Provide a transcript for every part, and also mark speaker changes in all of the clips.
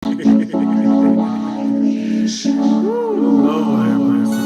Speaker 1: Lord have mercy.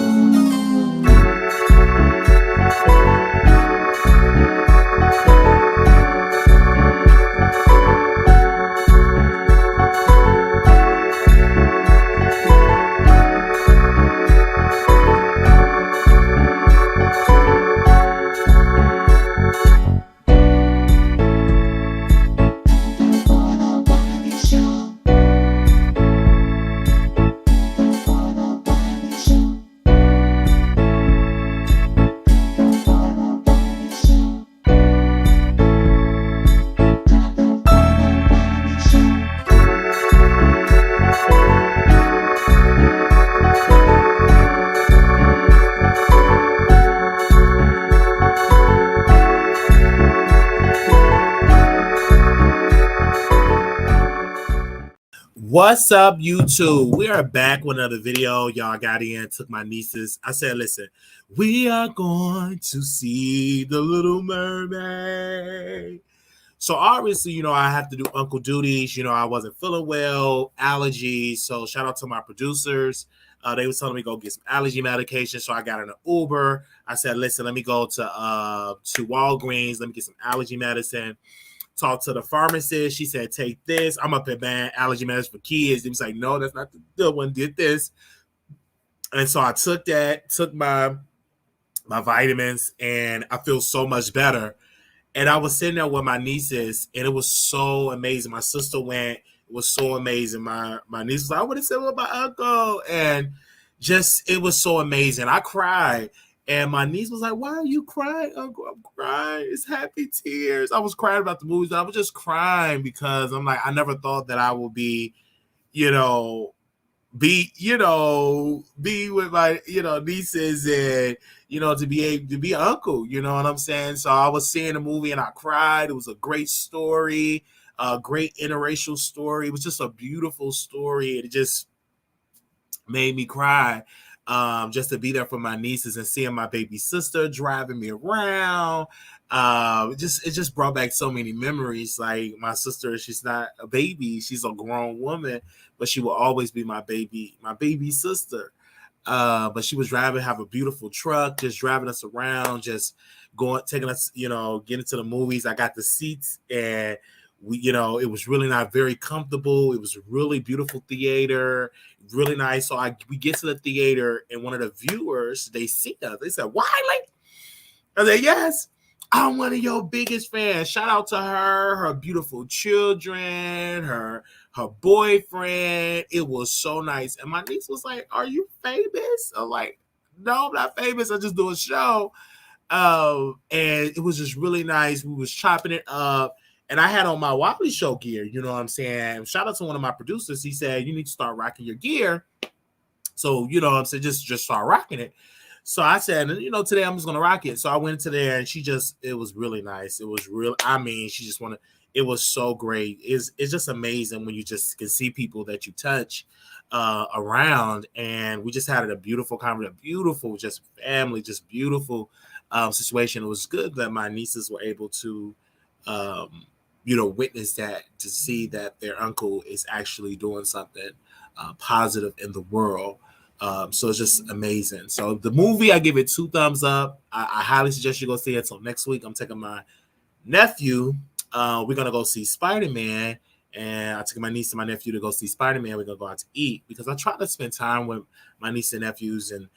Speaker 1: What's up, YouTube? We are back with another video. Y'all got in, took my nieces. I said, listen, we are going to see The Little Mermaid. So obviously, I have to do uncle duties. I wasn't feeling well, allergies. So shout out to my producers. They was telling me go get some allergy medication. So I got in an Uber. I said, listen, let me go to Walgreens. Let me get some allergy medicine. Talked to the pharmacist. She said, take this. I'm up at band allergy medicine for kids. He was like, no, that's not the good one. Did this. And so I took that, took my vitamins, and I feel so much better. And I was sitting there with my nieces, and it was so amazing. My sister went. It was so amazing. My niece was like, I want to sit with my uncle. And just, it was so amazing. I cried. And my niece was like, why are you crying, Uncle? I'm crying. It's happy tears. I was crying about the movies. I was just crying because I'm like, I never thought that I would be, you know, be with my, nieces and, to be able to be an uncle, you know what I'm saying? So I was seeing the movie and I cried. It was a great story, a great interracial story. It was just a beautiful story. It just made me cry. Just to be there for my nieces and seeing my baby sister driving me around. It just brought back so many memories. Like my sister, she's not a baby, she's a grown woman, but she will always be my baby sister. But she was driving, have a beautiful truck, just driving us around, just taking us, getting to the movies. I got the seats and it was really not very comfortable. It was a really beautiful theater, really nice. So we get to the theater and one of the viewers, they see us. They said, Wiley? I said, yes, I'm one of your biggest fans. Shout out to her beautiful children, her boyfriend. It was so nice. And my niece was like, are you famous? I'm like, no, I'm not famous. I just do a show. And it was just really nice. We was chopping it up. And I had on my Wiley Show gear, you know what I'm saying? Shout out to one of my producers. He said, you need to start rocking your gear. So, you know what I'm saying? Just start rocking it. So I said, today I'm just going to rock it. So I went to there and it was really nice. It was real. I mean, she just wanted, it was so great. It's just amazing when you just can see people that you touch around. And we just had a beautiful conversation, beautiful, just family, just beautiful situation. It was good that my nieces were able to, witness that, to see that their uncle is actually doing something positive in the world. So it's just amazing. So the movie, I give it 2 thumbs up. I highly suggest you go see it. Until next week, I'm taking my nephew. We're going to go see Spider-Man. And I took my niece and my nephew to go see Spider-Man. We're going to go out to eat because I try to spend time with my niece and nephews and,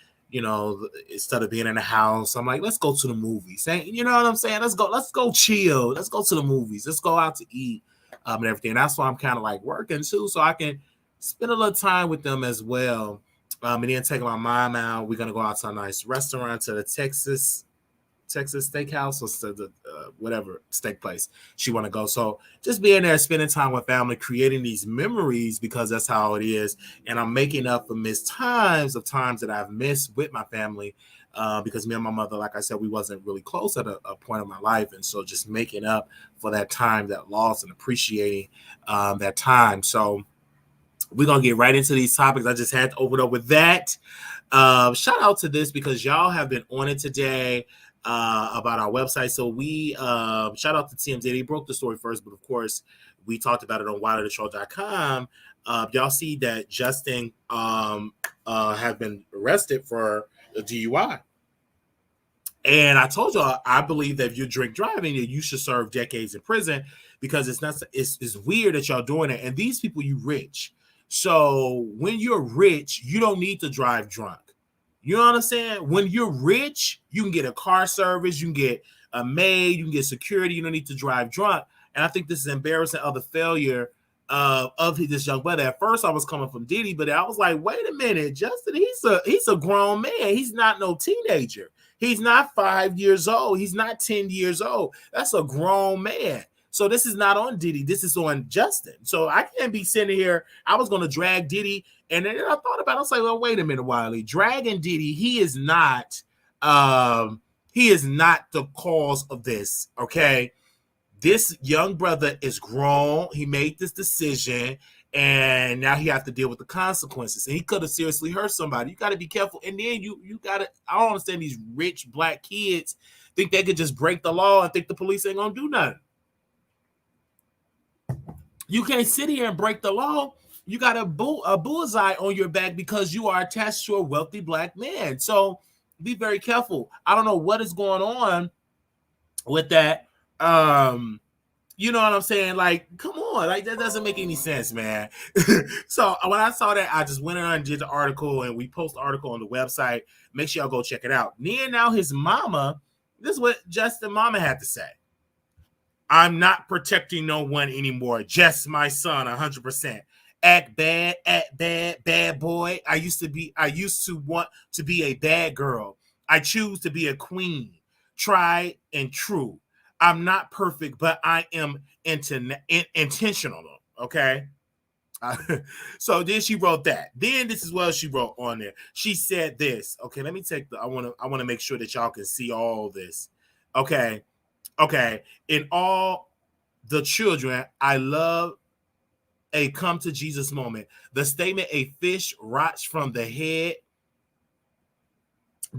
Speaker 1: instead of being in the house, I'm like, let's go to the movies. You know what I'm saying? Let's go chill. Let's go to the movies. Let's go out to eat and everything. That's why I'm kind of like working too, so I can spend a little time with them as well. And then taking my mom out. We're going to go out to a nice restaurant, to the Texas Steakhouse or the whatever steak place she want to go. So just being there, spending time with family, creating these memories because that's how it is. And I'm making up for missed times that I've missed with my family because me and my mother, like I said, we wasn't really close at a point of my life. And so just making up for that time, that loss, and appreciating that time. So we're going to get right into these topics. I just had to open up with that. Shout out to this because y'all have been on it today. About our website. So we shout out to TMZ. They broke the story first, but of course we talked about it on WileyShow.com. Y'all see that Justin has been arrested for a DUI. And I told y'all, I believe that if you're drink driving, you should serve decades in prison because it's not. It's weird that y'all doing it. And these people, you rich. So when you're rich, you don't need to drive drunk. You know what I'm saying? When you're rich, you can get a car service, you can get a maid, you can get security. You don't need to drive drunk. And I think this is embarrassing of the failure of this young brother. At first, I was coming from Diddy, but I was like, wait a minute, Justin, he's a grown man. He's not no teenager. He's not 5 years old. He's not 10 years old. That's a grown man. So this is not on Diddy. This is on Justin. So I can't be sitting here. I was going to drag Diddy. And then I thought about it. I was like, well, wait a minute, Wiley. Dragging Diddy, he is not the cause of this. Okay. This young brother is grown. He made this decision. And now he has to deal with the consequences. And he could have seriously hurt somebody. You got to be careful. And then you got to, I don't understand these rich black kids think they could just break the law and think the police ain't going to do nothing. You can't sit here and break the law. You got a bullseye on your back because you are attached to a wealthy black man. So be very careful. I don't know what is going on with that. You know what I'm saying? Like, come on. Like, that doesn't make any sense, man. So when I saw that, I just went on and did the article, and we post the article on the website. Make sure y'all go check it out. Now his mama, this is what Justin mama had to say. I'm not protecting no one anymore. Just my son, 100%. Act bad boy. I used to want to be a bad girl. I choose to be a queen. Tried and true. I'm not perfect, but I am intentional. Okay. So then she wrote that. Then this is what she wrote on there. She said this. Okay, let me take I want to make sure that y'all can see all this. Okay. In all the children, I love a come to Jesus moment. The statement, a fish rots from the head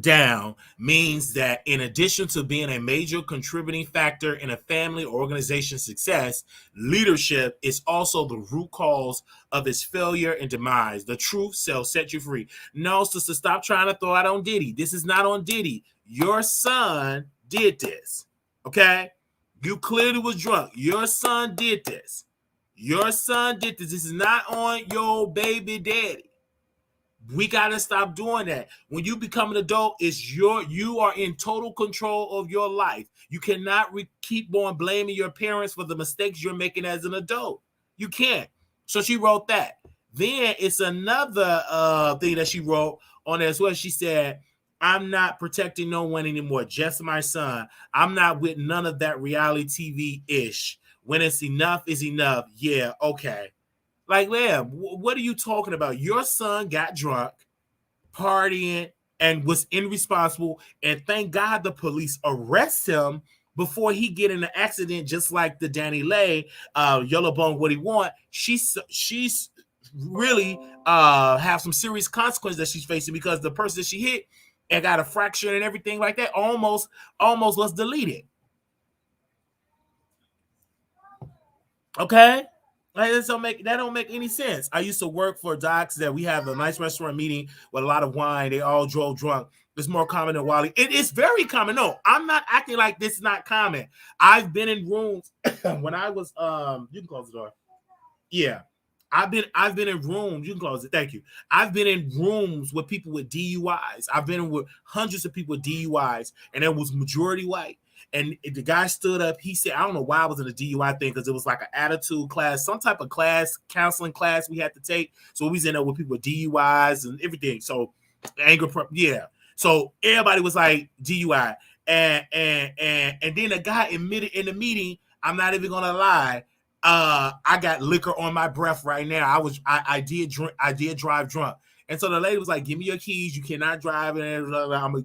Speaker 1: down, means that in addition to being a major contributing factor in a family or organization's success, leadership is also the root cause of its failure and demise. The truth shall set you free. No, sister, stop trying to throw out on Diddy. This is not on Diddy. Your son did this. Okay? You clearly was drunk. Your son did this. Your son did this. This is not on your baby daddy. We got to stop doing that. When you become an adult, you are in total control of your life. You cannot keep on blaming your parents for the mistakes you're making as an adult. You can't. So she wrote that. Then it's another thing that she wrote on there as well. She said, I'm not protecting no one anymore. Just my son. I'm not with none of that reality TV-ish. When it's enough is enough. Yeah, okay. Like, man, what are you talking about? Your son got drunk, partying, and was irresponsible. And thank God the police arrest him before he get in an accident, just like the Danny Lay, Yellow Bone, what he want. She's really have some serious consequences that she's facing because the person that she hit and got a fracture and everything like that almost was deleted. Okay? Like, that don't make any sense. I used to work for docs that we have a nice restaurant meeting with a lot of wine. They all drove drunk. It's more common than Wiley. It is very common. No, I'm not acting like this is not common. I've been in rooms when I was you can close the door. Yeah. I've been in rooms. You can close it. Thank you. I've been in rooms with people with DUIs. I've been with hundreds of people with DUIs, and it was majority white. And the guy stood up. He said, I don't know why I was in a DUI thing, because it was like an attitude class, some type of class, counseling class we had to take. So we was in there with people with DUIs and everything. So yeah. So everybody was like DUI. And then the guy admitted in the meeting, I'm not even gonna lie, I got liquor on my breath right now. I did drive drunk. And so the lady was like, give me your keys. You cannot drive. And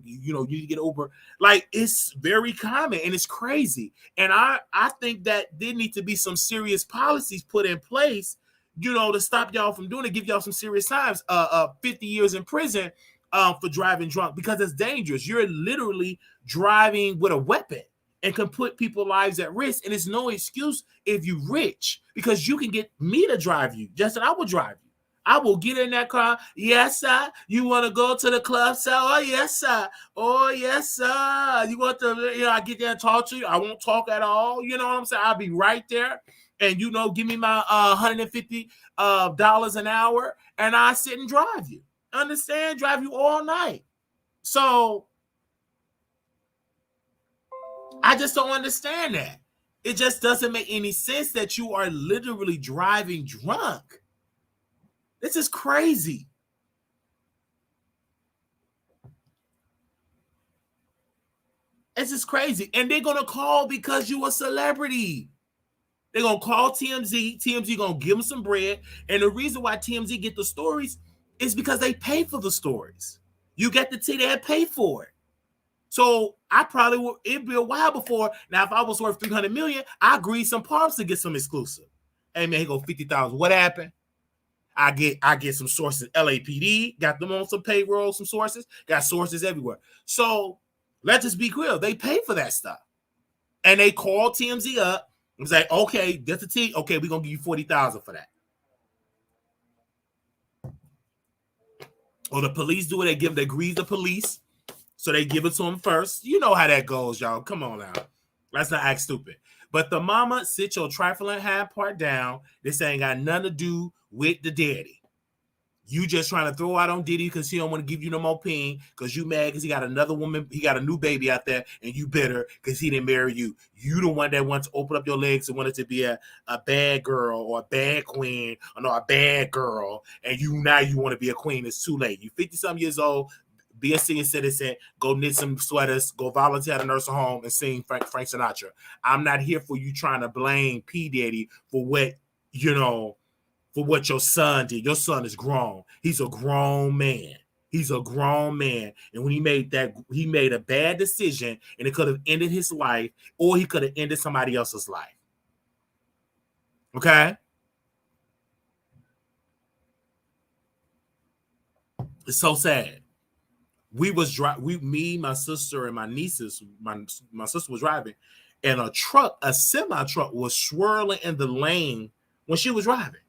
Speaker 1: you need to get Uber. Like, it's very common and it's crazy. And I think that there need to be some serious policies put in place, to stop y'all from doing it, give y'all some serious times, 50 years in prison for driving drunk, because it's dangerous. You're literally driving with a weapon. and can put people's lives at risk. And it's no excuse if you rich, because you can get me to drive you. Justin, I will drive you. I will get in that car. Yes, sir. You want to go to the club, sir? Oh, yes, sir. Oh, yes, sir. You want to, I get there and talk to you. I won't talk at all. You know what I'm saying? I'll be right there. And, give me my $150 an hour, and I sit and drive you. Understand? Drive you all night. So I just don't understand that. It just doesn't make any sense that you are literally driving drunk. This is crazy. This is crazy. And they're going to call because you a celebrity. They're going to call TMZ. TMZ going to give them some bread. And the reason why TMZ get the stories is because they pay for the stories. You get to see they pay for it. So I probably would, it'd be a while before. Now, if I was worth $300 million, I agreed some parts to get some exclusive. Hey, man, he go 50,000. What happened? I get some sources. LAPD got them on some payroll, some sources, got sources everywhere. So let's just be clear. They pay for that stuff. And they call TMZ up and say, okay, that's the T. Okay, we're going to give you 40,000 for that. Or the police do it. They agree the police. So they give it to them first. You know how that goes, y'all. Come on now. Let's not act stupid. But the mama, sit your trifling high part down. This ain't got nothing to do with the daddy. You just trying to throw out on Diddy because he don't want to give you no more ping because you mad because he got another woman, he got a new baby out there, and you bitter because he didn't marry you. You the one that wants to open up your legs and wanted to be a bad girl or a bad queen or no, a bad girl, and now you want to be a queen. It's too late. You 50-something years old. Be a senior citizen, go knit some sweaters, go volunteer at a nursing home and sing Frank Sinatra. I'm not here for you trying to blame P. Diddy for what, for what your son did. Your son is grown. He's a grown man. He's a grown man. And when he made a bad decision, and it could have ended his life, or he could have ended somebody else's life. Okay? It's so sad. My sister, and my nieces, my sister was driving, and a semi-truck was swirling in the lane when she was driving.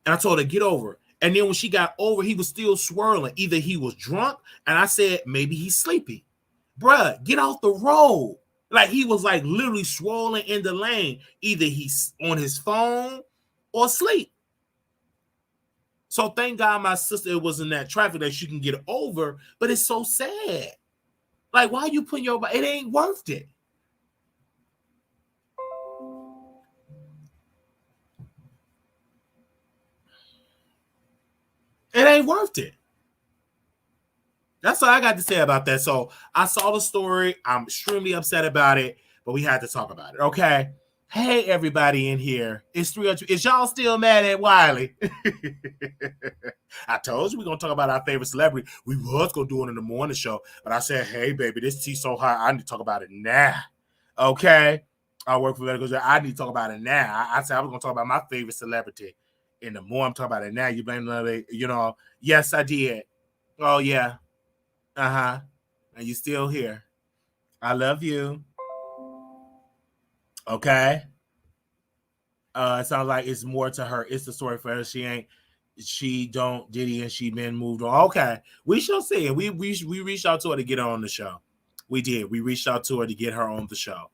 Speaker 1: And I told her, get over. And then when she got over, he was still swirling. Either he was drunk, and I said, maybe he's sleepy. Bruh, get off the road. Like, he was like literally swirling in the lane. Either he's on his phone or asleep. So thank God my sister was in that traffic that she can get over, but it's so sad. Like, why are you putting it ain't worth it. It ain't worth it. That's all I got to say about that. So I saw the story. I'm extremely upset about it, but we had to talk about it. Okay. Hey, everybody in here. It's 302. Is y'all still mad at Wiley? I told you we're going to talk about our favorite celebrity. We was going to do it in the morning show, but I said, hey, baby, this tea so hot. I need to talk about it now. Okay? I work for medical. I need to talk about it now. I said I was going to talk about my favorite celebrity in the morning. I'm talking about it now. You blame another, Yes, I did. Oh, yeah. Uh-huh. And you still here. I love you. Okay. It sounds like it's more to her. It's the story for her. She don't Diddy and she been moved on. Okay. We shall see. We reached out to her to get her on the show. We did. We reached out to her to get her on the show.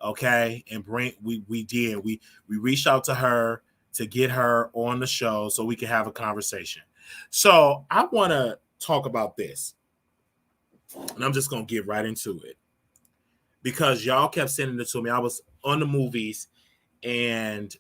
Speaker 1: Okay. And we did. We reached out to her to get her on the show so we can have a conversation. So I want to talk about this. And I'm just going to get right into it. Because y'all kept sending it to me. I was on the movies, and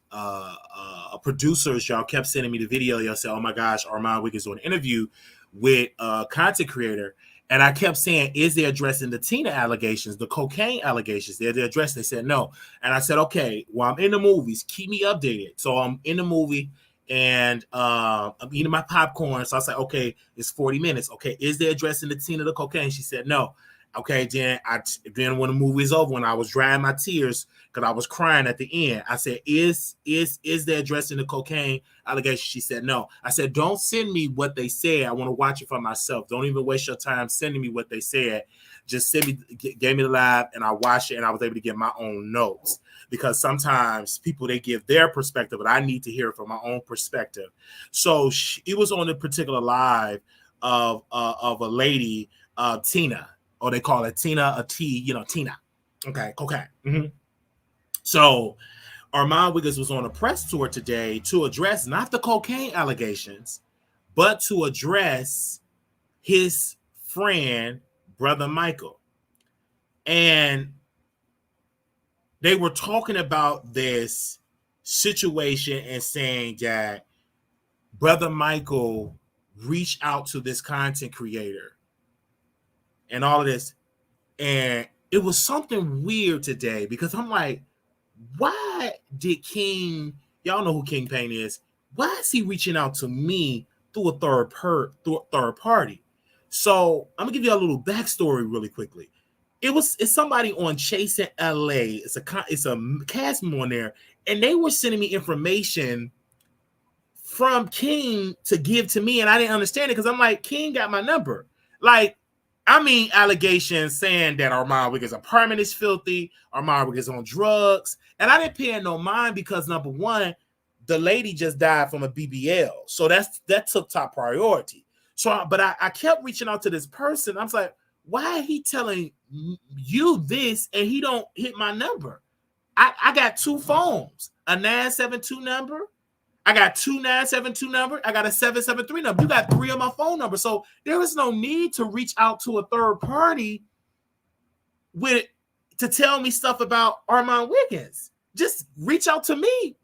Speaker 1: producers, y'all kept sending me the video. Y'all said, oh my gosh, Armon Wiggins doing an interview with a content creator. And I kept saying, is they addressing the Tina allegations, the cocaine allegations? They're addressed. They said no. And I said, okay, well, I'm in the movies. Keep me updated. So I'm in the movie, and I'm eating my popcorn. So I said, okay, it's 40 minutes. Okay, is they addressing the Tina, the cocaine? She said no. Okay, then when the movie is over, when I was drying my tears because I was crying at the end, I said, "Is they addressing the cocaine allegation?" She said, "No." I said, "Don't send me what they said. I want to watch it for myself. Don't even waste your time sending me what they said. Just send me, gave me the live, and I watched it, and I was able to get my own notes because sometimes people they give their perspective, but I need to hear it from my own perspective." So it was on a particular live of a lady, Tina. Or they call it Tina, a T, Tina. Okay, cocaine. Mm-hmm. So Armon Wiggins was on a press tour today to address not the cocaine allegations, but to address his friend, Brother Michael. And they were talking about this situation and saying that Brother Michael reached out to this content creator and all of this. And it was something weird today because I'm like, why did King, y'all know who King Payne is, why is he reaching out to me through a third party? So I'm gonna give you a little backstory really quickly. It's somebody on Chase in LA. It's a cast member on there, and they were sending me information from King to give to me, and I didn't understand it because I'm like, King got my number. Like, I mean, allegations saying that Armon Wiggins' apartment is filthy, Armon Wiggins on drugs, and I didn't pay no mind because number one, the lady just died from a BBL, so that took top priority. So, but I kept reaching out to this person. I was like, why he telling you this and he don't hit my number? I got two phones, a 972 number. I got 2972 number. I got a 773 number. You got three of my phone numbers. So there is no need to reach out to a third party to tell me stuff about Armon Wiggins. Just reach out to me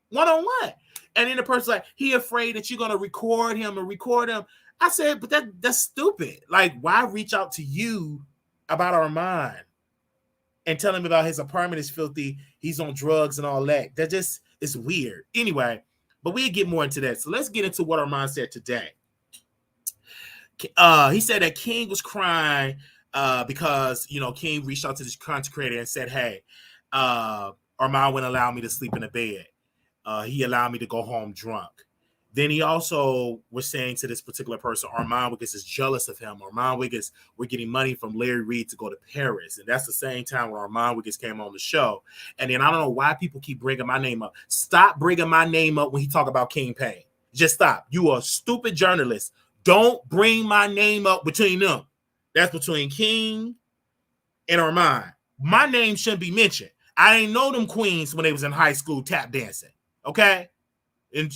Speaker 1: one-on-one. And then the person's like, he afraid that you're going to record him. I said, but that's stupid. Like, why reach out to you about Armon and tell him about his apartment is filthy, he's on drugs and all that? That just is weird. Anyway, but we'll get more into that. So let's get into what Armon said today. He said that King was crying because, King reached out to this content creator and said, hey, Armon wouldn't allow me to sleep in the bed. He allowed me to go home drunk. Then he also was saying to this particular person, Armon Wiggins is jealous of him. Armon Wiggins, we're getting money from Larry Reid to go to Paris. And that's the same time when Armon Wiggins came on the show. And then I don't know why people keep bringing my name up. Stop bringing my name up when he talk about King Payne. Just stop. You are a stupid journalist. Don't bring my name up between them. That's between King and Armon. My name shouldn't be mentioned. I ain't know them queens when they was in high school tap dancing. Okay? And,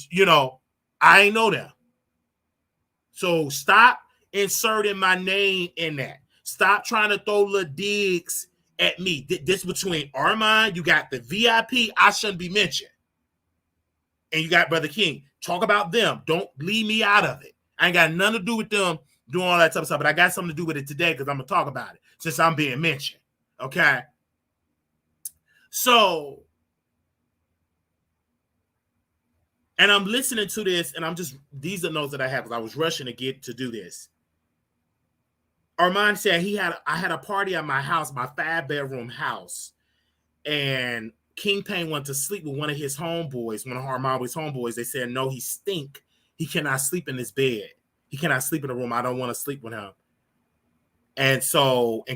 Speaker 1: I ain't know them. So stop inserting my name in that. Stop trying to throw little digs at me. This between Armon, you got the VIP, I shouldn't be mentioned. And you got Brother King. Talk about them. Don't leave me out of it. I ain't got nothing to do with them doing all that type of stuff, but I got something to do with it today because I'm going to talk about it since I'm being mentioned. Okay? So, and I'm listening to this, and these are notes that I have because I was rushing to do this. Armon said I had a party at my house, my 5-bedroom house, and King Payne went to sleep with one of his homeboys, one of Armon's homeboys. They said, no, he stink. He cannot sleep in his bed. He cannot sleep in the room. I don't want to sleep with him. And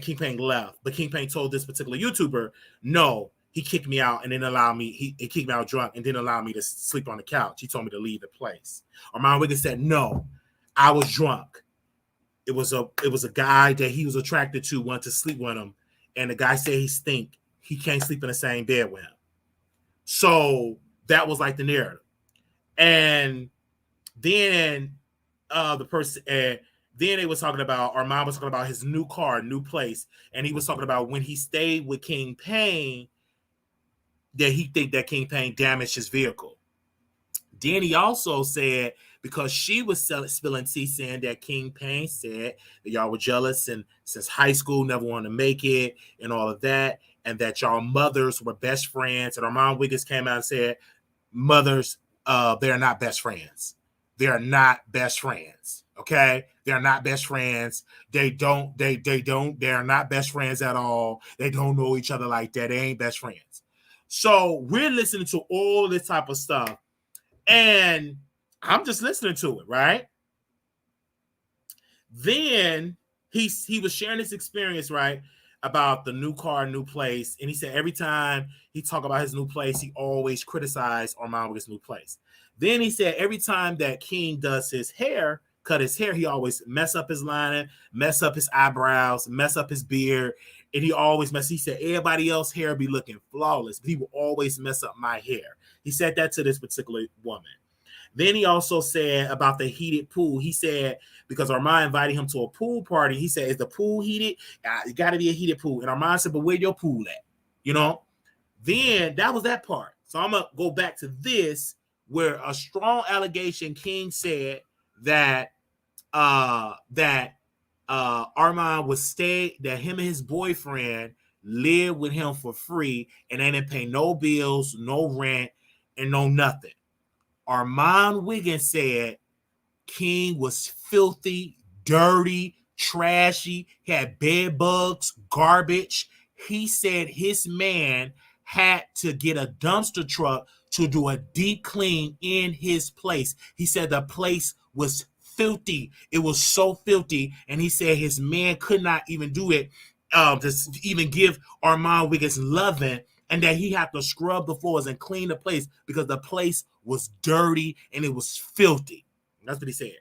Speaker 1: King Payne left. But King Payne told this particular YouTuber, no, he kicked me out and then allowed me, he kicked me out drunk and didn't allow me to sleep on the couch. He told me to leave the place. Armon Wiggins said, no, I was drunk. It was a guy that he was attracted to, wanted to sleep with him. And the guy said he stink. He can't sleep in the same bed with him. So that was like the narrative. And then the person, then they was talking about, Armon was talking about his new car, new place. And he was talking about when he stayed with King Payne, that he think that King Payne damaged his vehicle. Then he also said, because she was spilling tea saying that King Payne said that y'all were jealous and since high school never wanted to make it and all of that, and that y'all mothers were best friends. And Armon Wiggins came out and said, mothers, they're not best friends. They are not best friends. Okay, they're not best friends. They are not best friends at all. They don't know each other like that. They ain't best friends. So we're listening to all this type of stuff, and I'm just listening to it, right? Then he was sharing his experience, right, about the new car, new place, and he said every time he talk about his new place, he always criticized Armon Wiggins' new place. Then he said every time that King does his hair, cut his hair, he always mess up his lining, mess up his eyebrows, mess up his beard, and he always mess. He said everybody else's hair be looking flawless, but he will always mess up my hair. He said that to this particular woman. Then he also said about the heated pool. He said, because Armon invited him to a pool party, he said, is the pool heated? It got to be a heated pool. And Armon said, but where your pool at? You know? Then that was that part. So I'm going to go back to this, where a strong allegation, King said that Armon would stay, that him and his boyfriend lived with him for free, and they didn't pay no bills, no rent, and no nothing. Armon Wiggins said King was filthy, dirty, trashy, had bed bugs, garbage. He said his man had to get a dumpster truck to do a deep clean in his place. He said the place was filthy. It was so filthy. And he said his man could not even do it to even give Armon Wiggins loving, and that he had to scrub the floors and clean the place because the place was dirty and it was filthy. That's what he said.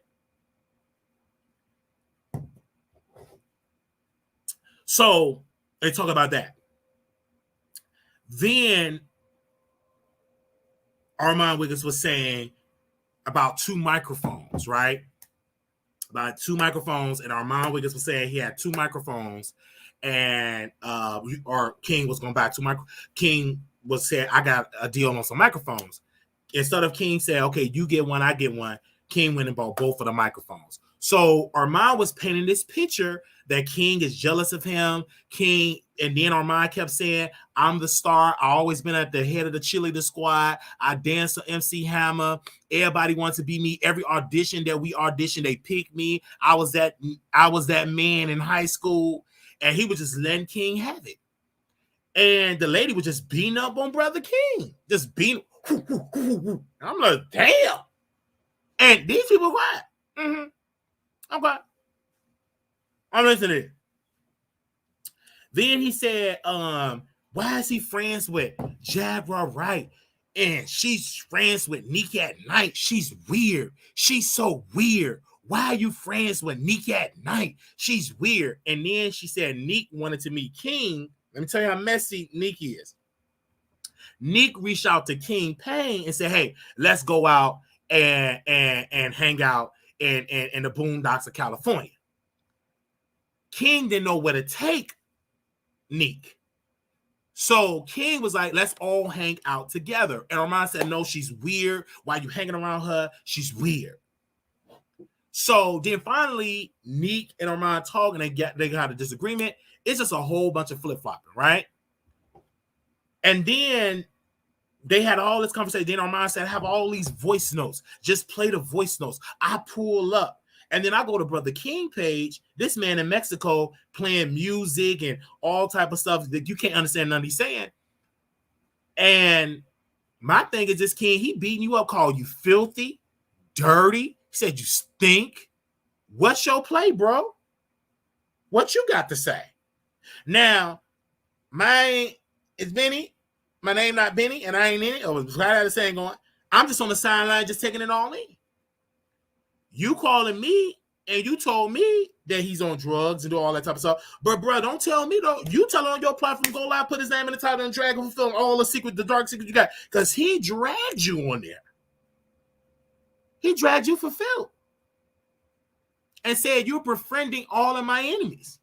Speaker 1: So they talk about that. Then Armon Wiggins was saying about 2 microphones, right? About 2 microphones, and Armon Wiggins was saying he had 2 microphones, and or King was going to buy 2 microphones. King was saying, I got a deal on some microphones. Instead of King saying, okay, you get one, I get one, King went and bought both of the microphones. So Armon was painting this picture that King is jealous of him. King, and then Armon kept saying, I'm the star. I always been at the head of the cheerleader squad. I danced to MC Hammer. Everybody wants to be me. Every audition that we auditioned, they picked me. I was that man in high school. And he was just letting King have it. And the lady was just beating up on Brother King. Just beating. I'm like, damn. And these people quiet. I'm quiet. I'm listening. Then he said, why is he friends with Jabra Wright? And she's friends with Nique at Nite. She's weird. She's so weird. Why are you friends with Nique at Nite? She's weird. And then she said Nique wanted to meet King. Let me tell you how messy Nique is. Nique reached out to King Payne and said, hey, let's go out and hang out in the boondocks of California. King didn't know where to take Nique. So King was like, let's all hang out together. And Armon said, no, she's weird. Why are you hanging around her? She's weird. So then finally, Nique and Armon talk, and they got a disagreement. It's just a whole bunch of flip-flopping, right? And then they had all this conversation. Then Armon said, have all these voice notes. Just play the voice notes. I pull up. And then I go to Brother King page. This man in Mexico playing music and all type of stuff that you can't understand none he's saying. And my thing is this King, he beating you up, called you filthy, dirty. He said you stink. What's your play, bro? What you got to say? Now, mine is Benny. My name not Benny, and I ain't in it. I was right out of saying going. I'm just on the sideline, just taking it all in. You calling me, and you told me that he's on drugs and do all that type of stuff. But, bro, don't tell me, though. You tell on your platform, go live, put his name in the title, and drag him, film all the dark secrets you got. Because he dragged you on there. He dragged you for filth. And said you're befriending all of my enemies.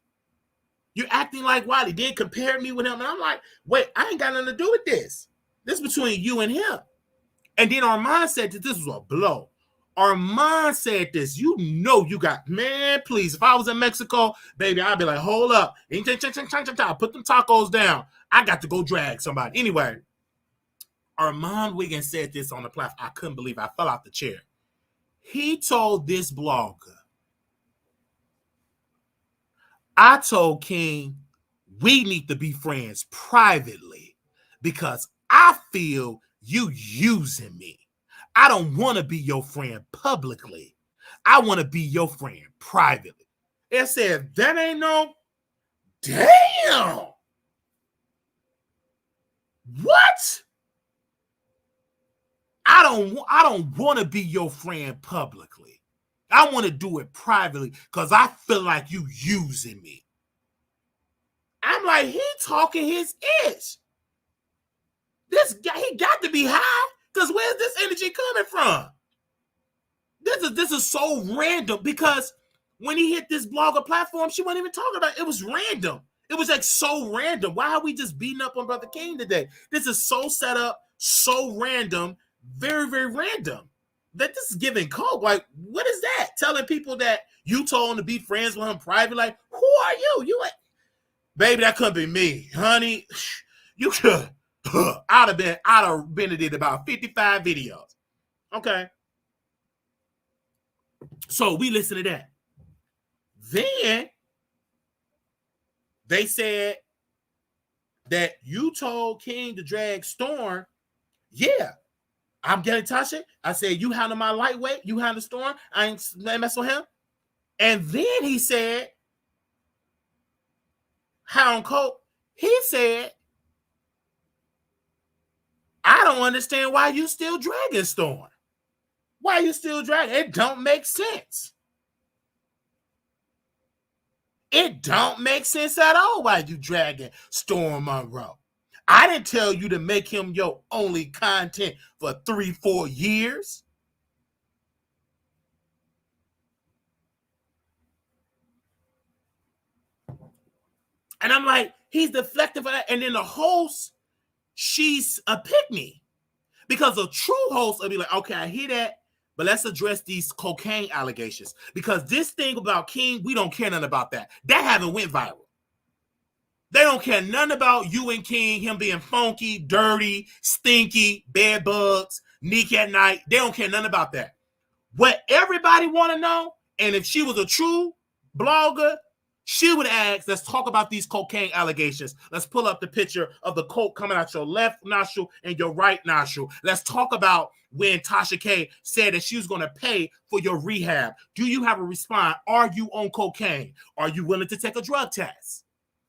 Speaker 1: You're acting like Wiley. Then compare me with him. And I'm like, wait, I ain't got nothing to do with this. This is between you and him. And then Armon said that this was a blow. Armon said this. You know you got, man, please. If I was in Mexico, baby, I'd be like, hold up. Put them tacos down. I got to go drag somebody. Anyway, Armon Wiggins said this on the platform. I couldn't believe it. I fell out the chair. He told this blogger, I told King, we need to be friends privately because I feel you using me. I don't want to be your friend publicly. I want to be your friend privately. It said, that ain't no damn. What? I don't want to be your friend publicly. I want to do it privately because I feel like you using me. I'm like, he talking his ish. This guy, he got to be high because where's this energy coming from? This is so random because when he hit this blogger platform, she wasn't even talking about it. It was random. It was like so random. Why are we just beating up on Brother King today? This is so set up, so random, very, very random. That this is giving coke. Like, what is that? Telling people that you told him to be friends with him privately. Like, who are you? You ain't, baby, that couldn't be me, honey. You could. I'd have been did about 55 videos. Okay. So we listen to that. Then they said that you told King to drag Storm. Yeah, I'm getting Tasha. I said, you handle my lightweight, you handle Storm. I ain't mess with him. And then he said, how on coke? He said, I don't understand why you still dragging Storm. Why you still dragging? It don't make sense. It don't make sense at all why you dragging Storm Monroe. I didn't tell you to make him your only content for 3-4 years. And I'm like, he's deflecting for that. And then the host, she's a pick-me. Because a true host will be like, okay, I hear that, but let's address these cocaine allegations. Because this thing about King, we don't care nothing about that. That haven't went viral. They don't care nothing about you and King, him being funky, dirty, stinky, bed bugs, Nique at night. They don't care nothing about that. What everybody want to know, and if she was a true blogger, she would ask, let's talk about these cocaine allegations. Let's pull up the picture of the coke coming out your left nostril and your right nostril. Let's talk about when Tasha K said that she was going to pay for your rehab. Do you have a response? Are you on cocaine? Are you willing to take a drug test?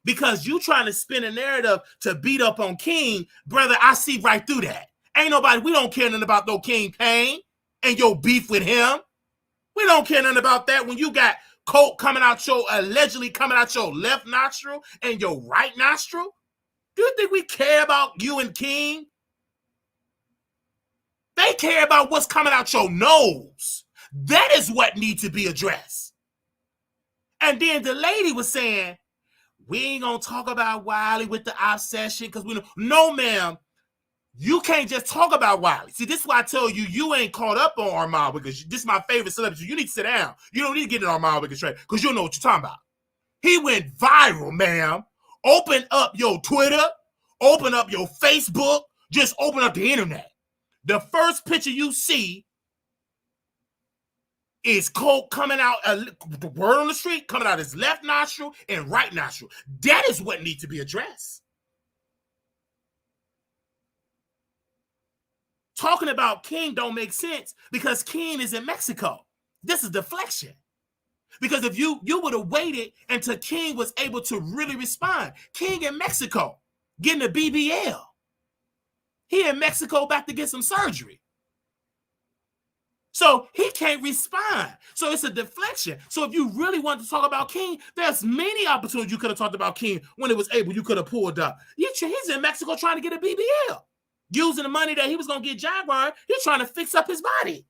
Speaker 1: Because you trying to spin a narrative to beat up on King, brother, I see right through that. Ain't nobody, we don't care nothing about no King Pain and your beef with him. We don't care nothing about that when you got coke allegedly coming out your left nostril and your right nostril. Do you think we care about you and King? They care about what's coming out your nose. That is what needs to be addressed. And then the lady was saying, we ain't gonna talk about Wiley with the obsession because we know. No, ma'am. You can't just talk about Wiley. See, this is why I tell you, you ain't caught up on Armon Wiggins. This is my favorite celebrity. You need to sit down. You don't need to get in Armon Wiggins trade because you don't know what you're talking about. He went viral, ma'am. Open up your Twitter. Open up your Facebook. Just open up the internet. The first picture you see is coke coming out, the word on the street, coming out his left nostril and right nostril. That is what needs to be addressed. Talking about King don't make sense because King is in Mexico. This is deflection. Because if you would have waited until King was able to really respond. King in Mexico, getting a BBL. He in Mexico about to get some surgery. So he can't respond. So it's a deflection. So if you really want to talk about King, there's many opportunities you could have talked about King when it was able. You could have pulled up. He's in Mexico trying to get a BBL. Using the money that he was going to get Jaguar, he's trying to fix up his body.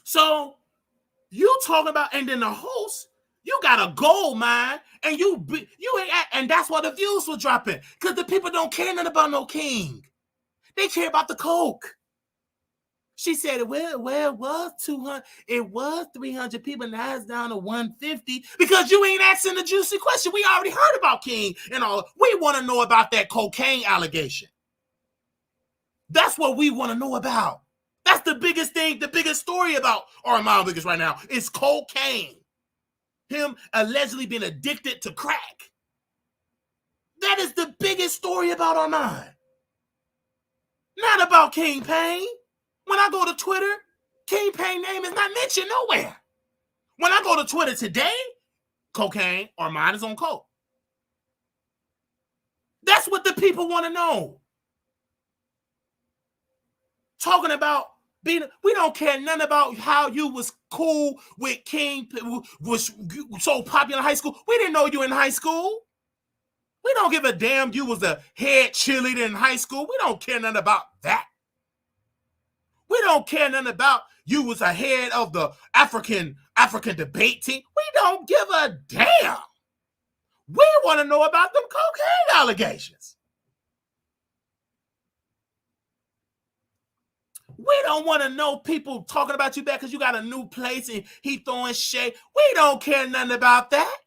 Speaker 1: So you talking about, and then the host, you got a gold mine, and you ain't, and that's why the views were dropping, because the people don't care nothing about no King. They care about the coke. She said, well, it was 200, it was 300 people, now it's down to 150, because you ain't asking the juicy question. We already heard about King and all. We want to know about that cocaine allegation. That's what we want to know about. That's the biggest thing, the biggest story about Armon Wiggins right now is cocaine. Him allegedly being addicted to crack. That is the biggest story about Armon. Not about King Payne. When I go to Twitter, King Payne's name is not mentioned nowhere. When I go to Twitter today, cocaine, Armon is on coke. That's what the people want to know. Talking about being, we don't care nothing about how you was cool with King, was so popular in high school. We didn't know you in high school. We don't give a damn you was a head cheerleader in high school. We don't care nothing about that. We don't care nothing about you was a head of the African debate team. We don't give a damn. We want to know about them cocaine allegations. We don't want to know people talking about you bad because you got a new place and he throwing shade. We don't care nothing about that.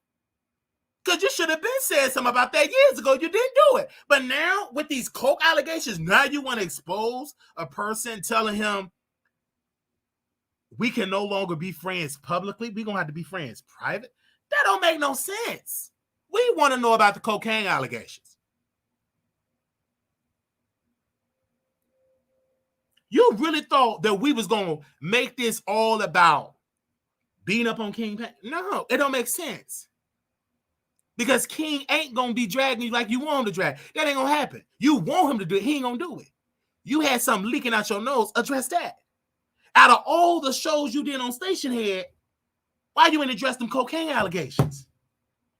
Speaker 1: Because you should have been saying something about that years ago. You didn't do it. But now, with these coke allegations, now you want to expose a person telling him we can no longer be friends publicly. We're going to have to be friends private. That don't make no sense. We want to know about the cocaine allegations. You really thought that we was going to make this all about beating up on King Payne? No, it don't make sense. Because King ain't going to be dragging you like you want him to drag. That ain't going to happen. You want him to do it. He ain't going to do it. You had something leaking out your nose. Address that. Out of all the shows you did on Station Head, why you ain't address them cocaine allegations?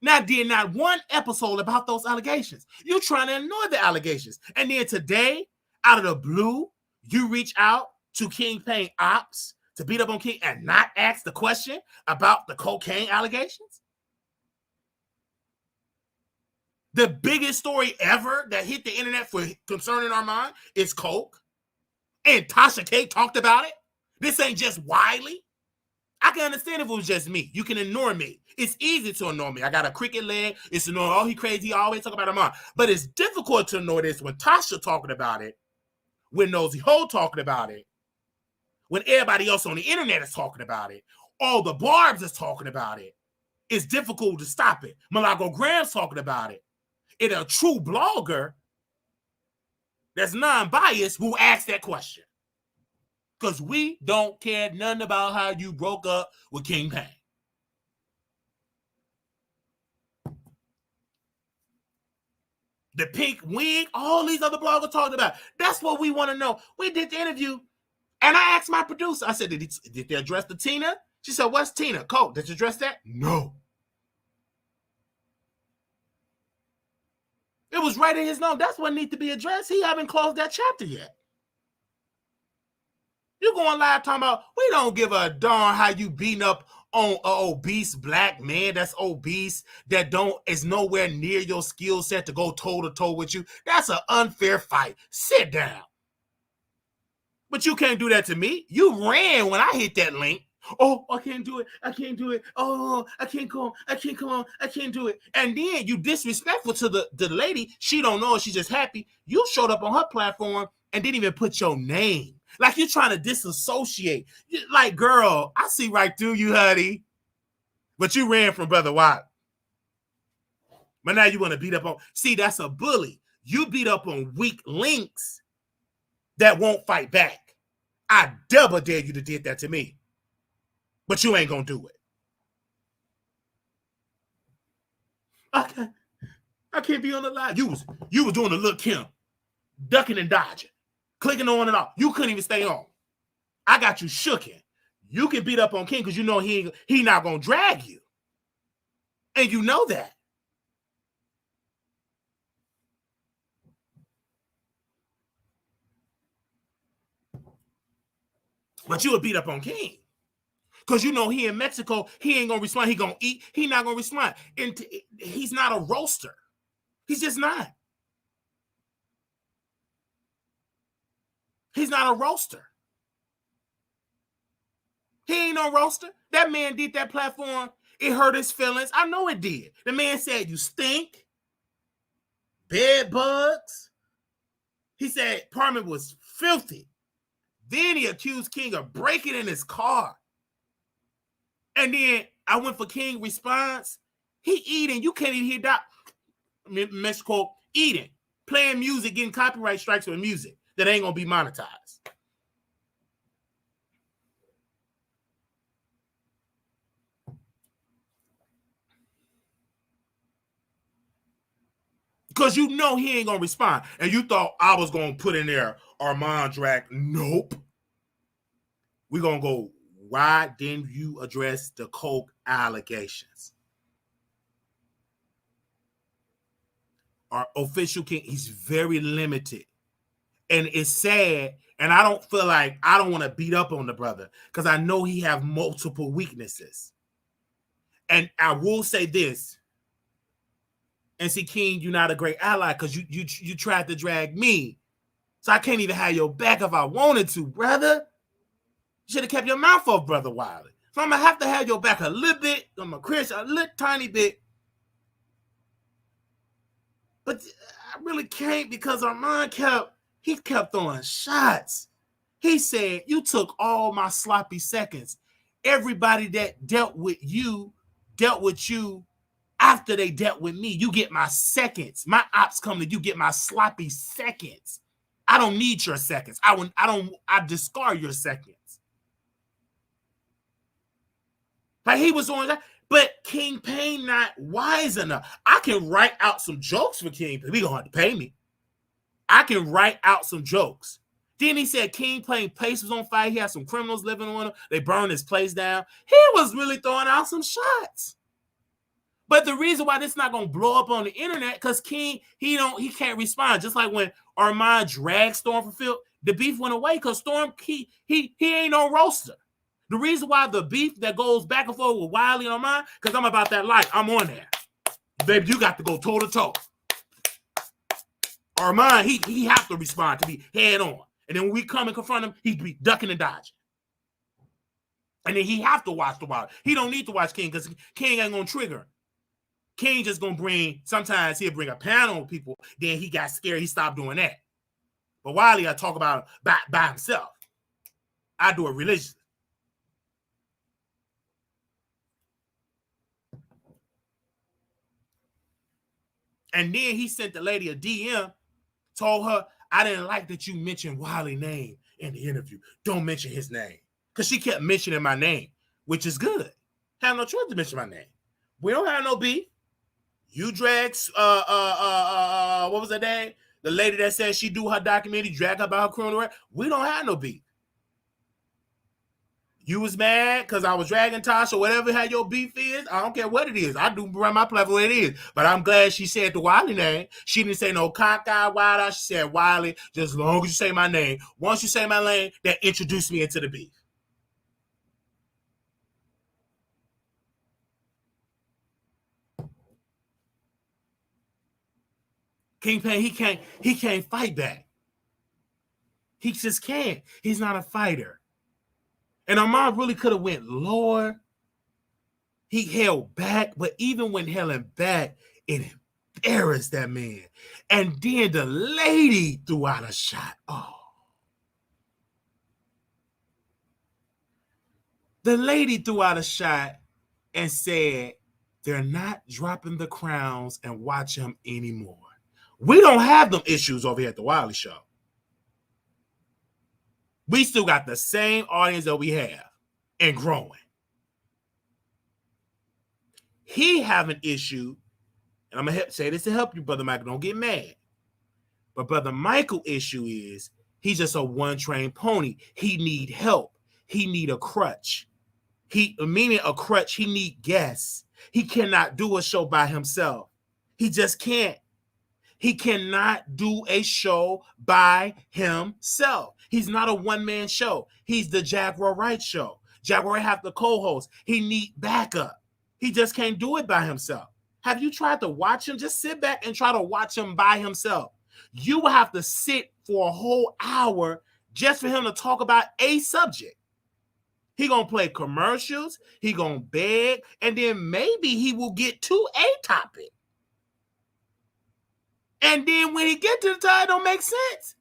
Speaker 1: Not did not one episode about those allegations. You trying to ignore the allegations. And then today, out of the blue, you reach out to King Payne ops to beat up on King and not ask the question about the cocaine allegations? The biggest story ever that hit the internet for concerning Armon is coke. And Tasha K talked about it. This ain't just Wiley. I can understand if it was just me. You can ignore me. It's easy to ignore me. I got a cricket leg. It's annoying. Oh, he crazy. He always talk about Armon. But it's difficult to ignore this when Tasha talking about it, when Nosy Ho talking about it, when everybody else on the internet is talking about it, all the barbs is talking about it. It's difficult to stop it. Malago Graham's talking about it. And a true blogger that's non-biased will ask that question. Because we don't care nothing about how you broke up with King Payne. The pink wig, all these other bloggers talking about. That's what we want to know. We did the interview, and I asked my producer, I said, did they address the Tina? She said, what's Tina? Coke, did you address that? No. It was right in his nose. That's what needs to be addressed. He haven't closed that chapter yet. You going live talking about, we don't give a darn how you beating up on an obese black man that's obese, that is nowhere near your skill set to go toe-to-toe with you. That's an unfair fight. Sit down. But you can't do that to me. You ran when I hit that link. Oh, I can't do it. I can't do it. Oh, I can't come. I can't come on. I can't do it. And then you disrespectful to the lady. She don't know. She's just happy. You showed up on her platform and didn't even put your name. Like you're trying to disassociate. Like, girl, I see right through you, honey. But you ran from Brother Watt. But now you want to beat up on. See, that's a bully. You beat up on weak links that won't fight back. I double dare you to did that to me. But you ain't gonna do it. I can't be on the live. You was doing the look Kim, ducking and dodging, clicking on and off. You couldn't even stay on. I got you shooken. You can beat up on King because you know he not gonna drag you. And you know that. But you would beat up on King. Because you know he in Mexico, he ain't going to respond. He going to eat. He not going to respond. And he's not a roaster. He's just not. He's not a roaster. He ain't no roaster. That man did that platform. It hurt his feelings. I know it did. The man said, you stink. Bed bugs. He said Parman was filthy. Then he accused King of breaking in his car. And then I went for King response. He eating. You can't even hear that. Mexico eating, playing music, getting copyright strikes with music that ain't gonna be monetized. Because you know he ain't gonna respond. And you thought I was gonna put in there Armon drag. Nope. We're gonna go, why didn't you address the coke allegations? Our official King, he's very limited. And it's sad. And I don't feel like I don't want to beat up on the brother because I know he have multiple weaknesses. And I will say this. And see, King, you're not a great ally because you tried to drag me. So I can't even have your back if I wanted to, brother. You should have kept your mouth off, Brother Wiley. So I'm going to have your back a little bit. I'm a Christian, a little tiny bit. But I really can't because Armon kept throwing shots. He said, you took all my sloppy seconds. Everybody that dealt with you after they dealt with me. You get my seconds. My ops come to you, get my sloppy seconds. I don't need your seconds. I discard your seconds. Like he was on that. But King Payne not wise enough. I can write out some jokes for King Payne. He gonna have to pay me. I can write out some jokes. Then he said King Payne's place was on fire. He had some criminals living on him. They burned his place down. He was really throwing out some shots. But the reason why this is not gonna blow up on the internet, because King, he can't respond. Just like when Armon dragged Storm for Phil, the beef went away because Storm, he ain't no roaster. The reason why the beef that goes back and forth with Wiley and Armon, because I'm about that life. I'm on there. Baby, you got to go toe to toe. Armon, he have to respond to be head on. And then when we come and confront him, he'd be ducking and dodging. And then he have to watch the Wiley. He don't need to watch King because King ain't gonna trigger him. King just gonna sometimes he'll bring a panel of people, then he got scared, he stopped doing that. But Wiley, I talk about it by himself. I do it religiously. And then he sent the lady a DM, told her, I didn't like that you mentioned Wiley's name in the interview. Don't mention his name. Because she kept mentioning my name, which is good. Have no choice to mention my name. We don't have no beef. You dragged, what was her name? The lady that said she do her documentary, drag her about her criminal record. We don't have no beef. You was mad because I was dragging Tasha, whatever how your beef is. I don't care what it is. I do run my platform where it is. But I'm glad she said the Wiley name. She didn't say no cockeye Wiley. She said Wiley, just as long as you say my name. Once you say my name, that introduced me into the beef. King Payne, he can't fight back. He just can't. He's not a fighter. And Armon really could have went lower. He held back, but even when held back, it embarrassed that man. And then the lady threw out a shot. Oh. The lady threw out a shot and said, they're not dropping the crowns and watch him anymore. We don't have them issues over here at the Wiley Show. We still got the same audience that we have and growing. He have an issue, and I'm going to say this to help you, Brother Michael. Don't get mad. But Brother Michael issue is he's just a one-trained pony. He need help. He need a crutch. Meaning a crutch, he need guests. He cannot do a show by himself. He just can't. He cannot do a show by himself. He's not a one-man show. He's the Jaguar Wright show. Jaguar have the co-host. He need backup. He just can't do it by himself. Have you tried to watch him? Just sit back and try to watch him by himself. You will have to sit for a whole hour just for him to talk about a subject. He gonna play commercials. He gonna beg, and then maybe he will get to a topic. And then when he get to the time, it don't make sense.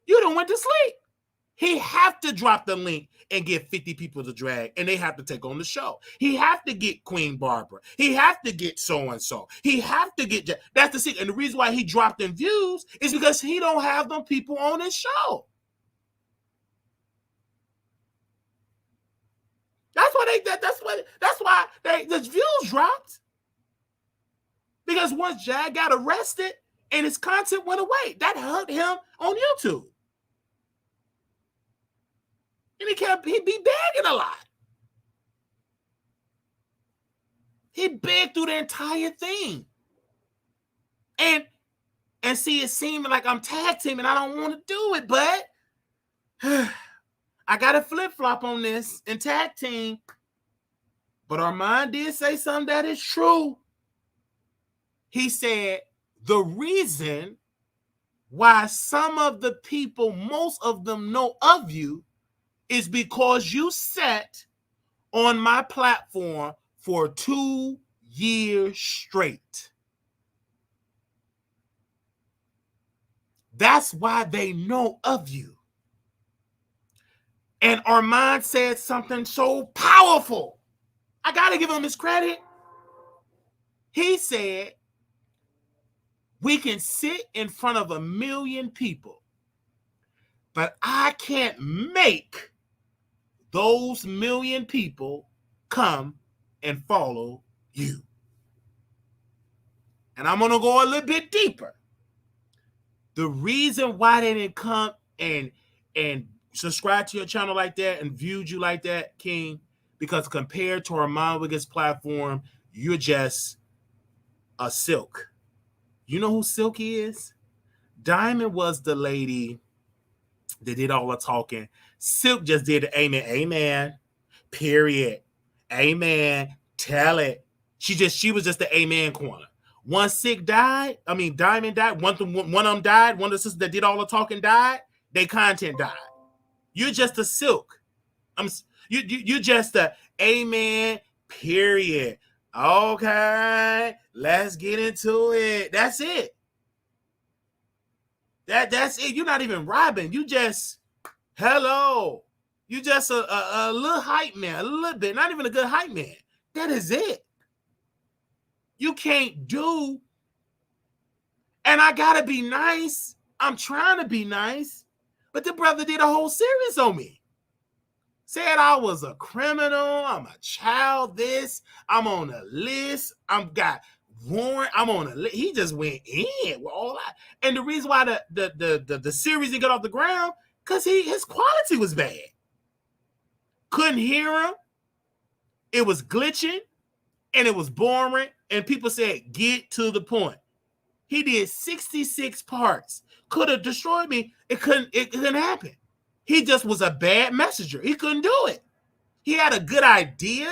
Speaker 1: You done went to sleep. He have to drop the link and get 50 people to drag, and they have to take on the show. He have to get Queen Barbara. He have to get so-and-so. He have to get... That's the secret. And the reason why he dropped in views is because he don't have them people on his show. That's why the views dropped. Because once Jag got arrested and his content went away, that hurt him on YouTube. And he'd be begging a lot. He begged through the entire thing. And see, it seemed like I'm tag teaming. I don't want to do it, but I got to flip-flop on this and tag team. But Armon did say something that is true. He said, the reason why some of the people, most of them know of you, is because you sat on my platform for 2 years straight. That's why they know of you. And Armon said something so powerful. I got to give him his credit. He said, we can sit in front of 1 million people, but I can't make those 1 million people come and follow you. And I'm going to go a little bit deeper. The reason why they didn't come and subscribe to your channel like that and viewed you like that, King, because compared to Armon Wiggins' platform, you're just a Silk. You know who Silk is? Diamond was the lady that did all the talking. Silk just did the amen, amen, period, amen, tell it. She was just the amen corner. Once Diamond died, one of them died, one of the sisters that did all the talking died, their content died. You're just a Silk. You're just a amen, period. Okay, let's get into it. That's it. That's it. You're not even robbing. You just, hello. You just a little hype man, a little bit. Not even a good hype man. That is it. You can't do. And I gotta be nice. I'm trying to be nice. But the brother did a whole series on me. Said I was a criminal. I'm a child. This. I'm on a list. I'm got warrant. I'm on a list. He just went in with all that. And the reason why the series didn't get off the ground, because his quality was bad. Couldn't hear him. It was glitching. And it was boring. And people said, get to the point. He did 66 parts. Could have destroyed me. It couldn't happen. He just was a bad messenger. He couldn't do it. He had a good idea.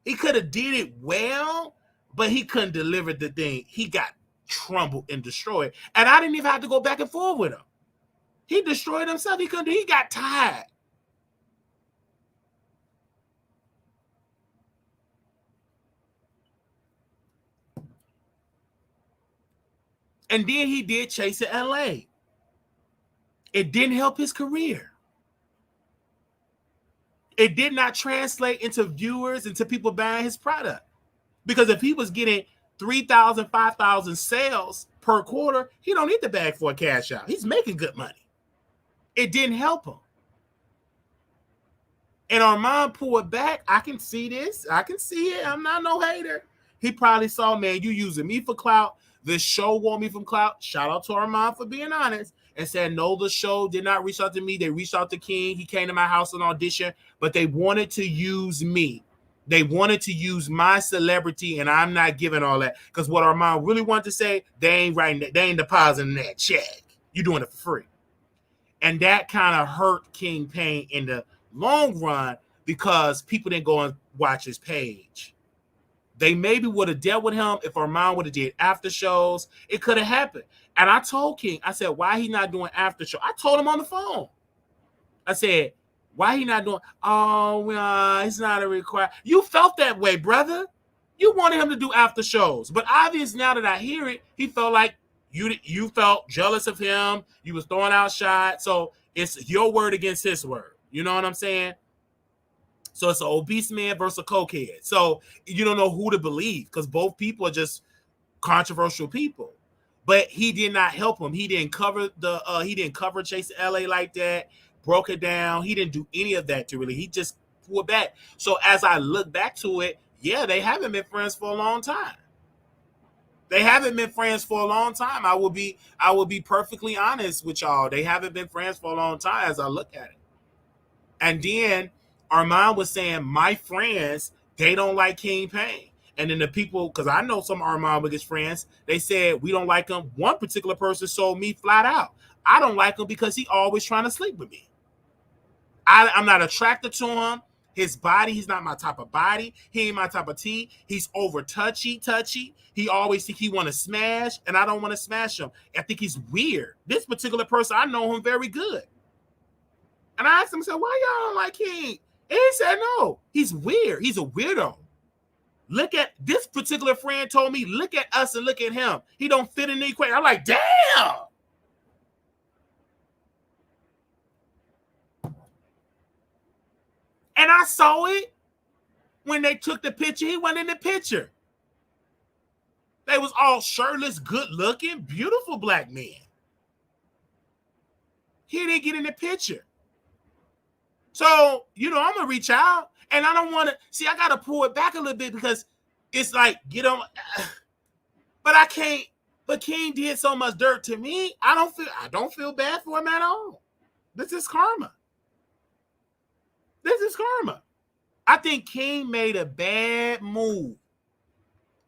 Speaker 1: He could have did it well, but he couldn't deliver the thing. He got crumbled and destroyed. And I didn't even have to go back and forth with him. He destroyed himself. He got tired. And then he did Chase in LA. It didn't help his career. It did not translate into viewers, into people buying his product. Because if he was getting 3,000, 5,000 sales per quarter, he don't need the bag for a cash out. He's making good money. It didn't help him. And Armon pulled back. I can see this. I can see it. I'm not no hater. He probably saw, man, you using me for clout. This show want me from clout. Shout out to Armon for being honest. And said, no, the show did not reach out to me. They reached out to King. He came to my house on audition, but they wanted to use me. They wanted to use my celebrity, and I'm not giving all that. Because what Armon really wanted to say, they ain't depositing that check. You're doing it for free. And that kind of hurt King Payne in the long run because people didn't go and watch his page. They maybe would have dealt with him if Armon would have did after shows. It could have happened. And I told King, I said, why he not doing after show? I told him on the phone. I said, why he not doing? Oh, it's not a requirement. You felt that way, brother. You wanted him to do after shows. But obviously now that I hear it, he felt like You felt jealous of him. You was throwing out shots. So it's your word against his word. You know what I'm saying? So it's an obese man versus a cokehead. So you don't know who to believe because both people are just controversial people. But he did not help him. He didn't cover Chase LA like that, broke it down. He didn't do any of that to really. He just pulled back. So as I look back to it, yeah, they haven't been friends for a long time. They haven't been friends for a long time. I will be perfectly honest with y'all. They haven't been friends for a long time as I look at it. And then Armon was saying, my friends, they don't like King Payne. And then the people, because I know some Armon Wiggins friends, they said, we don't like him. One particular person told me flat out, I don't like him because he always trying to sleep with me. I'm not attracted to him. His body, he's not my type of body. He ain't my type of tea. He's over touchy. He always think he want to smash, and I don't want to smash him. I think he's weird. This particular person, I know him very good. And I asked him, I said, why y'all don't like King? And he said, no, he's weird. He's a weirdo. Look at this particular friend told me, look at us and look at him. He don't fit in the equation. I'm like, damn. And I saw it when they took the picture. He wasn't in the picture. They was all shirtless, good looking, beautiful black men. He didn't get in the picture. So, I'm going to reach out. And I don't want to, see, I got to pull it back a little bit because it's like, but I can't, but King did so much dirt to me. I don't feel bad for him at all. This is karma. I think King made a bad move.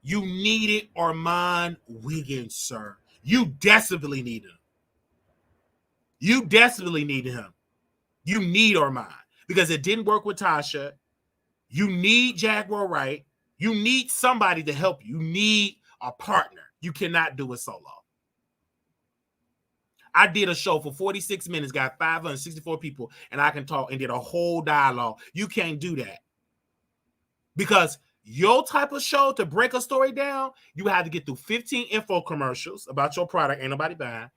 Speaker 1: You needed Armon Wiggins, sir. You desperately needed him. You need Armon because it didn't work with Tasha. You need Jaguar Wright. You need somebody to help you. You need a partner. You cannot do it solo. I did a show for 46 minutes, got 564 people, and I can talk and did a whole dialogue. You can't do that. Because your type of show to break a story down, you have to get through 15 info commercials about your product, ain't nobody buying,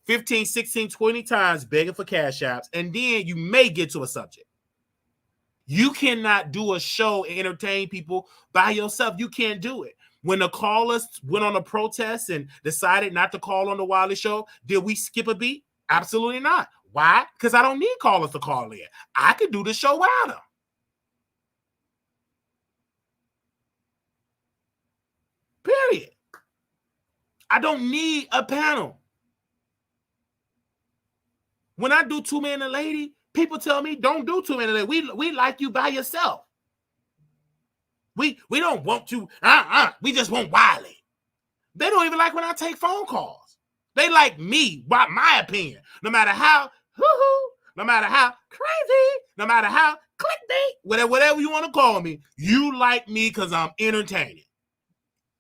Speaker 1: 15, 16, 20 times begging for cash apps, and then you may get to a subject. You cannot do a show and entertain people by yourself. You can't do it. When the callers went on a protest and decided not to call on the Wiley Show, did we skip a beat? Absolutely not. Why? Because I don't need callers to call in. I could do the show without them. Period. I don't need a panel. When I do Two Men and a Lady, people tell me, don't do Two Men and a Lady. We like you by yourself. We don't want to, we just want Wiley. They don't even like when I take phone calls. They like me, by my opinion. No matter how no matter how crazy, no matter how clickbait, whatever you want to call me, you like me because I'm entertaining.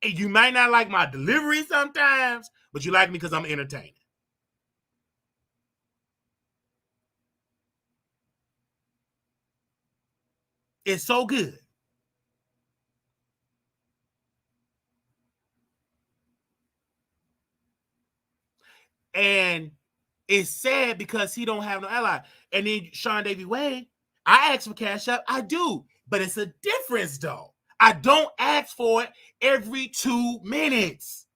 Speaker 1: And you might not like my delivery sometimes, but you like me because I'm entertaining. It's so good. And it's sad because he don't have no ally. And then Sean Davy Wade, I ask for cash up. I do. But it's a difference, though. I don't ask for it every 2 minutes.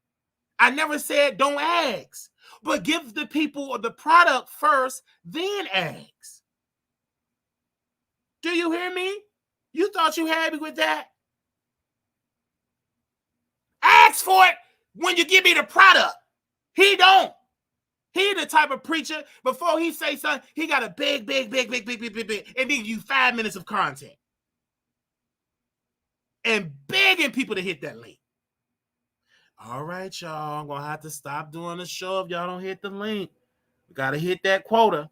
Speaker 1: I never said don't ask. But give the people the product first, then ask. Do you hear me? You thought you had me with that? Ask for it when you give me the product. He don't. He the type of preacher, before he say something, he got a big, and then you 5 minutes of content. And begging people to hit that link. All right, y'all. I'm going to have to stop doing the show if y'all don't hit the link. We got to hit that quota.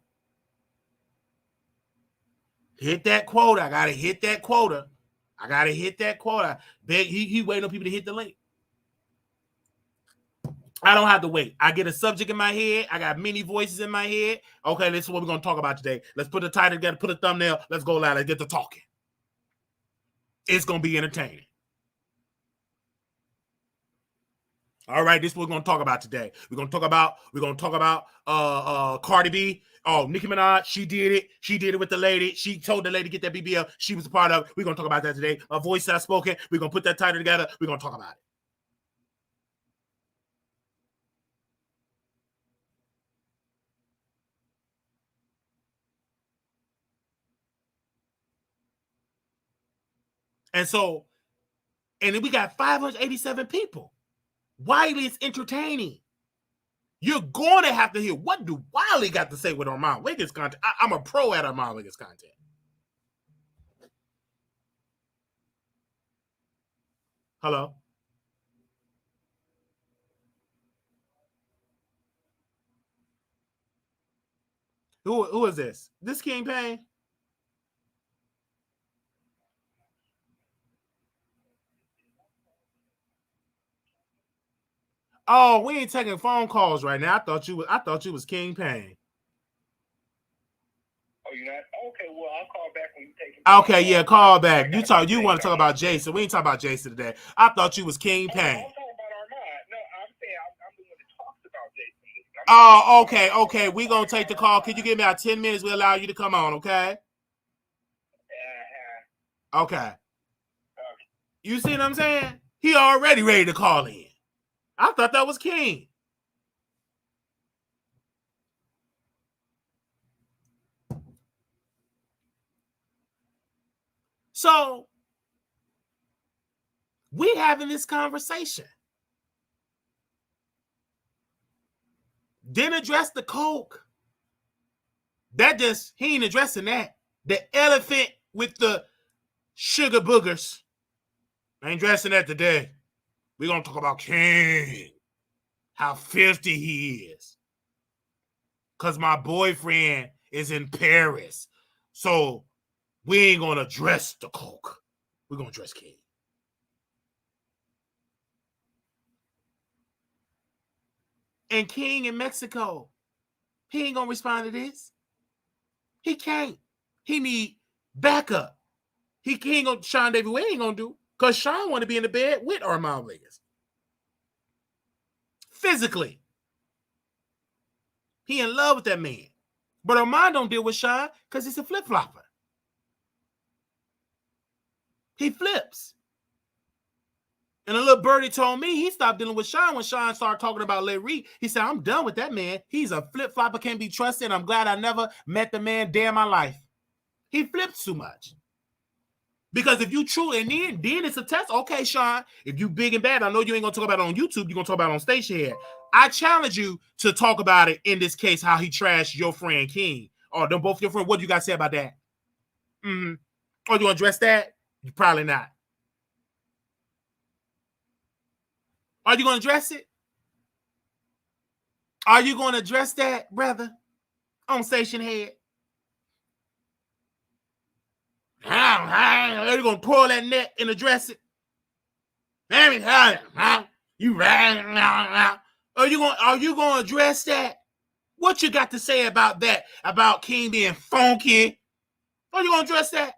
Speaker 1: Hit that quota. I got to hit that quota. He waiting on people to hit the link. I don't have to wait. I get a subject in my head. I got many voices in my head. Okay, this is what we're going to talk about today. Let's put the title together, put a thumbnail. Let's go loud. Let's get to talking. It's going to be entertaining. All right, this is what we're gonna talk about today. We're gonna talk about Cardi B. Oh, Nicki Minaj, she did it. She did it with the lady. She told the lady to get that BBL. She was a part of it. We're gonna talk about that today. A voice that's spoken. We're gonna put that title together. We're gonna talk about it. And then we got 587 people. Wiley is entertaining. You're going to have to hear what do Wiley got to say with Armon Wiggins content. I'm a pro at Armon Wiggins content. Hello? Who is this? This King Payne? Oh, we ain't taking phone calls right now. I thought you was King Payne.
Speaker 2: Oh, you're not? Okay, well, I'll call back when you take it.
Speaker 1: Okay, yeah, call back. You want to talk about Jason. We ain't talking about Jason today. I thought you was King Payne.
Speaker 2: I'm talking about Armon. No, I'm saying I'm the one that talks about Jason.
Speaker 1: Oh, okay. We gonna take the call. Can you give me about 10 minutes? We allow you to come on, okay? Okay. You see what I'm saying? He already ready to call in. I thought that was King. So we having this conversation. Didn't address the coke. He ain't addressing that. The elephant with the sugar boogers. I ain't addressing that today. We're gonna talk about King. How filthy he is. Cause my boyfriend is in Paris. So we ain't gonna address the coke. We're gonna address King. And King in Mexico, he ain't gonna respond to this. He can't. He need backup. He ain't gonna Sean David Way ain't gonna do. Cause Sean want to be in the bed with Armon Wiggins. Physically. He in love with that man. But Armon don't deal with Sean because he's a flip-flopper. He flips. And a little birdie told me he stopped dealing with Sean when Sean started talking about Larry Reed. He said, I'm done with that man. He's a flip-flopper, can't be trusted. I'm glad I never met the man day in my life. He flips too much. Because if you true, and then it's a test. Okay, Sean, if you big and bad, I know you ain't going to talk about it on YouTube. You're going to talk about it on station here. I challenge you to talk about it in this case, how he trashed your friend King. Or them both your friends. What do you got to say about that? Mm-hmm. Or you going to address that? You probably not. Are you going to address it? Are you going to address that, brother, on station head? Are you going to pull that neck and address it? You right? Are you going to address that? What you got to say about that? About King being funky? Are you going to address that?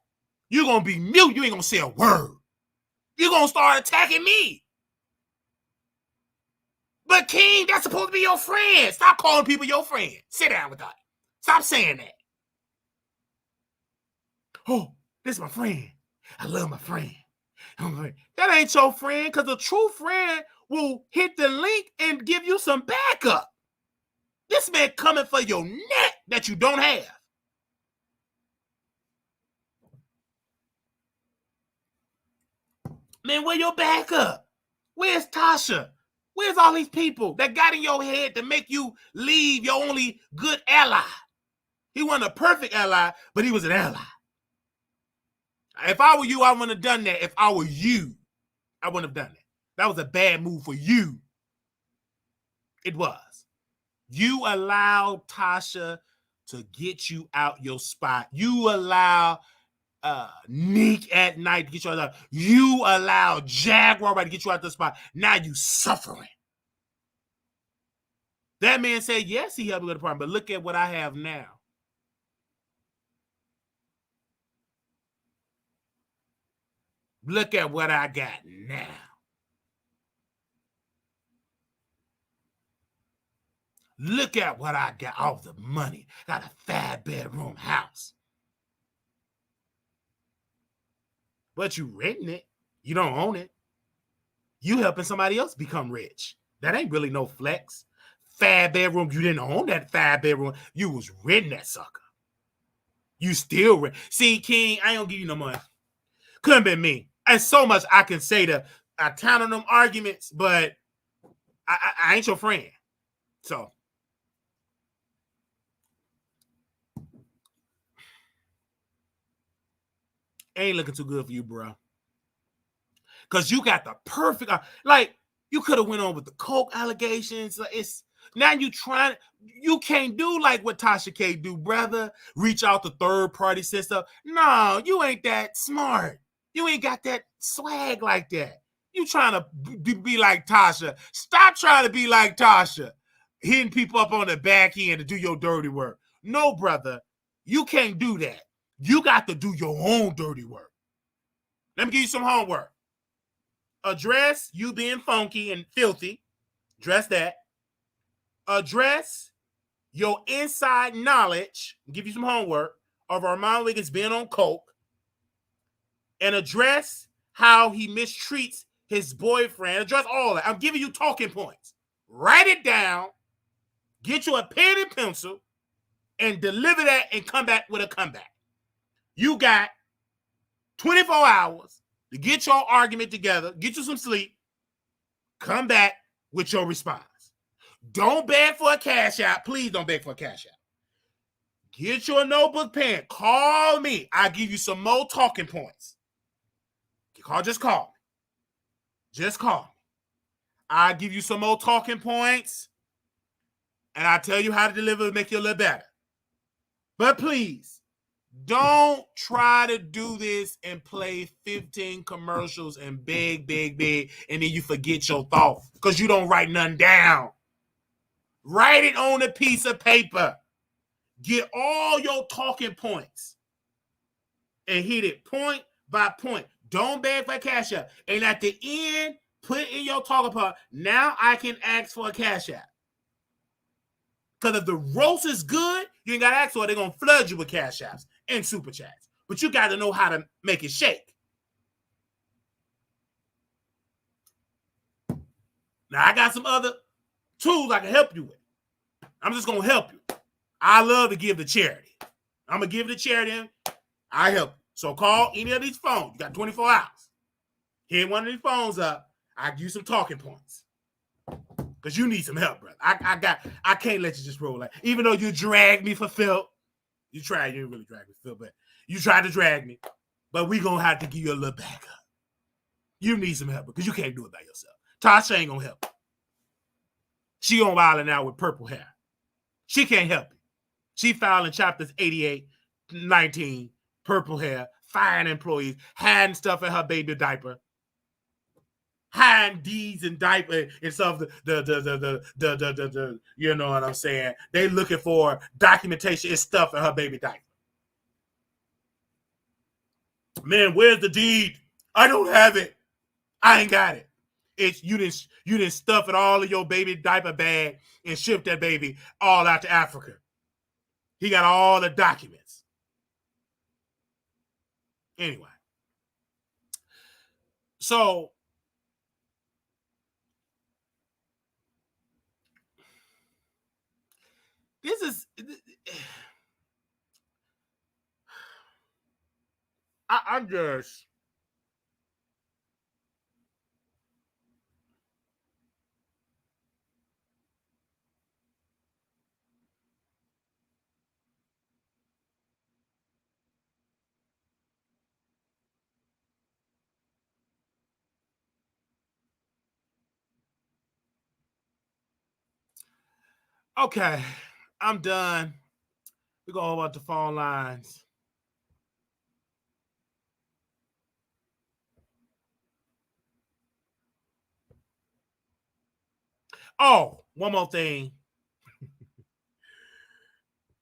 Speaker 1: You're going to be mute. You ain't going to say a word. You're going to start attacking me. But King, that's supposed to be your friend. Stop calling people your friend. Sit down with that. Stop saying that. Oh, this is my friend. I love my friend. That ain't your friend, because a true friend will hit the link and give you some backup. This man coming for your neck that you don't have. Man, where your backup? Where's Tasha? Where's all these people that got in your head to make you leave your only good ally? He wasn't a perfect ally, but he was an ally. If I were you, I wouldn't have done that. If I were you, I wouldn't have done that. That was a bad move for you. It was. You allowed Tasha to get you out your spot. You allow Nique at Nite to get you out. You allow Jaguar to get you out the spot. Now you suffering. That man said, yes, he helped me with the problem, but look at what I have now. Look at what I got now. Look at what I got, all the money. Got a 5-bedroom house. But you renting it. You don't own it. You helping somebody else become rich. That ain't really no flex. 5-bedroom, you didn't own that 5-bedroom. You was renting that sucker. You still rent. See, King, I ain't gonna give you no money. Couldn't be me. And so much I can say to counter them arguments, but I ain't your friend. So ain't looking too good for you, bro. Because you got the perfect, like, you could have went on with the coke allegations. It's now you can't do like what Tasha K do, brother. Reach out to third party stuff. No, you ain't that smart. You ain't got that swag like that. You trying to be like Tasha. Stop trying to be like Tasha. Hitting people up on the back end to do your dirty work. No, brother. You can't do that. You got to do your own dirty work. Let me give you some homework. Address you being funky and filthy. Address that. Address your inside knowledge. I'll give you some homework of Armon Wiggins being on coke. And address how he mistreats his boyfriend. Address all that. I'm giving you talking points. Write it down. Get you a pen and pencil and deliver that and come back with a comeback. You got 24 hours to get your argument together, get you some sleep, come back with your response. Don't beg for a cash out. Please don't beg for a cash out. Get your notebook, pen. Call me. I'll give you some more talking points. Just call me. Just call me. I'll give you some more talking points, and I'll tell you how to deliver to make you a little better. But please, don't try to do this and play 15 commercials and beg, and then you forget your thought because you don't write nothing down. Write it on a piece of paper. Get all your talking points and hit it point by point. Don't beg for a cash app. And at the end, put in your talking point. Now I can ask for a cash app. Because if the roast is good, you ain't got to ask for it. They're going to flood you with cash apps and super chats. But you got to know how to make it shake. Now, I got some other tools I can help you with. I'm just going to help you. I love to give to charity. I'm going to give it to charity. I help you. So call any of these phones. You got 24 hours. Hit one of these phones up. I give you some talking points. Because you need some help, brother. I can't let you just roll like, even though you dragged me for filth. You didn't really drag me for filth, but you tried to drag me. But we going to have to give you a little backup. You need some help because you can't do it by yourself. Tasha ain't going to help you. She on wilding out with purple hair. She can't help you. She filed in chapters 88, 19, purple hair, firing employees, hiding stuff in her baby diaper, hiding deeds and diaper and stuff. The you know what I'm saying? They looking for documentation and stuff in her baby diaper. Man, where's the deed? I don't have it. I ain't got it. It's you didn't stuff it all in your baby diaper bag and ship that baby all out to Africa. He got all the documents. Anyway. So this is I'm just okay. I'm done. We're going over to the phone lines. Oh, one more thing.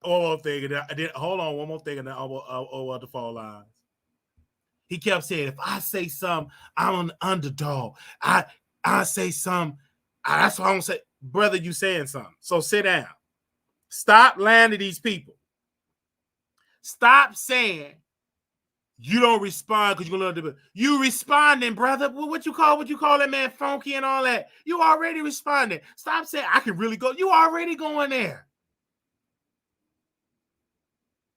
Speaker 1: One more thing. Hold on. One more thing. And then over the phone lines. He kept saying, if I say something, I'm an underdog. I say something, That's why I don't say, brother, you saying something. So sit down. Stop lying to these people. Stop saying you don't respond because you're gonna you responding, brother. What you call that man funky and all that? You already responding. Stop saying I can really go. You already going there.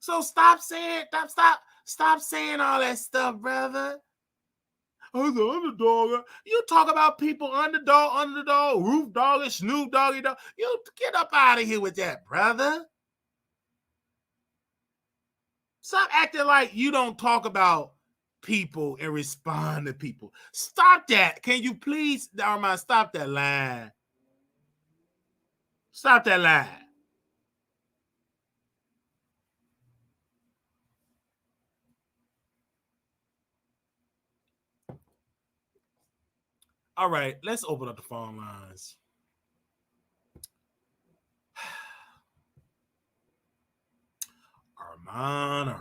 Speaker 1: So stop saying all that stuff, brother. Oh, the underdog. You talk about people underdog, Roof Doggy, Snoop Doggy Dog. You get up out of here with that, brother. Stop acting like you don't talk about people and respond to people. Stop that. Can you please, Armon, stop that line. Stop that line. All right, let's open up the phone lines. Armon.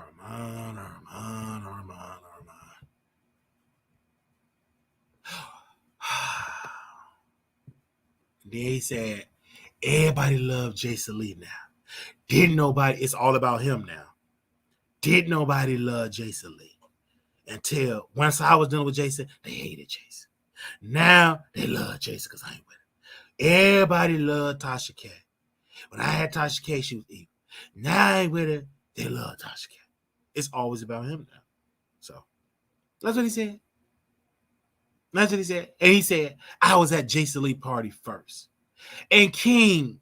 Speaker 1: Then he said, everybody loved Jason Lee now. It's all about him now. Did nobody love Jason Lee? Until once I was dealing with Jason, they hated Jason. Now they love Jason because I ain't with him. Everybody loved Tasha K. When I had Tasha K, she was evil. Now I ain't with her. They love Tasha K. It's always about him now. So that's what he said. That's what he said. And he said, I was at Jason Lee party first. And King,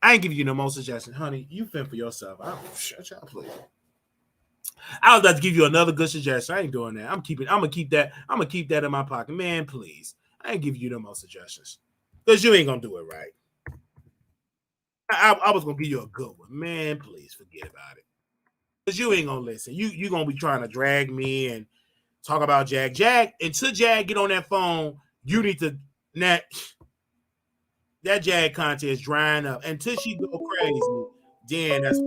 Speaker 1: I ain't giving you no more suggestions. Honey, you fend for yourself. Shut up, please. I was about to give you another good suggestion. I ain't doing that. I'm gonna keep that in my pocket. Man, please. I ain't giving you no more suggestions. Because you ain't gonna do it right. I was gonna give you a good one. Man, please forget about it. Because you ain't gonna listen. You gonna be trying to drag me and talk about Jag. Until Jag get on that phone, you need to that Jag content is drying up. Until she go crazy, then that's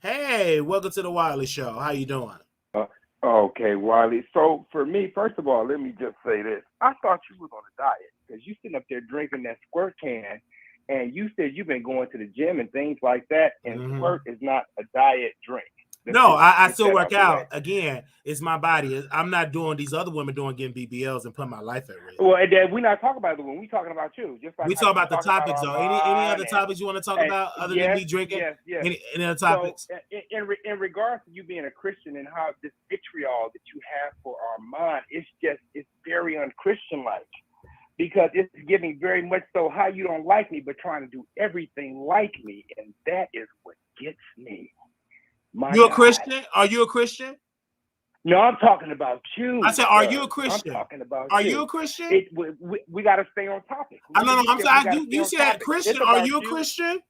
Speaker 1: Hey, welcome to the Wiley Show. How you doing?
Speaker 2: Okay, Wiley. So for me, first of all, let me just say this. I thought you was on a diet because you sitting up there drinking that squirt can, and you said you've been going to the gym and things like that, and squirt is not a diet drink.
Speaker 1: No, I still work out. Again, it's my body. I'm not doing these other women getting BBLs and putting my life at risk.
Speaker 2: Well, and then we're not talking about the one. We're talking about you. Just like
Speaker 1: we talk about the topics, though. Any other topics you want to talk about other than me drinking?
Speaker 2: Yes.
Speaker 1: Any other topics?
Speaker 2: So, in regards to you being a Christian and how this vitriol that you have for Armon, it's very unchristian-like. Because it's giving very much so how you don't like me, but trying to do everything like me. And that is what gets me.
Speaker 1: You a Christian? Are you a Christian?
Speaker 2: No, I'm talking about you.
Speaker 1: I said, are you a Christian?
Speaker 2: I'm talking about
Speaker 1: Are
Speaker 2: you.
Speaker 1: you a Christian?
Speaker 2: We got to stay on topic.
Speaker 1: No, I'm sorry. You said Christian. Are you a Christian?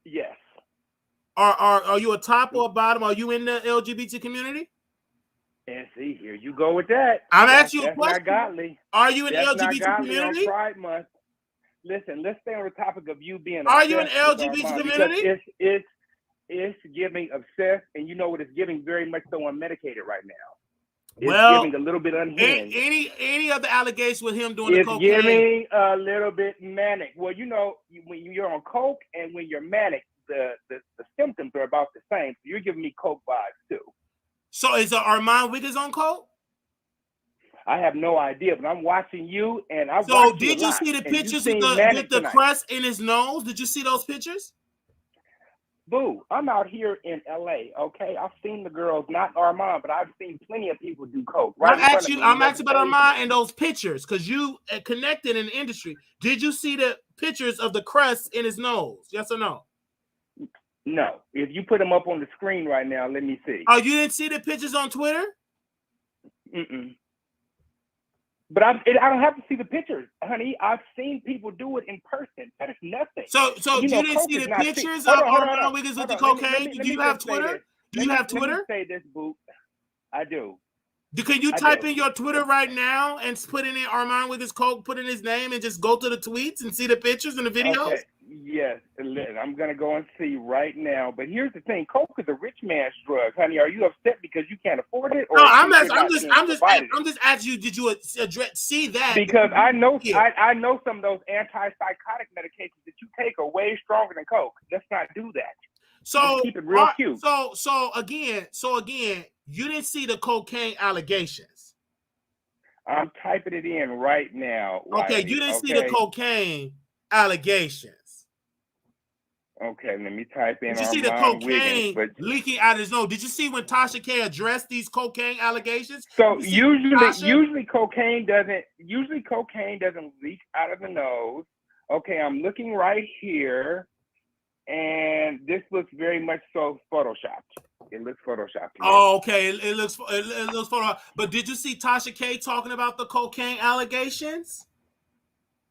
Speaker 2: Yes.
Speaker 1: Are you a top or a bottom? Are you in the LGBT community?
Speaker 2: And see, here you go with that.
Speaker 1: I'm asking you a
Speaker 2: question.
Speaker 1: Not godly. Are you in the LGBT community?
Speaker 2: On Pride Month. Listen, let's stay on the topic of you being.
Speaker 1: Are you in the LGBT community?
Speaker 2: It's giving obsessed, and you know what it's giving very much so unmedicated right now.
Speaker 1: It's
Speaker 2: giving a little bit unhinged.
Speaker 1: Any other allegations with him doing the cocaine?
Speaker 2: It's giving a little bit manic. Well, you know, when you're on coke and when you're manic, the symptoms are about the same. So you're giving me coke vibes too.
Speaker 1: So is Armon Wiggins on coke?
Speaker 2: I have no idea, but I'm watching you, and I.
Speaker 1: So did you see the pictures with the crust in his nose? Did you see those pictures?
Speaker 2: Boo, I'm out here in LA, okay? I've seen the girls, not Armon, but I've seen plenty of people do coke. Right
Speaker 1: I'm asking about Armon and those pictures, because you connected in the industry. Did you see the pictures of the crust in his nose? Yes or no?
Speaker 2: No. If you put them up on the screen right now, let me see.
Speaker 1: Oh, you didn't see the pictures on Twitter?
Speaker 2: Mm-mm. But I don't have to see the pictures, honey. I've seen people do it in person. That is nothing.
Speaker 1: So you didn't see the pictures of Armon Wiggins with the cocaine? Do you have Twitter? Do you have Twitter?
Speaker 2: Let me say this, boo. I do.
Speaker 1: Can you type in your Twitter right now and put in Armon Wiggins coke, put in his name, and just go to the tweets and see the pictures and the videos?
Speaker 2: Okay. Yes, I'm gonna go and see right now. But here's the thing: coke is a rich man's drug, honey. Are you upset because you can't afford it, or
Speaker 1: No,
Speaker 2: I'm
Speaker 1: just asking you. Did you see that?
Speaker 2: Because I know some of those antipsychotic medications that you take are way stronger than coke. Let's not do that.
Speaker 1: So
Speaker 2: let's keep it real cute.
Speaker 1: So again, you didn't see the cocaine allegations.
Speaker 2: I'm typing it in right now.
Speaker 1: Okay,
Speaker 2: Wiley.
Speaker 1: You didn't see the cocaine allegations.
Speaker 2: Okay, let me type in.
Speaker 1: Did you see the cocaine leaking out of his nose? Did you see when Tasha K addressed these cocaine allegations?
Speaker 2: So usually cocaine doesn't leak out of the nose. Okay, I'm looking right here, and this looks very much so photoshopped. It looks photoshopped.
Speaker 1: Oh, okay. It looks photoshopped. But did you see Tasha K talking about the cocaine allegations?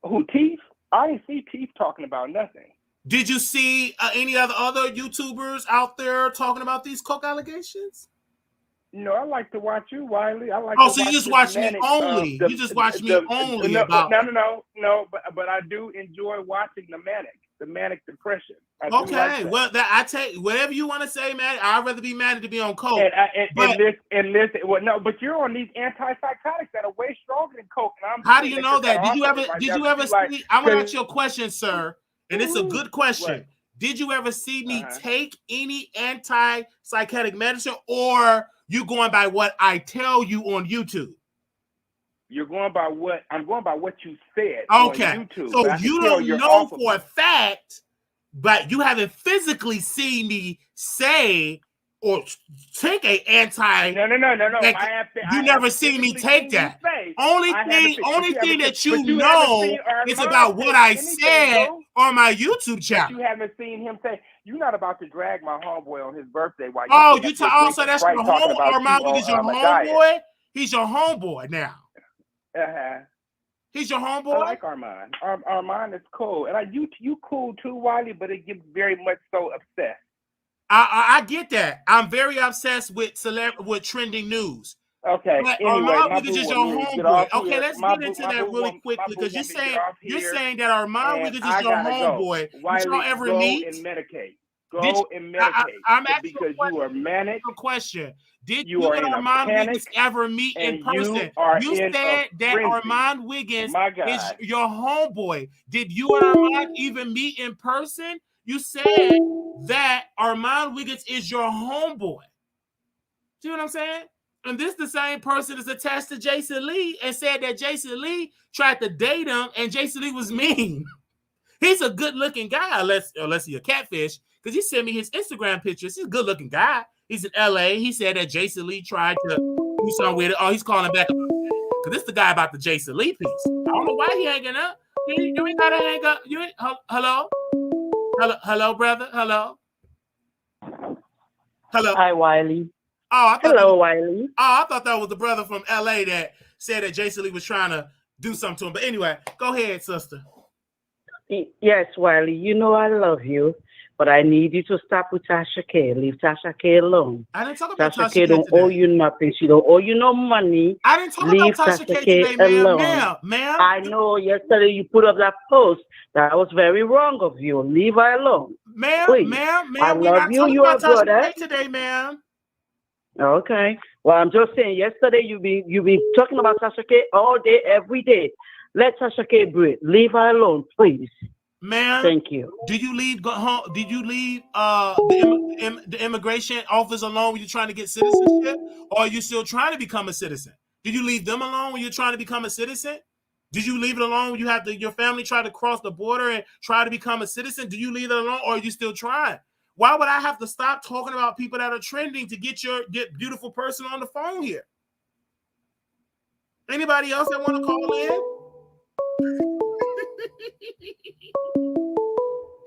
Speaker 2: Who, Teeth? I didn't see Teeth talking about nothing.
Speaker 1: Did you see any other YouTubers out there talking about these coke allegations?
Speaker 2: No, I like to watch you, Wiley.
Speaker 1: So you just watch me only. You just watch me only.
Speaker 2: No. But I do enjoy watching the manic depression.
Speaker 1: Okay, well, I take whatever you want to say, man. I'd rather be manic to be on coke.
Speaker 2: But you're on these antipsychotics that are way stronger than coke.
Speaker 1: How do you know that? Did you ever see? I'm gonna ask you a question, sir. And it's a good question. What? Did you ever see me take any antipsychotic medicine, or you going by what I tell you on YouTube?
Speaker 2: I'm going by what you said
Speaker 1: on
Speaker 2: YouTube.
Speaker 1: So you don't know for a fact, but you haven't physically seen me say or take a anti.
Speaker 2: No.
Speaker 1: You never seen me take that. Only thing that you know is about what I said on my YouTube channel.
Speaker 2: But you haven't seen him say, "You're not about to drag my homeboy on his birthday." While
Speaker 1: so that's your homeboy. Armon Wiggins, your homeboy. He's your homeboy now. He's your homeboy.
Speaker 2: I like Armon. Armon is cool, and you cool too, Wiley. But it gets very much so obsessed.
Speaker 1: I get that. I'm very obsessed with trending news.
Speaker 2: Okay.
Speaker 1: But
Speaker 2: anyway,
Speaker 1: Armon Wiggins is your homeboy. Okay, let's get into that really quickly because you're saying that Armon Wiggins is your homeboy. Did y'all ever meet?
Speaker 2: And medicate. Go and medicate.
Speaker 1: I'm asking
Speaker 2: because you are manic.
Speaker 1: Question. Did you and Armon Wiggins ever meet in person? You said that Armon Wiggins is your homeboy. Did you and Armon even meet in person? You said that Armon Wiggins is your homeboy. See what I'm saying? And this is the same person that's attached to Jason Lee and said that Jason Lee tried to date him and Jason Lee was mean. He's a good-looking guy, unless he's a catfish, because he sent me his Instagram pictures. He's a good-looking guy. He's in LA. He said that Jason Lee tried to do something with it. Oh, he's calling back because this is the guy about the Jason Lee piece. I don't know why he hanging up. You ain't gotta hang up. Hello, brother. Hello.
Speaker 3: Hi, Wiley.
Speaker 1: Hello,
Speaker 3: Wiley.
Speaker 1: I thought that was the brother from LA that said that Jason Lee was trying to do something to him. But anyway, go ahead, sister.
Speaker 3: Yes, Wiley. You know I love you, but I need you to stop with Tasha K. Leave Tasha K alone.
Speaker 1: I didn't talk about
Speaker 3: Tasha K. Don't owe you nothing. She don't owe you no money.
Speaker 1: I didn't talk about Tasha K today, ma'am.
Speaker 3: I know yesterday you put up that post. That was very wrong of you. Leave her alone.
Speaker 1: Ma'am.
Speaker 3: I love you. You are good
Speaker 1: at today, ma'am.
Speaker 3: Okay. Well, I'm just saying. Yesterday you be talking about Tasha K all day, every day. Let Tasha K breathe. Leave her alone, please.
Speaker 1: Ma'am.
Speaker 3: Thank you.
Speaker 1: Did you leave the immigration office alone when you're trying to get citizenship, or are you still trying to become a citizen? Did you leave them alone when you're trying to become a citizen? Did you leave it alone when your family try to cross the border and try to become a citizen? Do you leave it alone, or are you still trying? Why would I have to stop talking about people that are trending to get beautiful person on the phone here? Anybody else that want to call in?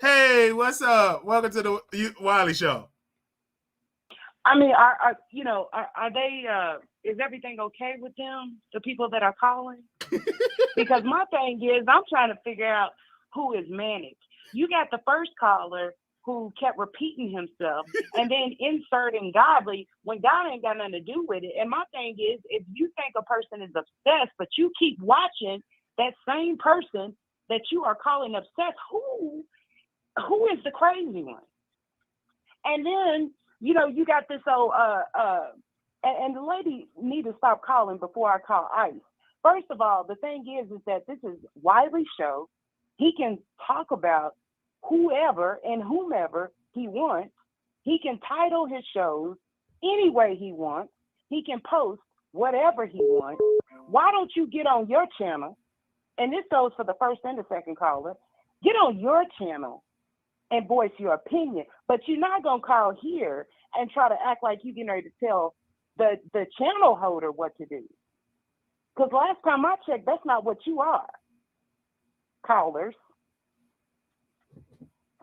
Speaker 1: Hey, what's up? Welcome to the Wiley Show.
Speaker 3: I mean, are they? Is everything okay with them? The people that are calling? Because my thing is, I'm trying to figure out who is manic. You got the first caller who kept repeating himself and then inserting godly when God ain't got nothing to do with it. And my thing is, if you think a person is obsessed, but you keep watching that same person that you are calling obsessed, who who is the crazy one? And then, you know, you got this old and the lady need to stop calling before I call ICE. First of all, the thing is that this is Wiley Show. He can talk about whoever and whomever he wants. He can title his shows any way he wants. He can post whatever he wants. Why don't you get on your channel? And this goes for the first and the second caller. Get on your channel and voice your opinion. But you're not going to call here and try to act like you're getting ready to tell the channel holder what to do. Because last time I checked, that's not what you are, callers.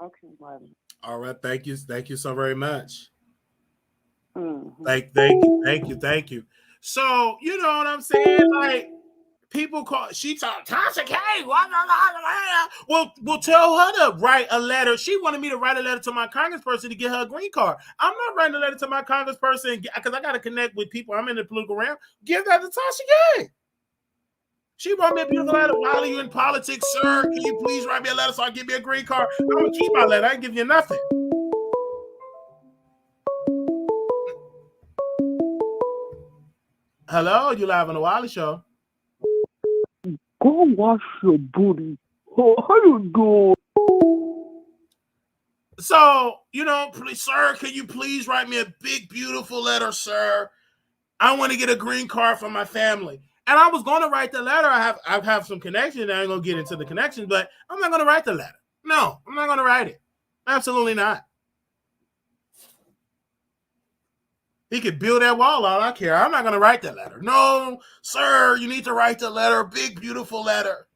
Speaker 3: Okay, buddy.
Speaker 1: All right, thank you so very much.
Speaker 3: Mm-hmm.
Speaker 1: Thank you. So you know what I'm saying? Like people call, she talk Tasha K. Well, tell her to write a letter. She wanted me to write a letter to my congressperson to get her a green card. I'm not writing a letter to my congressperson because I got to connect with people. I'm in the political realm. Give that to Tasha K. She wrote me a beautiful letter. While you in politics, sir, can you please write me a letter so I can give me a green card? I'm gonna keep my letter. I ain't give you nothing. Hello, you live on the Wiley Show.
Speaker 4: Go wash your booty. Oh, how you doing?
Speaker 1: So, you know, please, sir, can you please write me a big, beautiful letter, sir? I want to get a green card for my family. And I was going to write the letter. I have some connection. I ain't going to get into the connection, but I'm not going to write the letter. No, I'm not going to write it. Absolutely not. He could build that wall out. I don't care. I'm not going to write that letter. No, sir, you need to write the letter. Big, beautiful letter.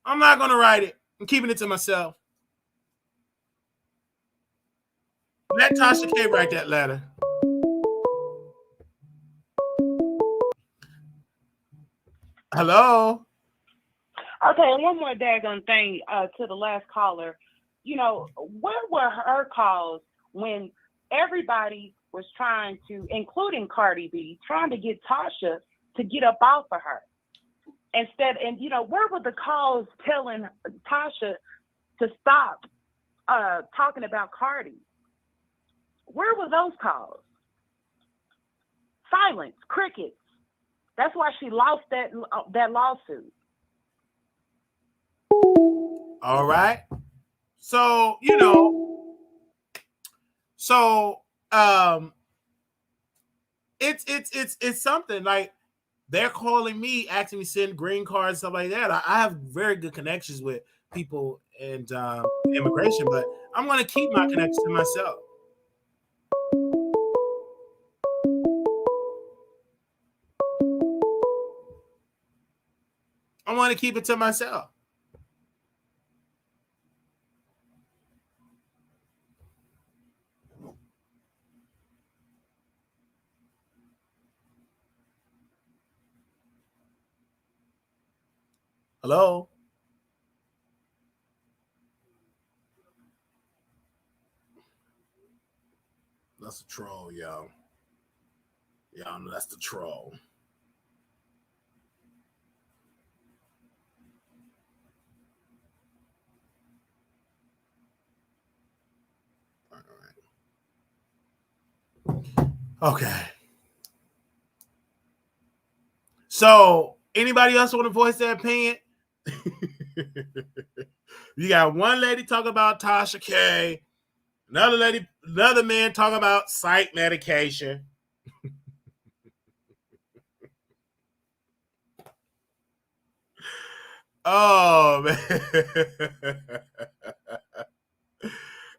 Speaker 1: I'm not going to write it. I'm keeping it to myself. Let Tasha K write that letter. Hello?
Speaker 3: Okay, one more daggone thing to the last caller. You know, where were her calls when everybody was trying to, including Cardi B, trying to get Tasha to get up off of her? Instead, and you know, where were the calls telling Tasha to stop talking about Cardi? Where were those calls? Silence, crickets. That's why she lost that lawsuit.
Speaker 1: All right. So, you know, it's something like they're calling me, asking me to send green cards, stuff like that. I have very good connections with people and immigration, but I'm going to keep my connection to myself. I want to keep it to myself. Hello? That's a troll, y'all. Y'all know that's the troll. Okay. So, anybody else want to voice their opinion? You got one lady talking about Tasha K, another man talking about psych medication. Oh man.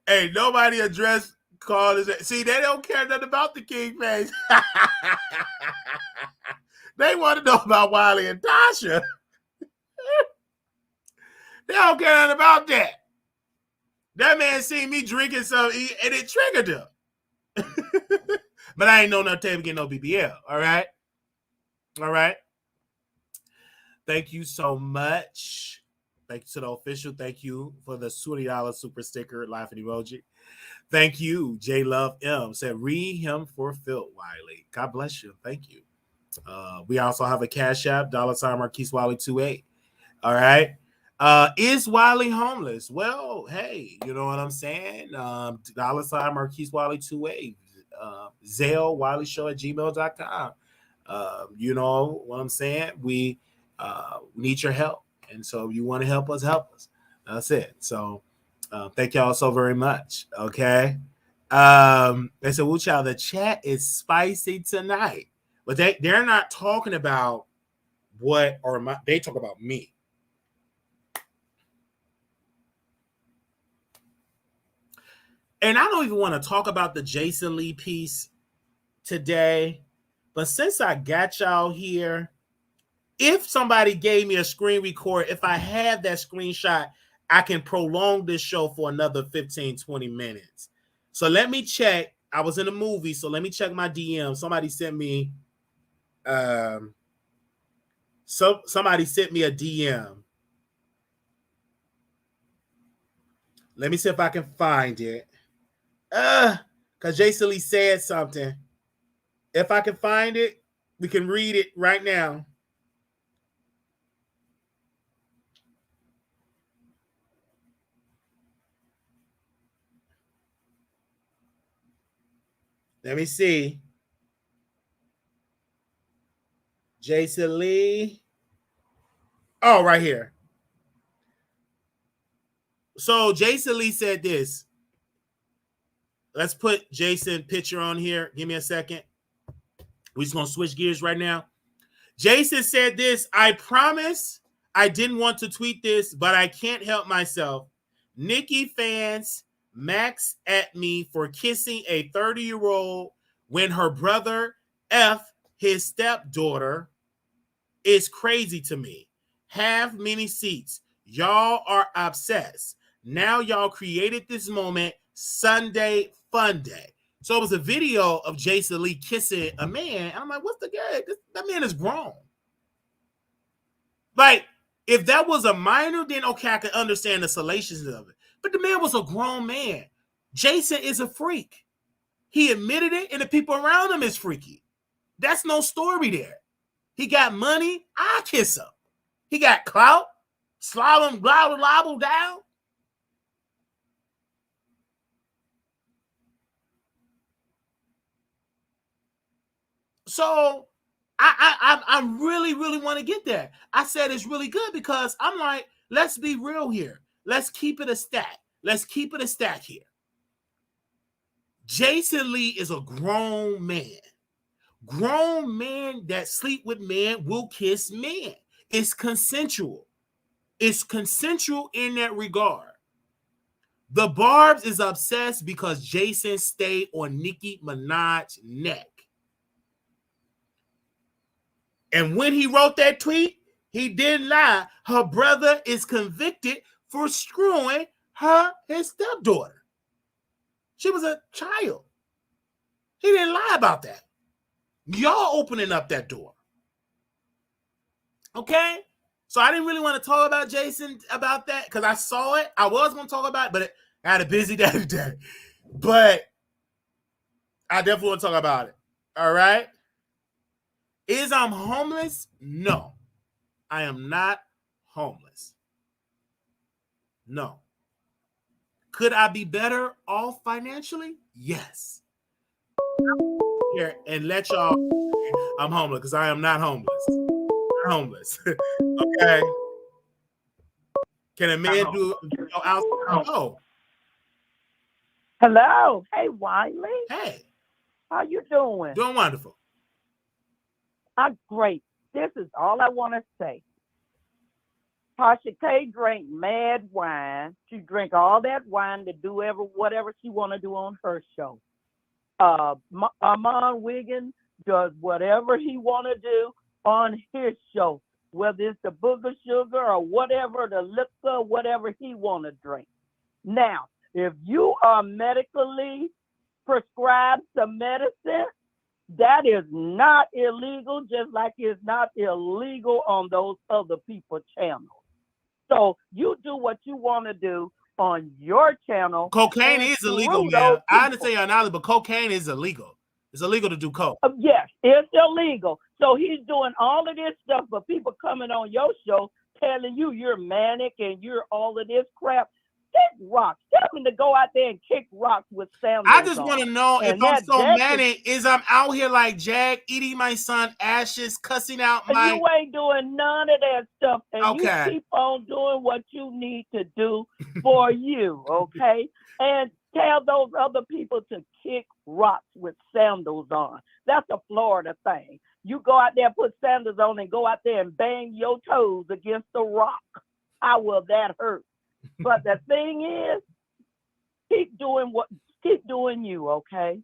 Speaker 1: Hey, nobody addressed call this. See, they don't care nothing about the king face. They want to know about Wiley and Tasha. They don't care nothing about that. That man seen me drinking something and it triggered him. But I ain't know no time to get no BBL. All right. All right. Thank you so much. Thank you to the official. Thank you for the $20 super sticker, laughing emoji. Thank you. J Love M said, read him for Phil Wiley. God bless you. Thank you. We also have a Cash App, $ Marquise Wiley 28. All right. Is Wiley homeless? Well, hey, you know what I'm saying? $ Marquise Wiley 28. Zelle Wiley Show at gmail.com. You know what I'm saying? We need your help. And so if you want to help us, help us. That's it. So thank y'all so very much. Okay. They said, "Woo child, the chat is spicy tonight." But they're not talking about they talk about me. And I don't even want to talk about the Jason Lee piece today. But since I got y'all here, if somebody gave me a screen record, if I have that screenshot, I can prolong this show for another 15, 20 minutes. So let me check. I was in a movie, so let me check my DM. Somebody sent me somebody sent me a DM. Let me see if I can find it. Because Jason Lee said something. If I can find it, we can read it right now. Let me see. Jason Lee. Oh, right here. So Jason Lee said this. Let's put Jason picture on here. Give me a second. We're just going to switch gears right now. Jason said this. "I promise I didn't want to tweet this, but I can't help myself. Nique fans max at me for kissing a 30-year-old when her brother F his stepdaughter is crazy to me. Have many seats. Y'all are obsessed. Now y'all created this moment. Sunday fun day." So it was a video of Jason Lee kissing a man. And I'm like, what's the guy? That man is grown. Like, if that was a minor, then okay, I could understand the salacious of it. But the man was a grown man. Jason is a freak. He admitted it, and the people around him is freaky. That's no story there. He got money. I kiss him. He got clout. Slalom, blobble down. So I really, really want to get there. I said it's really good because I'm like, let's be real here. Let's keep it a stack. Let's keep it a stack here. Jason Lee is a grown man. Grown men that sleep with men will kiss men. It's consensual. It's consensual in that regard. The Barbs is obsessed because Jason stayed on Nicki Minaj's neck. And when he wrote that tweet, he didn't lie. Her brother is convicted for screwing his stepdaughter. She was a child. He didn't lie about that. Y'all opening up that door. Okay? So I didn't really want to talk about Jason about that because I saw it. I was going to talk about it, but I had a busy day today. But I definitely want to talk about it. All right? Is I'm homeless? No. I am not homeless. No. Could I be better off financially? Yes. Here and let y'all I'm homeless because I am not homeless. I'm homeless. Okay. Can a man do outside? Oh.
Speaker 3: Hello. Hey, Wiley.
Speaker 1: Hey.
Speaker 3: How you doing?
Speaker 1: Doing wonderful.
Speaker 3: I'm great. This is all I want to say. Tasha K drank mad wine. She drank all that wine to do whatever she want to do on her show. Armon Wiggins does whatever he want to do on his show, whether it's the booger sugar or whatever, the liquor, whatever he want to drink. Now, if you are medically prescribed some medicine, that is not illegal, just like it's not illegal on those other people's channels. So you do what you want to do on your channel.
Speaker 1: Cocaine is illegal, man. I understand your knowledge, but cocaine is illegal. It's illegal to do coke.
Speaker 3: Yes, it's illegal. So he's doing all of this stuff, but people coming on your show
Speaker 4: telling you you're manic and you're all of this crap. Kick rocks. Tell me to go out there and kick rocks with sandals
Speaker 1: I just
Speaker 4: on.
Speaker 1: want to know if
Speaker 4: And
Speaker 1: I'm
Speaker 4: that
Speaker 1: so
Speaker 4: deck
Speaker 1: manic, is I'm out here like Jag, eating my son ashes, cussing out
Speaker 4: is,
Speaker 1: my...
Speaker 4: you ain't doing none of that stuff. And you
Speaker 1: Okay.
Speaker 4: keep on doing what you need to do for you, okay? And tell those other people to kick rocks with sandals on. That's a Florida thing. You go out there, put sandals on, and go out there and bang your toes against the rock. How will that hurt? But the thing is, keep doing you, okay?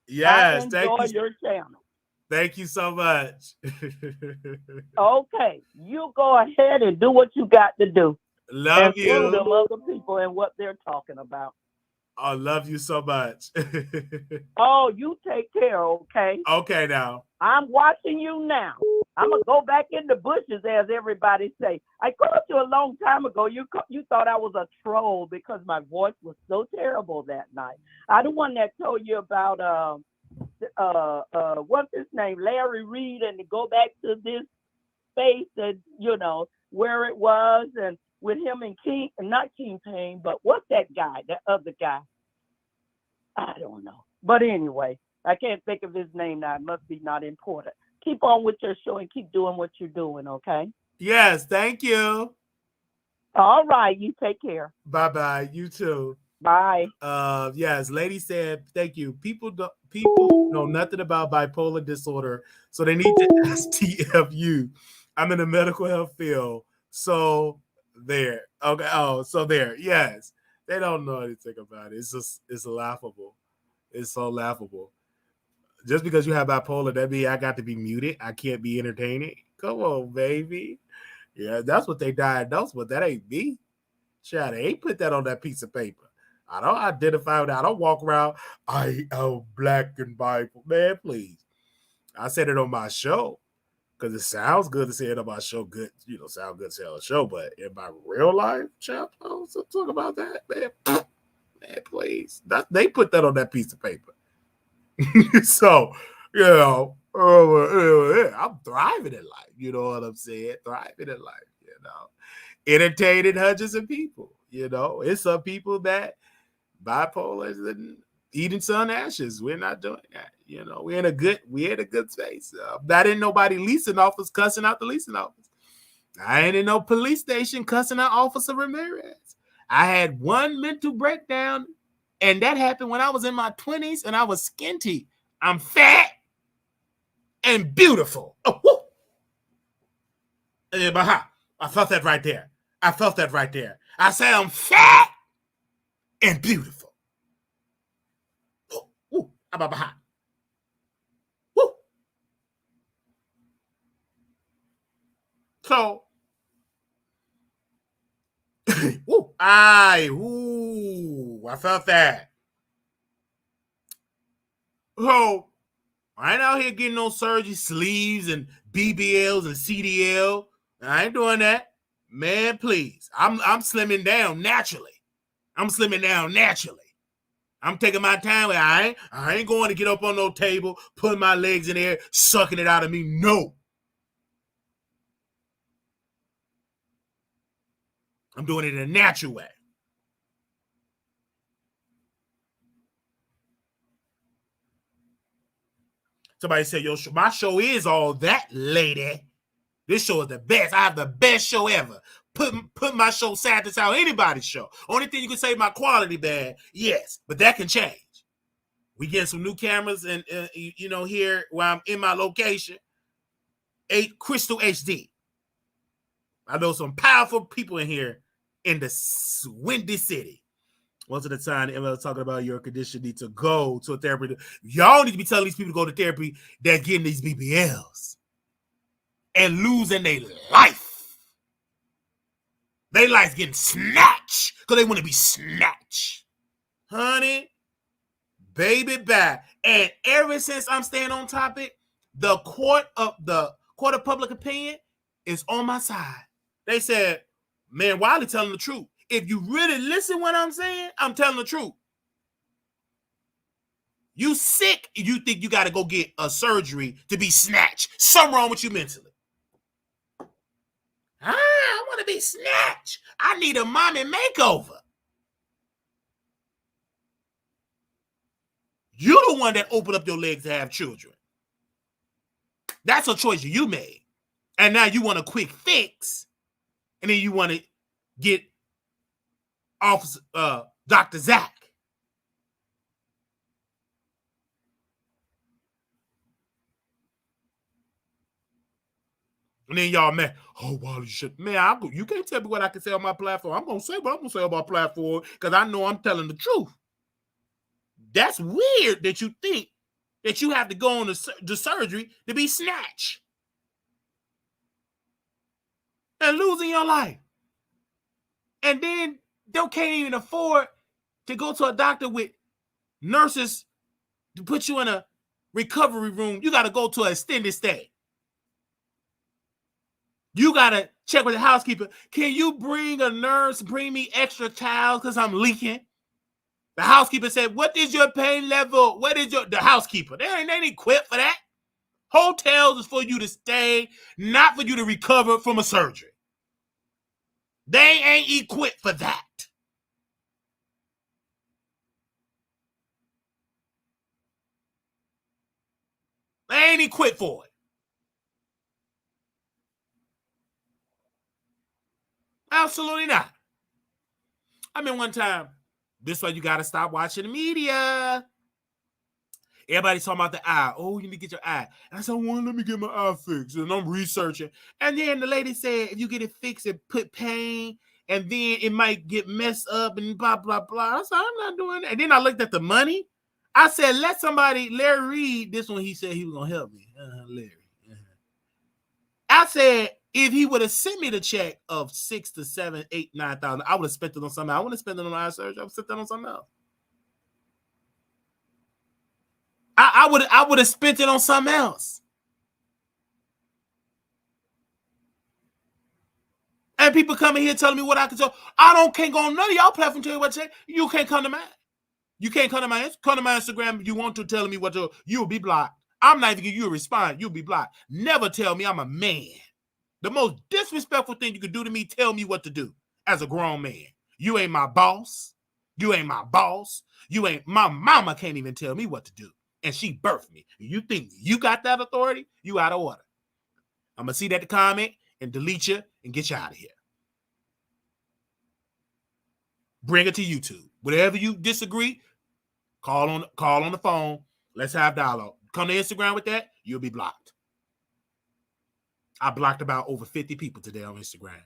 Speaker 1: Yes,
Speaker 4: I enjoy your channel.
Speaker 1: Thank you so much.
Speaker 4: Okay, you go ahead and do what you got to do.
Speaker 1: Love
Speaker 4: and screw
Speaker 1: you.
Speaker 4: them other people and what they're talking about.
Speaker 1: I love you so much.
Speaker 4: Oh, you take care, okay?
Speaker 1: Okay, now.
Speaker 4: I'm watching you now. I'm going to go back in the bushes, as everybody say. I called you a long time ago. You thought I was a troll because my voice was so terrible that night. I the one that told you about, what's his name, Larry Reed, and to go back to this space and, where it was, and with him and King, not King Payne, but what's that guy, that other guy? I don't know. But anyway, I can't think of his name now. It must be not important. Keep on with your show and keep doing what you're doing, okay?
Speaker 1: Yes, thank you.
Speaker 4: All right, you take care.
Speaker 1: Bye-bye. You too.
Speaker 4: Bye.
Speaker 1: Yes, lady said, thank you. People know nothing about bipolar disorder, so they need to ask TFU. I'm in the medical health field. So there. Okay. Oh, so there. Yes. They don't know anything about it. It's laughable. It's so laughable. Just because you have bipolar, that means I got to be muted. I can't be entertaining. Come on, baby. Yeah, that's what they diagnosed with. That ain't me. Child, they ain't put that on that piece of paper. I don't identify with that. I don't walk around, I am black and bipolar. Man, please. I said it on my show because it sounds good to say it on my show. Good, sound good to say it on the show. But in my real life, child, I don't talk about that, man. Man, please. They put that on that piece of paper. So, I'm thriving in life. You know what I'm saying? Thriving in life, entertaining hundreds of people. It's some people that bipolar and eating sun ashes. We're not doing that. We're in a good space. Not in nobody leasing office cussing out the leasing office. I ain't in no police station cussing out Officer Ramirez. I had one mental breakdown, and that happened when I was in my 20s and I was skinty. I'm fat and beautiful. Oh, whoo. I felt that right there. I say I'm fat and beautiful. Woo. Woo. So, I felt that. So, I ain't out here getting no surgery sleeves and BBLs and CDL. I ain't doing that. Man, please. I'm slimming down naturally. I'm taking my time. I ain't going to get up on no table, putting my legs in there, sucking it out of me. No. I'm doing it in a natural way. Somebody said, my show is all that, lady. This show is the best. I have the best show ever. Put my show side to side, anybody's show. Only thing you can say my quality bad, yes, but that can change. We getting some new cameras and here where I'm in my location, 8 Crystal HD. I know some powerful people in here in the Windy City. Most of the time, Emma talking about your condition need to go to a therapy. Y'all need to be telling these people to go to therapy that's getting these BBLs and losing their life. Their life's getting snatched because they want to be snatched. Honey, baby, bye. And ever since I'm staying on topic, the court of public opinion is on my side. They said, man, Wiley telling the truth. If you really listen what I'm saying, I'm telling the truth. You sick, you think you got to go get a surgery to be snatched. Something wrong with you mentally. I want to be snatched. I need a mommy makeover. You're the one that opened up your legs to have children. That's a choice you made. And now you want a quick fix. And then you want to get Officer Dr. Zach. And then y'all mad. Oh, Wiley shit. Man, you can't tell me what I can say on my platform. I'm going to say what I'm going to say on my platform because I know I'm telling the truth. That's weird that you think that you have to go on the surgery to be snatched and losing your life. And then they can't even afford to go to a doctor with nurses to put you in a recovery room. You got to go to an extended stay. You got to check with the housekeeper. Can you bring a nurse, bring me extra towels because I'm leaking? The housekeeper said, what is your pain level? What is the housekeeper? They ain't equipped for that. Hotels is for you to stay, not for you to recover from a surgery. They ain't equipped for that. They ain't equipped for it. Absolutely not. I mean, one time, this way you got to stop watching the media. Everybody's talking about the eye. Oh, you need to get your eye. And I said, well, let me get my eye fixed. And I'm researching. And then the lady said, if you get it fixed, it put pain. And then it might get messed up and blah, blah, blah. I said, I'm not doing that. And then I looked at the money. I said, let somebody, Larry Reed, this one, he said he was going to help me. Larry. I said, if he would have sent me the check of 6 to 7, 8, 9,000, I would have spent it on something. I wouldn't have spent it on eye surgery. I would have spent it on something else. I would have spent it on something else. And people coming here telling me what I can tell. Can't go on none of y'all platforms tell you what to say. You can't come to mine. You can't come to my Instagram if you want to tell me what to. You'll be blocked. I'm not even giving you a response. You'll be blocked. Never tell me I'm a man. The most disrespectful thing you could do to me, tell me what to do as a grown man. You ain't my boss. You ain't my boss. You ain't my mama can't even tell me what to do. And she birthed me. You think you got that authority? You out of order. I'm going to see that the comment and delete you and get you out of here. Bring it to YouTube. Whatever you disagree, call on the phone. Let's have dialogue. Come to Instagram with that, you'll be blocked. I blocked about over 50 people today on Instagram.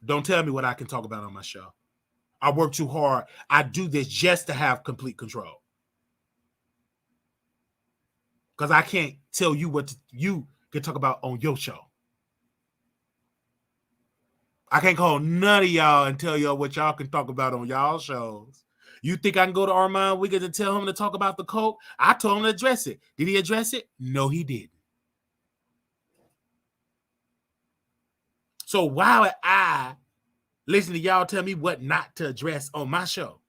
Speaker 1: Don't tell me what I can talk about on my show. I work too hard. I do this just to have complete control. Because I can't tell you what you can talk about on your show. I can't call none of y'all and tell y'all what y'all can talk about on y'all shows. You think I can go to Armon Wiggins and tell him to talk about the coke? I told him to address it. Did he address it? No, he didn't. So why would I listen to y'all tell me what not to address on my show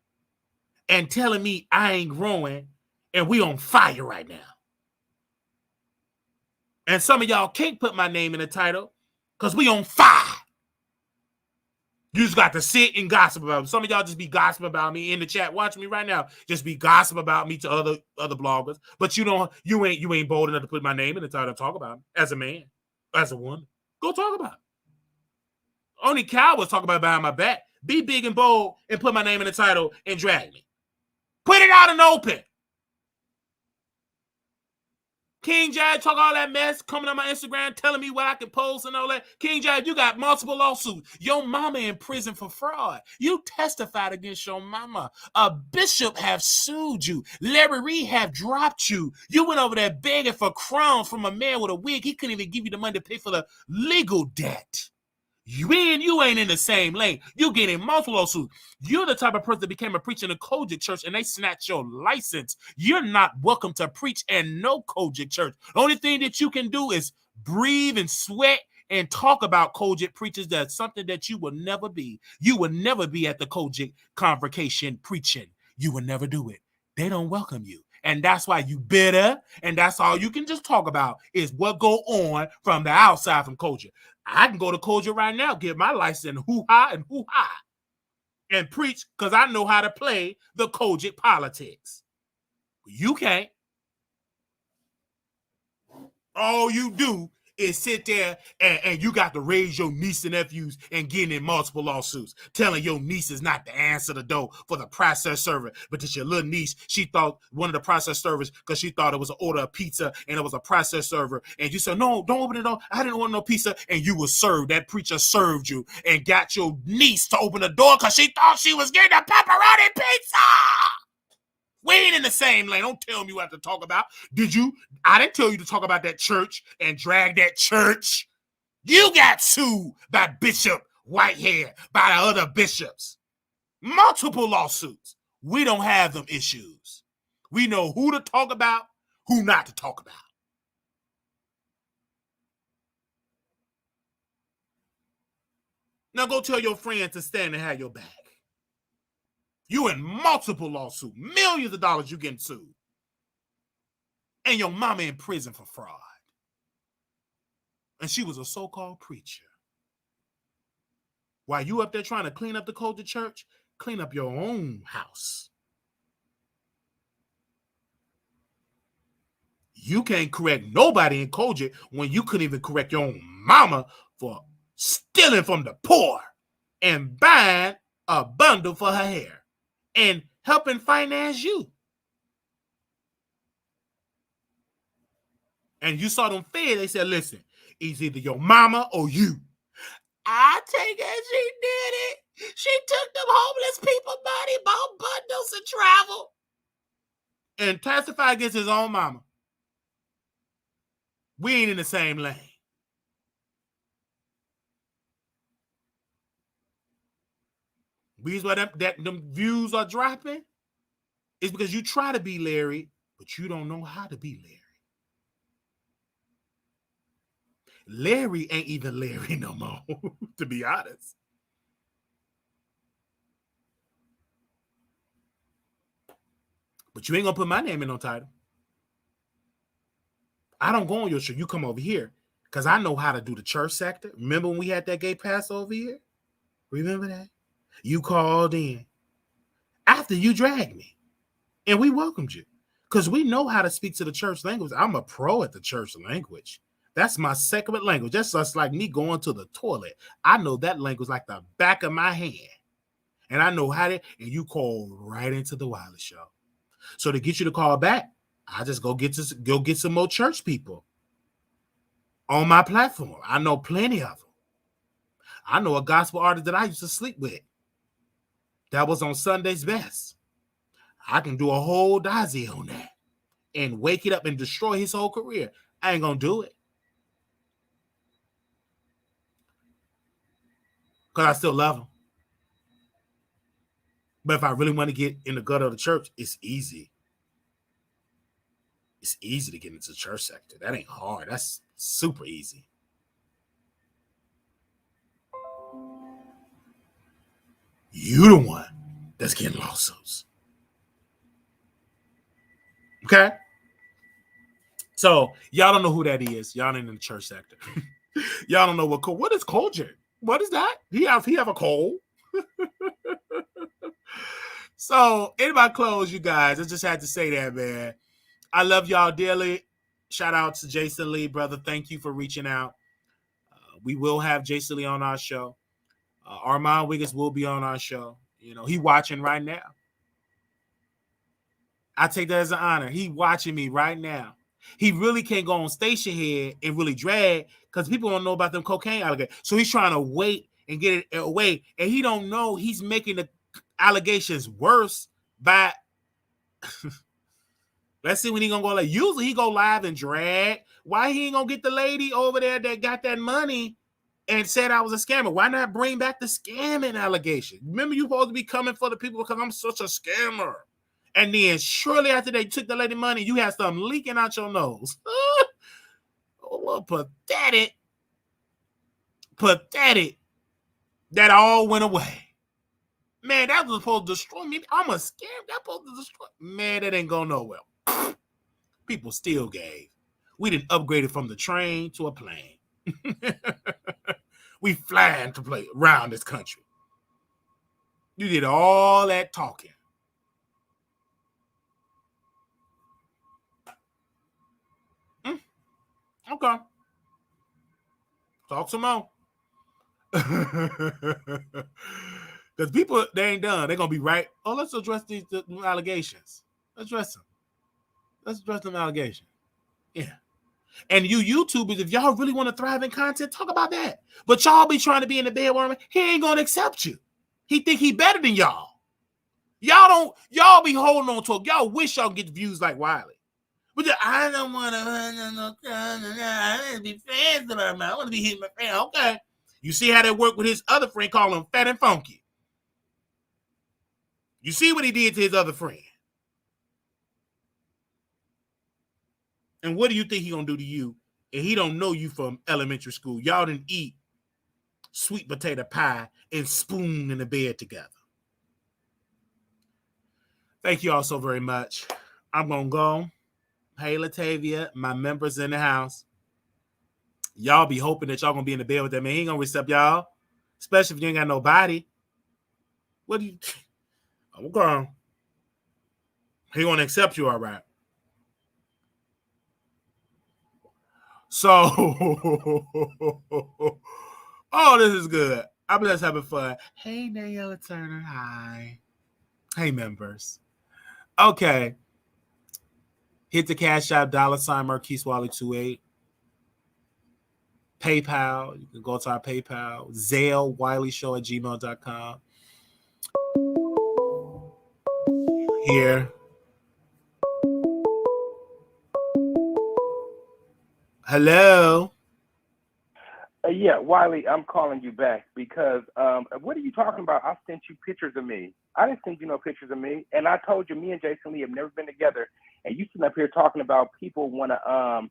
Speaker 1: and telling me I ain't growing and we on fire right now? And some of y'all can't put my name in the title because we on fire. You just got to sit and gossip about me. Some of y'all just be gossiping about me in the chat. Watch me right now. Just be gossip about me to other bloggers. But you ain't bold enough to put my name in the title and talk about me as a man, as a woman. Go talk about it. Only cowards talk about it behind my back. Be big and bold and put my name in the title and drag me. Put it out in the open. King Jad talk all that mess, coming on my Instagram, telling me what I can post and all that. King Jad, you got multiple lawsuits. Your mama in prison for fraud. You testified against your mama. A bishop have sued you. Larry Reed have dropped you. You went over there begging for crumbs from a man with a wig. He couldn't even give you the money to pay for the legal debt. You ain't in the same lane. You getting multiple lawsuits. You're the type of person that became a preacher in a Kojic church and they snatched your license. You're not welcome to preach in no Kojic church. The only thing that you can do is breathe and sweat and talk about Kojic preachers. That's something that you will never be. You will never be at the Kojic convocation preaching. You will never do it. They don't welcome you. And that's why you bitter, and that's all you can just talk about is what go on from the outside from Kojic. I can go to Kojic right now, get my license hoo-ha and hoo-ha, and preach because I know how to play the Kojic politics. You can't. All you do is sit there and you got to raise your niece and nephews and getting in multiple lawsuits, telling your niece is not the answer the door for the process server, but it's your little niece. She thought one of the process servers because she thought it was an order of pizza and it was a process server. And you said, no, don't open it up. I didn't want no pizza. And you were served. That preacher served you and got your niece to open the door because she thought she was getting a pepperoni pizza. We ain't in the same lane. Don't tell me what to talk about. Did you? I didn't tell you to talk about that church and drag that church. You got sued by Bishop Whitehead, by the other bishops. Multiple lawsuits. We don't have them issues. We know who to talk about, who not to talk about. Now go tell your friends to stand and have your back. You in multiple lawsuits, millions of dollars you getting sued. And your mama in prison for fraud. And she was a so-called preacher. While you up there trying to clean up the Kojic church, clean up your own house. You can't correct nobody in Kojic when you couldn't even correct your own mama for stealing from the poor and buying a bundle for her hair and helping finance you. And you saw them fed, they said, listen, it's either your mama or you. I take it she did it. She took them homeless people money, bought bundles and travel. And testified against his own mama. We ain't in the same lane. Reason why them views are dropping is because you try to be Larry, but you don't know how to be Larry. Larry ain't even Larry no more, to be honest. But you ain't gonna put my name in no title. I don't go on your show. You come over here because I know how to do the church sector. Remember when we had that gay Passover here? Remember that? You called in after you dragged me, and we welcomed you because we know how to speak to the church language. I'm a pro at the church language. That's my second language. That's just like me going to the toilet. I know that language like the back of my hand, and I know how to. And you call right into the Wiley Show. So to get you to call back, I just go get some more church people on my platform. I know plenty of them. I know a gospel artist that I used to sleep with. That was on Sunday's Best. I can do a whole dossier on that and wake it up and destroy his whole career. I ain't gonna do it. Because I still love him. But if I really want to get in the gut of the church, it's easy. It's easy to get into the church sector. That ain't hard. That's super easy. You the one that's getting lawsuits. Okay? So, y'all don't know who that is. Y'all ain't in the church sector. Y'all don't know what is Kojic? What is that? He have a cold? So, in my close, you guys, I just had to say that, man. I love y'all dearly. Shout out to Jason Lee, brother. Thank you for reaching out. We will have Jason Lee on our show. Armon Wiggins will be on our show. You know, he watching right now. I take that as an honor. He watching me right now. He really can't go on station here and really drag because people don't know about them cocaine allegations. So he's trying to wait and get it away. And he don't know he's making the allegations worse by let's see when he gonna go. Like usually he go live and drag. Why he ain't gonna get the lady over there that got that money and said I was a scammer? Why not bring back the scamming allegation? Remember, you supposed to be coming for the people because I'm such a scammer. And then shortly after they took the lady money, you had something leaking out your nose. Oh, pathetic. Pathetic. That all went away. Man, that was supposed to destroy me. I'm a scam. That supposed to destroy. Man, that ain't going nowhere. People still gave. We didn't upgrade from the train to a plane. We flying to play around this country. You did all that talking. Okay. Talk some more. Because people, they ain't done. They're going to be right. Oh, let's address these allegations. Let's address them allegations. Yeah. And you YouTubers, if y'all really want to thrive in content, talk about that. But y'all be trying to be in the bed with him. He ain't going to accept you. He think he better than y'all. Y'all be holding on to it. Y'all wish y'all get views like Wiley. But I don't want to I want to be fans of him. I want to be hitting my fan. Okay. You see how that worked with his other friend, calling him fat and funky. You see what he did to his other friend. And what do you think he gonna do to you? And he don't know you from elementary school. Y'all didn't eat sweet potato pie and spoon in the bed together. Thank you all so very much. I'm gonna go. Hey, Latavia, my members in the house. Y'all be hoping that y'all gonna be in the bed with that man. He ain't gonna accept y'all, especially if you ain't got no body. What do you? Okay. He gonna accept you, all right. So, oh, this is good. I'm just having fun. Hey, Daniela Turner. Hi. Hey, members. Okay. Hit the Cash App, $ Marquise Wiley 28. PayPal. You can go to our PayPal. Zelle, WileyShow@gmail.com. Here. Hello.
Speaker 2: Yeah, Wiley, I'm calling you back because what are you talking about? I sent you pictures of me. I didn't send you no pictures of me. And I told you me and Jason Lee have never been together. And you sitting up here talking about people want to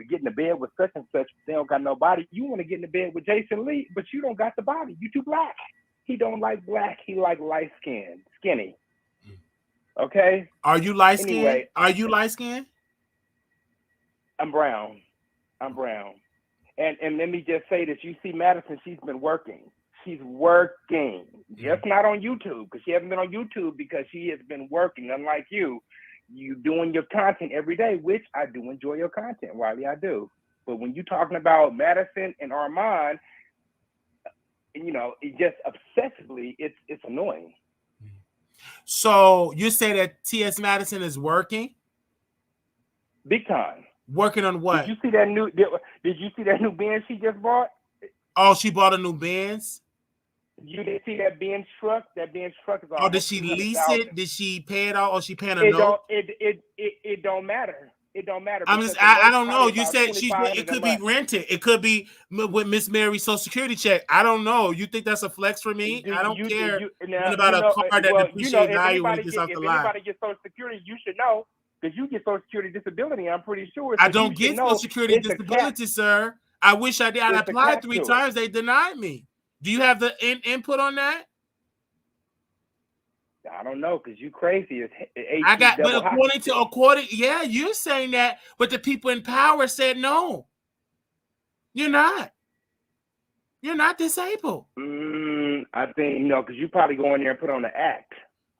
Speaker 2: get in the bed with such and such. They don't got no body. You want to get in the bed with Jason Lee, but you don't got the body. You too black. He don't like black. He like light skin, skinny. Okay?
Speaker 1: Are you light skinned?
Speaker 2: Anyway,
Speaker 1: Are you light skinned?
Speaker 2: I'm brown. And let me just say this. You see Madison, she's been working. She's working. Just not on YouTube, because she hasn't been on YouTube because she has been working. Unlike you doing your content every day, which I do enjoy your content, Wiley, I do. But when you're talking about Madison and Armon, you know, it just obsessively, it's annoying.
Speaker 1: So you say that T.S. Madison is working?
Speaker 2: Big time.
Speaker 1: Working on what?
Speaker 2: Did you see that new Benz she just bought?
Speaker 1: Oh, she bought a new Benz?
Speaker 2: You didn't see that Benz truck? That Benz truck is all.
Speaker 1: Oh, did she lease it? Did she pay it off? Or she paying a note?
Speaker 2: It don't matter. It don't matter.
Speaker 1: I don't know. You said it could be rented. It could be with Miss Mary's Social Security check. I don't know. You think that's a flex for me? I don't care about a car that depreciates value when it gets off the lot.
Speaker 2: If anybody gets Social Security, you should know. Because you get Social Security disability, I'm pretty sure.
Speaker 1: I don't get Social Security disability, sir. I wish I did. I applied 3 times. They denied me. Do you have the input on that?
Speaker 2: I don't know, because you crazy.
Speaker 1: Yeah, you're saying that, but the people in power said no. You're not. You're not disabled.
Speaker 2: I think, because you probably go in there and put on the act.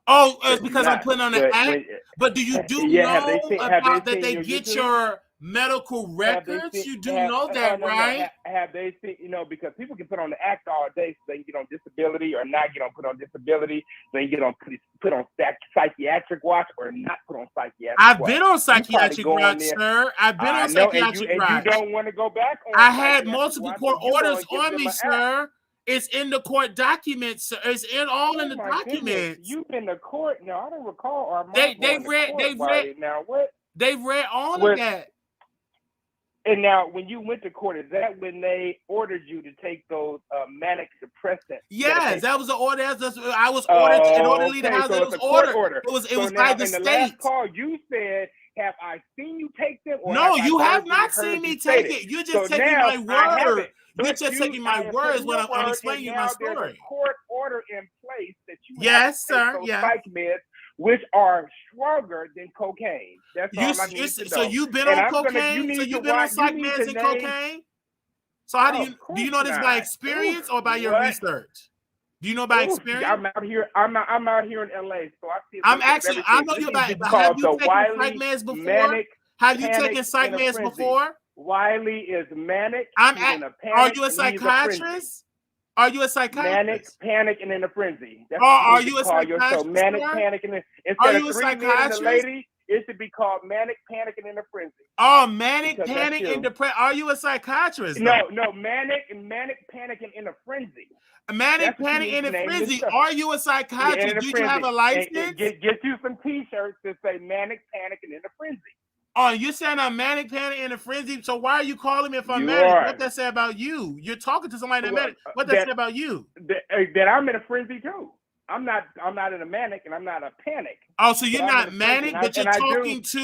Speaker 1: Oh, it's because I'm putting on the act. But do you know about that they get your medical records? You do know that, right?
Speaker 2: Have they seen, because people can put on the act all day so they can get on disability or not get on put on disability. So they can get on put on psychiatric watch or not put on psychiatric watch.
Speaker 1: I've been on psychiatric watch, sir. I've been on psychiatric watch.
Speaker 2: And you don't want to go back on
Speaker 1: I had multiple court orders on me, sir. It's in the court documents, sir. It's all in the documents.
Speaker 2: Goodness. You've been to court. Now I don't recall.
Speaker 1: They read all of that.
Speaker 2: And now, when you went to court, is that when they ordered you to take those manic depressants?
Speaker 1: Yes, that was the order. I was ordered in order to leave the house.
Speaker 2: So
Speaker 1: it was ordered. It was by the state.
Speaker 2: In the last call, you said, "Have I seen you take them?" Or
Speaker 1: no, you have not seen me take it. You're just taking my word. You're just taking my words when I'm explaining you my story.
Speaker 2: There's a court order in place that you
Speaker 1: yes, sir.
Speaker 2: Psych meds which are stronger than cocaine. That's all I need to know.
Speaker 1: So you've been
Speaker 2: And
Speaker 1: on
Speaker 2: I'm gonna,
Speaker 1: cocaine? So you've been on
Speaker 2: watch. You
Speaker 1: psych
Speaker 2: need
Speaker 1: meds
Speaker 2: to
Speaker 1: and
Speaker 2: name.
Speaker 1: cocaine? So how
Speaker 2: Of
Speaker 1: do you know this
Speaker 2: course
Speaker 1: by
Speaker 2: not.
Speaker 1: experience
Speaker 2: Oof,
Speaker 1: or by your
Speaker 2: what?
Speaker 1: research? Do you know by
Speaker 2: Oof,
Speaker 1: experience?
Speaker 2: I'm out here. I'm out here in LA, so I see a
Speaker 1: I'm
Speaker 2: little bit of
Speaker 1: actually, I
Speaker 2: everything.
Speaker 1: know
Speaker 2: This
Speaker 1: you
Speaker 2: needs to
Speaker 1: about,
Speaker 2: be
Speaker 1: but have
Speaker 2: called
Speaker 1: you
Speaker 2: the
Speaker 1: taken psych
Speaker 2: Wiley
Speaker 1: meds before?
Speaker 2: Manic
Speaker 1: Have you
Speaker 2: Panic
Speaker 1: taken psych
Speaker 2: in a
Speaker 1: meds
Speaker 2: Frenzy.
Speaker 1: before?
Speaker 2: Wiley is manic.
Speaker 1: I'm
Speaker 2: He's
Speaker 1: at,
Speaker 2: in a
Speaker 1: are
Speaker 2: panic.
Speaker 1: you a
Speaker 2: And he's a frenzy.
Speaker 1: psychiatrist? Are you a
Speaker 2: Manic,
Speaker 1: psychiatrist?
Speaker 2: panic, and in a frenzy. That's
Speaker 1: Or
Speaker 2: what
Speaker 1: are
Speaker 2: you
Speaker 1: you
Speaker 2: need
Speaker 1: a
Speaker 2: to call your show.
Speaker 1: psychiatrist,
Speaker 2: Manic,
Speaker 1: sir?
Speaker 2: panic, and
Speaker 1: Are
Speaker 2: instead of
Speaker 1: you a
Speaker 2: 3 men and a
Speaker 1: psychiatrist?
Speaker 2: lady, it should be called Manic, Panic, and in a Frenzy.
Speaker 1: Oh, manic,
Speaker 2: Because
Speaker 1: panic,
Speaker 2: that's
Speaker 1: and
Speaker 2: you.
Speaker 1: depression. Are you a psychiatrist, though?
Speaker 2: No, manic, panic, and in a frenzy.
Speaker 1: Manic,
Speaker 2: That's what you
Speaker 1: panic,
Speaker 2: need
Speaker 1: and
Speaker 2: to
Speaker 1: a
Speaker 2: name your
Speaker 1: frenzy.
Speaker 2: show.
Speaker 1: Are you a
Speaker 2: Yeah,
Speaker 1: psychiatrist?
Speaker 2: in a
Speaker 1: Do you
Speaker 2: frenzy.
Speaker 1: have a
Speaker 2: And
Speaker 1: license?
Speaker 2: get you some T-shirts that say Manic, Panic, and in a Frenzy.
Speaker 1: Oh, you're saying I'm manic, panic, and a frenzy. So why are you calling me if I'm
Speaker 2: You
Speaker 1: manic?
Speaker 2: are.
Speaker 1: What that say about you? You're talking to somebody that
Speaker 2: Well,
Speaker 1: manic. What that say about you?
Speaker 2: That I'm in a frenzy too. I'm not in a manic, and I'm not a panic.
Speaker 1: Oh, so you're
Speaker 2: But I'm in
Speaker 1: not
Speaker 2: a frenzy,
Speaker 1: manic, but you're talking to.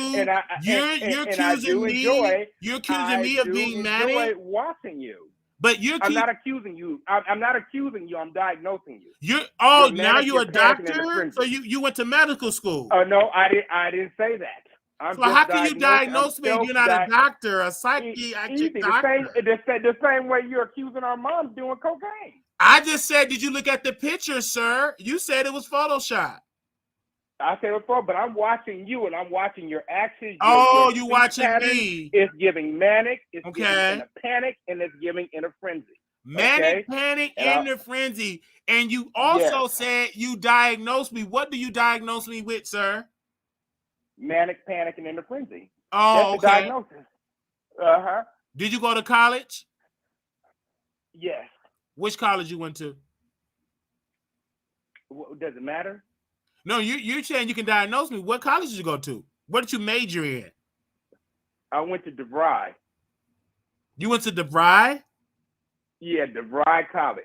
Speaker 1: You're accusing me. You're accusing me of being manic.
Speaker 2: I enjoy watching you.
Speaker 1: But you're.
Speaker 2: I'm not accusing you. I'm not accusing you. I'm diagnosing you.
Speaker 1: You're
Speaker 2: manic,
Speaker 1: now you're a
Speaker 2: panicking, and
Speaker 1: doctor. So you went to medical school.
Speaker 2: Oh no, I didn't say that. I'm
Speaker 1: So how can you diagnose me if you're not a doctor, a psychiatric doctor?
Speaker 2: The same way you're accusing our mom of doing cocaine.
Speaker 1: I just said, did you look at the picture, sir? You said it was Photoshop.
Speaker 2: I said it before, but I'm watching you, and I'm watching your actions.
Speaker 1: You watching me?
Speaker 2: It's giving manic. It's
Speaker 1: okay.
Speaker 2: Giving in a panic, and it's giving in a frenzy.
Speaker 1: Manic, panic, and a frenzy. And you also said you diagnosed me. What do you diagnose me with, sir?
Speaker 2: Manic, panic, and in a frenzy.
Speaker 1: Oh,
Speaker 2: that's the diagnosis. Uh-huh.
Speaker 1: Did you go to college?
Speaker 2: Yes.
Speaker 1: Which college you went to?
Speaker 2: Does it matter?
Speaker 1: No, you're saying you can diagnose me. What college did you go to? What did you major in?
Speaker 2: I went to DeVry.
Speaker 1: You went to DeVry?
Speaker 2: Yeah, DeVry College.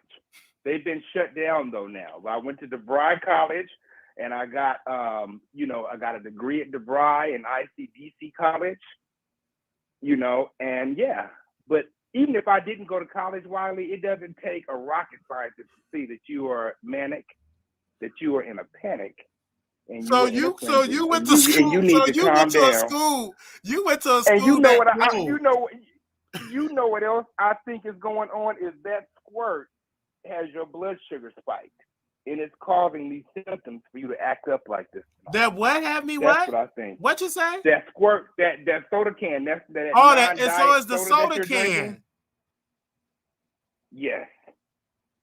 Speaker 2: They've been shut down though now. I went to DeVry College, and I got I got a degree at DeVry and ICDC College. And yeah, but even if I didn't go to college, Wiley, it doesn't take a rocket scientist to see that you are manic, that you are in a panic. And you went to school. And you need to calm down.
Speaker 1: You went to a school.
Speaker 2: And you know what else I think is going on is that squirt has your blood sugar spiked, and it's causing these symptoms for you to act up like this.
Speaker 1: That what have me?
Speaker 2: That's what I think.
Speaker 1: What you say?
Speaker 2: That squirt, that soda can. That's that.
Speaker 1: Oh, so is the soda can.
Speaker 2: Drinking. Yes.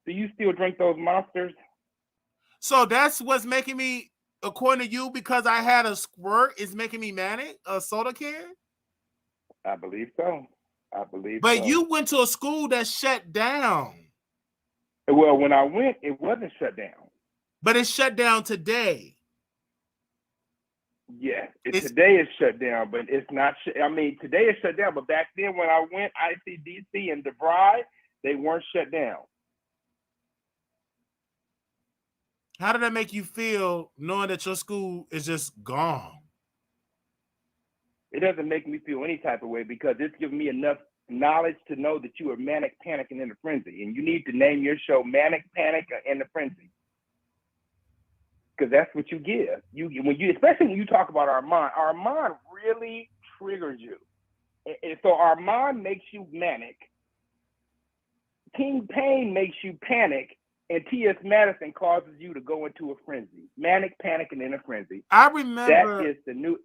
Speaker 2: Do you still drink those Monsters?
Speaker 1: So that's what's making me, according to you, because I had a squirt, is making me manic? A soda can?
Speaker 2: I believe so.
Speaker 1: But you went to a school that shut down.
Speaker 2: Well, when I went, it wasn't shut down.
Speaker 1: But it's shut down today.
Speaker 2: Yeah, today is shut down, but it's not. Today is shut down, but back then when I went, ICDC and DeVry, they weren't shut down.
Speaker 1: How did that make you feel knowing that your school is just gone?
Speaker 2: It doesn't make me feel any type of way because it's giving me enough knowledge to know that you are manic, panic, and in a frenzy. And you need to name your show Manic, Panic, and the Frenzy. Because that's what you give. Especially when you talk about Armon really triggers you. And so Armon makes you manic. King Pain makes you panic. And T.S. Madison causes you to go into a frenzy. Manic, panic, and in a frenzy.
Speaker 1: I remember.
Speaker 2: That is the new.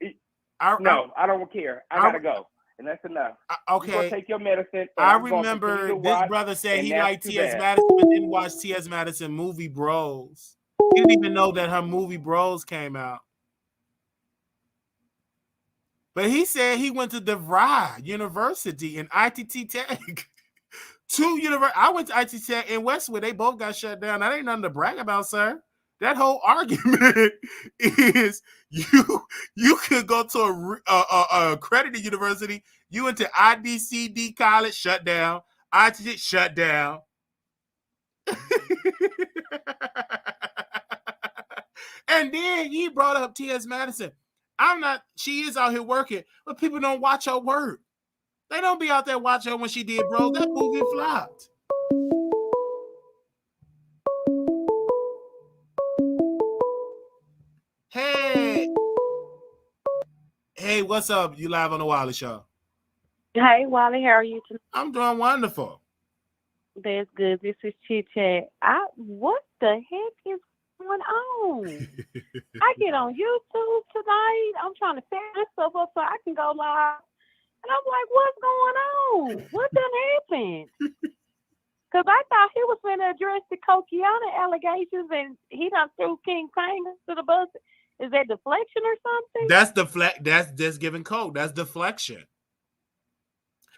Speaker 2: I don't care. I gotta go. And that's enough.
Speaker 1: Okay.
Speaker 2: You're gonna take your medicine.
Speaker 1: I remember this brother said he liked T.S. Madison, but didn't watch T.S. Madison movie Bros. He didn't even know that her movie Bros came out. But he said he went to DeVry University in ITT Tech. I went to ITT Tech in Westwood. They both got shut down. That ain't nothing to brag about, sir. That whole argument is you could go to a accredited university. You went to IDCD college, shut down. ITT shut down. And then he brought up T.S. Madison. She is out here working, but people don't watch her work. They don't be out there watching her when she did Bros. That movie flopped. Hey, what's up? You live on the Wiley Show.
Speaker 5: Hey, Wally, how are you tonight?
Speaker 1: I'm doing wonderful.
Speaker 5: That's good. This is Chit Chat. What the heck is going on? I get on YouTube tonight. I'm trying to set myself up so I can go live. And I'm like, what's going on? What done happened? Because I thought he was going to address the Coquiana allegations and he done threw King Pang to the bus. Is that deflection or something?
Speaker 1: That's just giving code. That's deflection.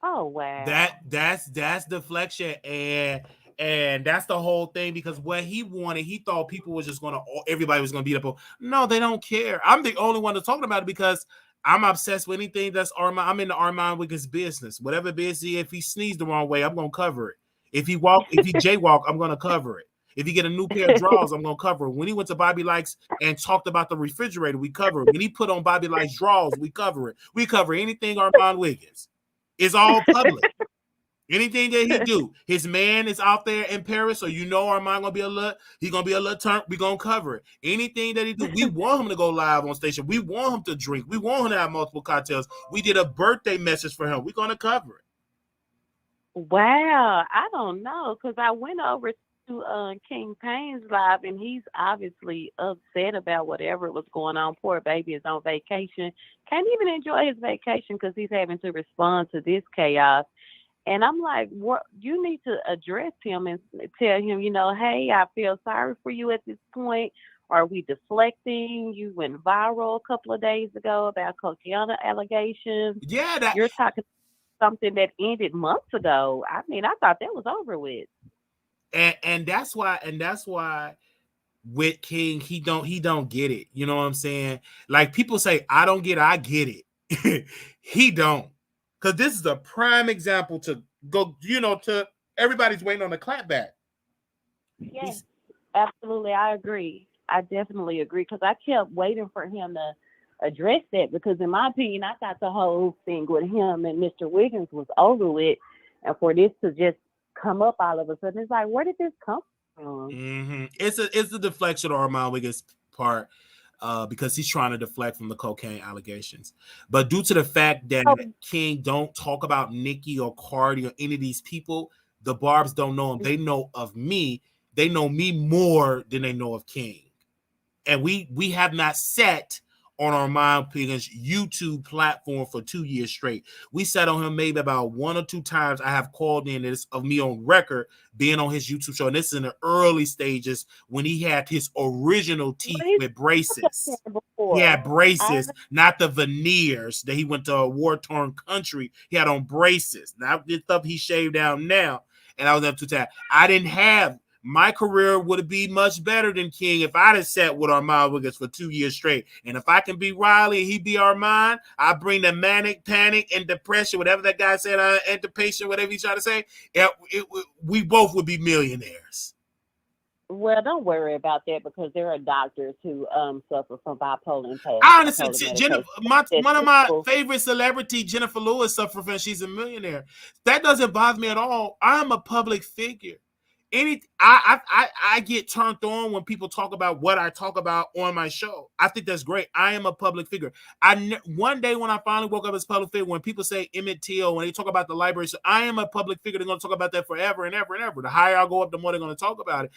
Speaker 5: Oh, wow.
Speaker 1: That's deflection, and that's the whole thing, because what he wanted, he thought people was just everybody was gonna beat up. No, they don't care. I'm the only one that's talking about it because I'm obsessed with anything that's Armon. I'm in the Armon Wiggins business. Whatever business, if he sneezed the wrong way, I'm gonna cover it. If he jaywalk, I'm gonna cover it. If he get a new pair of drawers, I'm gonna cover it. When he went to Bobby Likes and talked about the refrigerator, we cover it. When he put on Bobby Likes drawers, we cover it. We cover anything Armon Wiggins. It's all public. Anything that he do, his man is out there in Paris, so Armon gonna be a little turn. We gonna cover it. Anything that he do, we want him to go live on station. We want him to drink. We want him to have multiple cocktails. We did a birthday message for him. We're gonna cover it.
Speaker 5: Wow, I don't know, because I went over to King Payne's live, and he's obviously upset about whatever was going on. Poor baby is on vacation. Can't even enjoy his vacation because he's having to respond to this chaos. And I'm like, what? You need to address him and tell him, hey, I feel sorry for you at this point. Are we deflecting? You went viral a couple of days ago about Coquiana allegations.
Speaker 1: Yeah,
Speaker 5: you're talking something that ended months ago. I mean, I thought that was over with.
Speaker 1: And that's why with King, he don't get it. You know what I'm saying? Like, people say, I don't get it, I get it. He don't. Because this is a prime example to go, to everybody's waiting on the clapback.
Speaker 5: Yes, absolutely. I agree. I definitely agree, because I kept waiting for him to address that, because in my opinion, I thought the whole thing with him and Mr. Wiggins was over with, and for this to just come up all of a sudden, it's like, where did this come from?
Speaker 1: Mm-hmm. It's the deflection on Armon Wiggins' part, because he's trying to deflect from the cocaine allegations. But due to the fact that King don't talk about Nique or Cardi or any of these people, the Barbs don't know him. They know of me. They know me more than they know of King. And we have not sat on Armon Wiggins' YouTube platform for 2 years straight. We sat on him maybe about 1 or 2 times. I have called in this of me on record being on his YouTube show. And this is in the early stages when he had his original teeth with braces. He had braces, not the veneers that he went to a war-torn country. He had on braces. Now, this stuff he shaved down now. And I was up to time. I didn't have. My career would be much better than King if I'd have sat with Armon Wiggins for 2 years straight. And if I can be Wiley and he be Armon, I bring the manic, panic, and depression, whatever that guy said, antipation, whatever he's trying to say, we both would be millionaires.
Speaker 5: Well, don't worry about that, because there are doctors who suffer from bipolar and
Speaker 1: I understand. One of my favorite celebrity, Jennifer Lewis, suffers from, she's a millionaire. That doesn't bother me at all. I'm a public figure. I get turned on when people talk about what I talk about on my show. I think that's great. I am a public figure. One day when I finally woke up as a public figure, when people say Emmett Till, when they talk about the library, so I am a public figure. They're going to talk about that forever and ever and ever. The higher I go up, the more they're going to talk about it.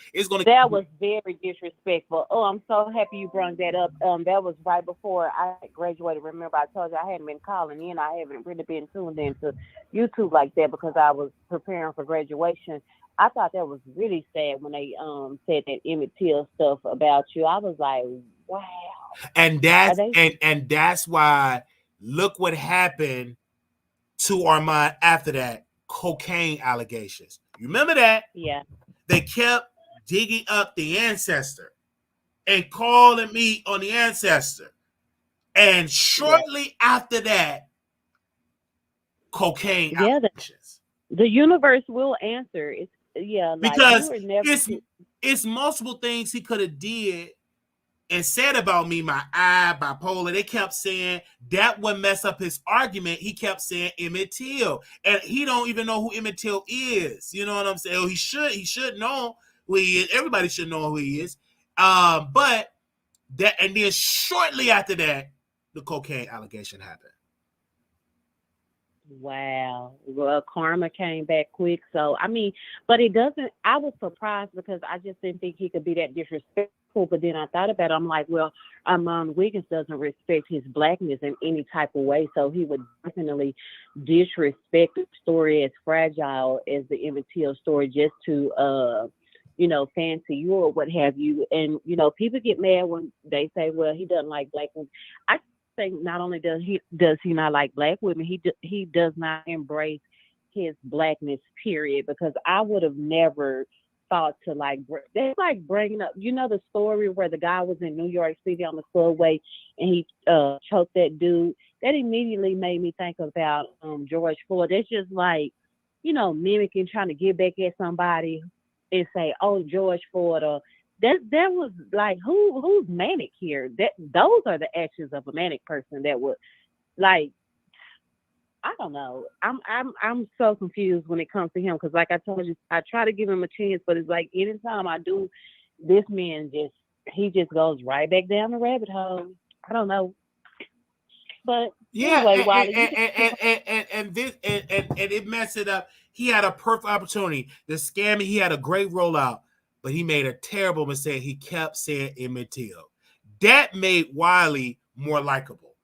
Speaker 1: That
Speaker 5: was very disrespectful. Oh, I'm so happy you brought that up. That was right before I graduated. Remember, I told you I hadn't been calling in. I haven't really been tuned into YouTube like that because I was preparing for graduation. I thought that was really sad when they said that Emmett Till stuff about you. I was like, wow.
Speaker 1: And that's why, look what happened to Armon after that, cocaine allegations. You remember that?
Speaker 5: Yeah.
Speaker 1: They kept digging up the ancestor and calling me on the ancestor. And shortly after that, cocaine allegations.
Speaker 5: The universe will answer.
Speaker 1: Because it's multiple things he could have did and said about me, my eye, bipolar. They kept saying that would mess up his argument. He kept saying Emmett Till, and he don't even know who Emmett Till is. You know what I'm saying? He should know who he is. Everybody should know who he is. But that, and then shortly after that, the cocaine allegation happened.
Speaker 5: Wow. Well, karma came back quick. So, I mean, but it doesn't, I was surprised because I just didn't think he could be that disrespectful. But then I thought about it. I'm like, well, Armon Wiggins doesn't respect his blackness in any type of way. So he would definitely disrespect the story as fragile as the Emmett Till story just to, fancy you or what have you. And, people get mad when they say, well, he doesn't like black women. I think not only does he not like black women, he does not embrace his blackness. Period. Because I would have never thought to that's like bringing up, the story where the guy was in New York City on the subway and he choked that dude. That immediately made me think about George Floyd. It's just like mimicking, trying to get back at somebody and say, "Oh, George Floyd," or that was like who's manic here? Those are the actions of a manic person that would like. I don't know. I'm so confused when it comes to him because, like I told you, I try to give him a chance, but it's like anytime I do, this man he just goes right back down the rabbit hole. I don't know, but
Speaker 1: Yeah,
Speaker 5: anyway, Wiley,
Speaker 1: and it messed it up. He had a perfect opportunity to scam me. He had a great rollout, but he made a terrible mistake. He kept saying Emmett Till. That made Wiley more likable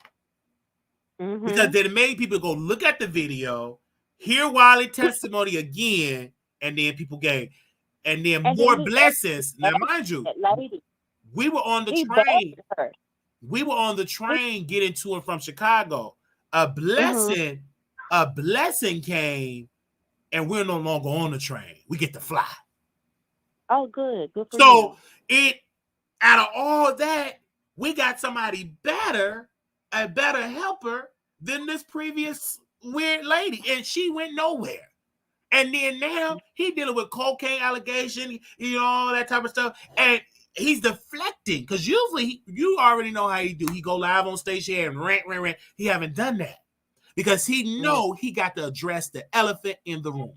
Speaker 1: because then it made people go look at the video, hear Wiley testimony again, and then people gave, and then more blessings. Now, mind you,
Speaker 5: lady,
Speaker 1: we were on the
Speaker 5: he
Speaker 1: train.
Speaker 5: bagged her.
Speaker 1: We were on the train getting to and from Chicago. A blessing came, and we're no longer on the train. We get to fly.
Speaker 5: Oh, good for
Speaker 1: So
Speaker 5: you.
Speaker 1: Out of all that, we got somebody better, a better helper than this previous weird lady, and she went nowhere. And then now he dealing with cocaine allegation, all that type of stuff, and he's deflecting because usually you already know how he do. He go live on stage here and rant. He haven't done that because he know he got to address the elephant in the room.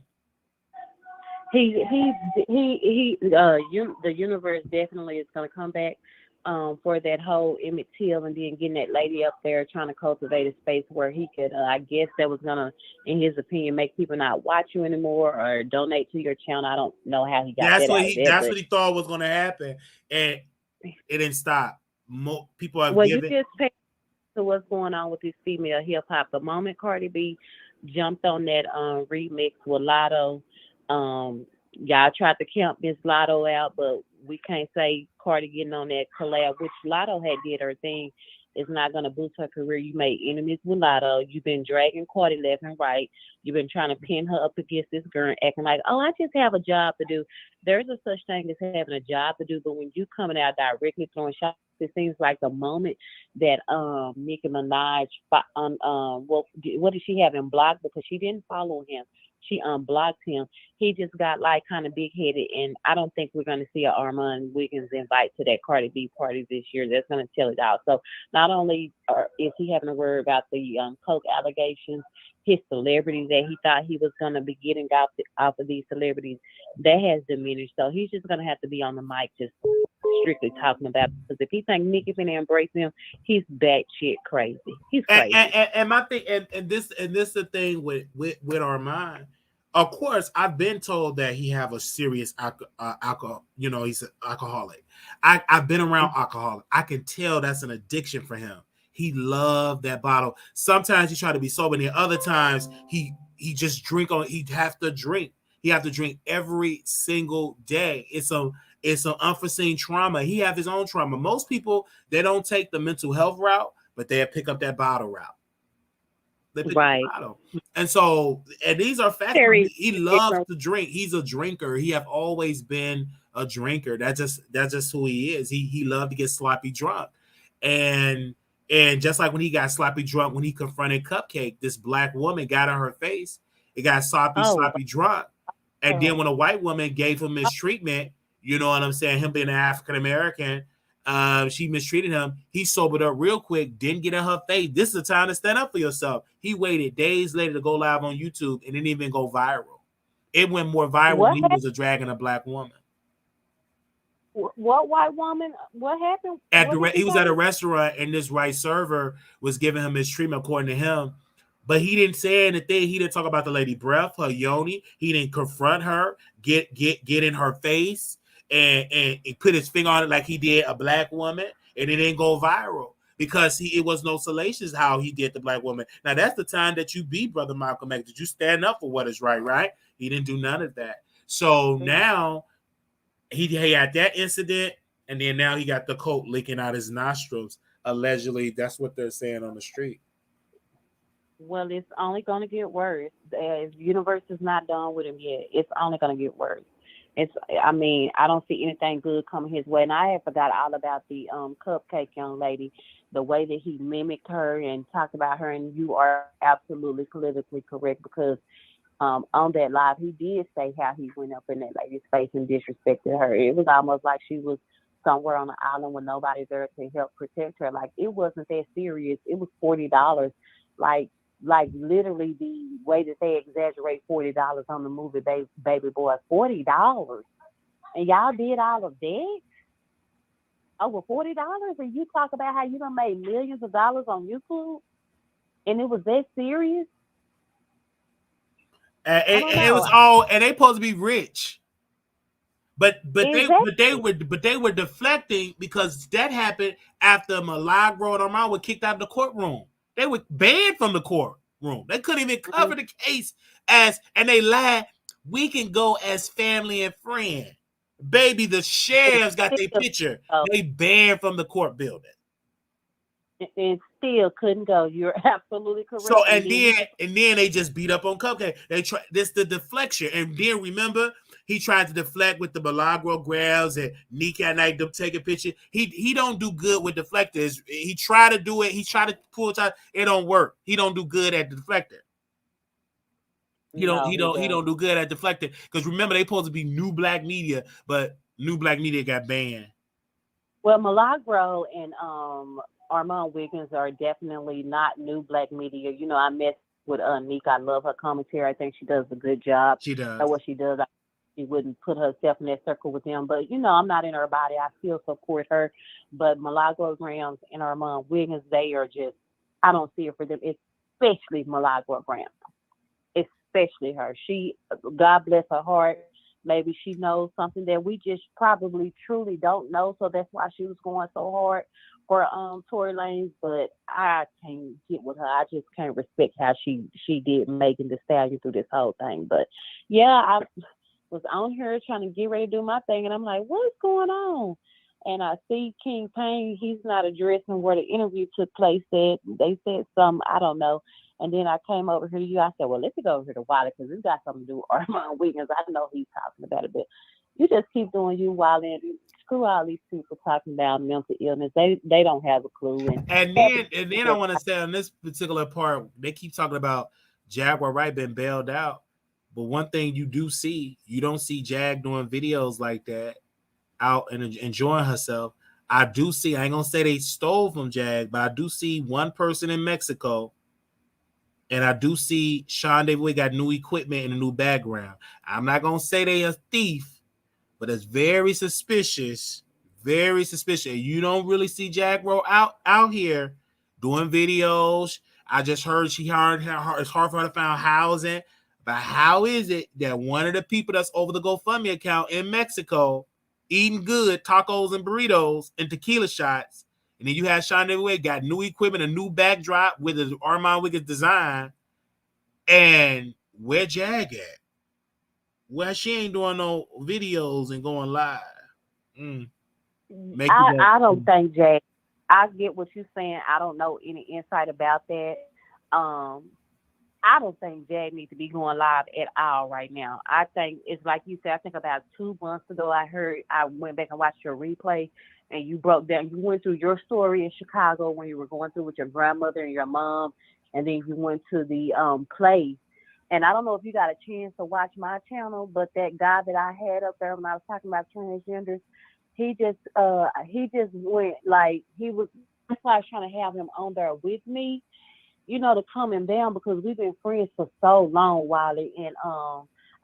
Speaker 5: The universe definitely is going to come back for that whole Emmett Till and then getting that lady up there trying to cultivate a space where he could, I guess that was going to, in his opinion, make people not watch you anymore or donate to your channel. I don't know how he got
Speaker 1: that's
Speaker 5: that
Speaker 1: what
Speaker 5: out
Speaker 1: he
Speaker 5: of there,
Speaker 1: that's what he thought was going to happen, and it didn't stop. People are
Speaker 5: you just pay to what's going on with this female hip hop. The moment Cardi B jumped on that remix with Lotto, y'all tried to count Miss Lotto out, but we can't say Cardi getting on that collab, which Lotto had did her thing, is not going to boost her career. You made enemies with Lotto. You've been dragging Cardi left and right. You've been trying to pin her up against this girl, acting like, oh, I just have a job to do. There's a such thing as having a job to do, but when you coming out directly throwing shots, it seems like the moment that Nicki Minaj what did she have him blocked because she didn't follow him. She unblocked him. He just got like kind of big headed, and I don't think we're going to see an Armon Wiggins invite to that Cardi B party this year. That's going to tell it out. So not only is he having to worry about the coke allegations, his celebrities that he thought he was going to be getting off of these celebrities, that has diminished. So he's just going to have to be on the mic just strictly talking about it. Because if he think Nicki's going to embrace him, he's batshit crazy. He's crazy.
Speaker 1: And my thing, and this is the thing with Armon. Of course, I've been told that he have a serious alcohol. He's an alcoholic. I've been around alcohol. I can tell that's an addiction for him. He loved that bottle. Sometimes he try to be sober, and other times he just drink on. He have to drink. He have to drink every single day. It's an unforeseen trauma. He have his own trauma. Most people, they don't take the mental health route, but they pick up that bottle route.
Speaker 5: Right.
Speaker 1: And these are facts. He loves to drink. He's a drinker. He have always been a drinker. That's just who he is. He loved to get sloppy drunk. And just like when he got sloppy drunk when he confronted Cupcake, this black woman got on her face. It got sloppy drunk. And then when a white woman gave him mistreatment, you know what I'm saying? Him being an African American, she mistreated him. He sobered up real quick, didn't get in her face. This is the time to stand up for yourself. He waited days later to go live on YouTube and didn't even go viral. It went more viral when he was dragging a black woman.
Speaker 5: What white woman? What happened?
Speaker 1: He was at a restaurant and this white server was giving him mistreatment, according to him, But he didn't say anything. He didn't talk about the lady breath, her yoni. He didn't confront her, get in her face, and put his finger on it like he did a black woman, and it didn't go viral because it was no salacious how he did the black woman. Now that's the time that you be Brother Malcolm X. Did you stand up for what is right? Right? He didn't do none of that. So now he had that incident, and then now he got the coat leaking out his nostrils. Allegedly, that's what they're saying on the street.
Speaker 5: Well, it's only going to get worse. The universe is not done with him yet. It's only going to get worse. I mean, I don't see anything good coming his way. And I had forgot all about the cupcake young lady, the way that he mimicked her and talked about her. And you are absolutely politically correct because on that live, he did say how he went up in that lady's face and disrespected her. It was almost like she was somewhere on the island with nobody there to help protect her. Like, it wasn't that serious. It was $40. Like literally the way that they exaggerate $40 on the movie Baby Boy, $40, and y'all did all of that over $40, and you talk about how you done made millions of dollars on YouTube, and it was that serious.
Speaker 1: And it was all, and they supposed to be rich, but
Speaker 5: Exactly.
Speaker 1: they were deflecting because that happened after Milagro and Armon were kicked out of the courtroom. They were banned from the courtroom. They couldn't even cover the case and they lied. We can go as family and friend. Baby, the sheriffs got their picture. They banned from the court building.
Speaker 5: And still couldn't go. You're absolutely correct.
Speaker 1: So and then they just beat up on Cupcake. They try this the deflection, and then remember he tried to deflect with the Milagro grabs and Nique at night them take a picture. He don't do good with deflectors. He tried to do it. He tried to pull it out. It don't work. He don't do good at the deflector. He don't do good at deflecting because remember they supposed to be New Black Media, but New Black Media got banned.
Speaker 5: Well, Milagro and Armon Wiggins are definitely not New Black Media. You know, I met with Nique. I love her commentary. I think she does a good job.
Speaker 1: She does.
Speaker 5: What she does, she wouldn't put herself in that circle with them. But, you know, I'm not in her body. I still support her. But Milagro Grams and Armon Wiggins, they are just, I don't see it for them, especially Milagro Grams. Especially her. She, God bless her heart. Maybe she knows something that we just probably truly don't know. So that's why she was going so hard for Tory Lanez. But I can't get with her. I just can't respect how she did Megan Thee Stallion through this whole thing. But yeah, I was on here trying to get ready to do my thing, and I'm like, what's going on? And I see King Payne. He's not addressing where the interview took place. They said something, I don't know. And then I came over here to you. I said, well, let's go over here to Wiley because it's got something to do with Armon Wiggins. I know he's talking about it, but you just keep doing you, Wiley, and screw all these people talking about mental illness. They don't have a clue.
Speaker 1: And then I want to say on this particular part, they keep talking about Jaguar Wright been bailed out. But one thing you do see, you don't see Jag doing videos like that out and enjoying herself. I do see, I ain't gonna say they stole from Jag, but I do see one person in Mexico. And I do see Sean David got new equipment and a new background. I'm not going to say they a thief, but it's very suspicious. Very suspicious. You don't really see Jack Rowe out here doing videos. I just heard it's hard for her to find housing. But how is it that one of the people that's over the GoFundMe account in Mexico eating good tacos and burritos and tequila shots, and then you had Sean David got new equipment, a new backdrop with the Armon Wiggins design. And where Jag at? Well, she ain't doing no videos and going live.
Speaker 5: I don't think Jag. I get what you're saying. I don't know any insight about that. I don't think Jag needs to be going live at all right now. I think it's like you said. I think about 2 months ago, I went back and watched your replay. And you broke down, you went through your story in Chicago when you were going through with your grandmother and your mom, and then you went to the play. And I don't know if you got a chance to watch my channel, but that guy that I had up there when I was talking about transgenders, he just went like that's why I was trying to have him on there with me, you know, to calm him down because we've been friends for so long, Wiley. And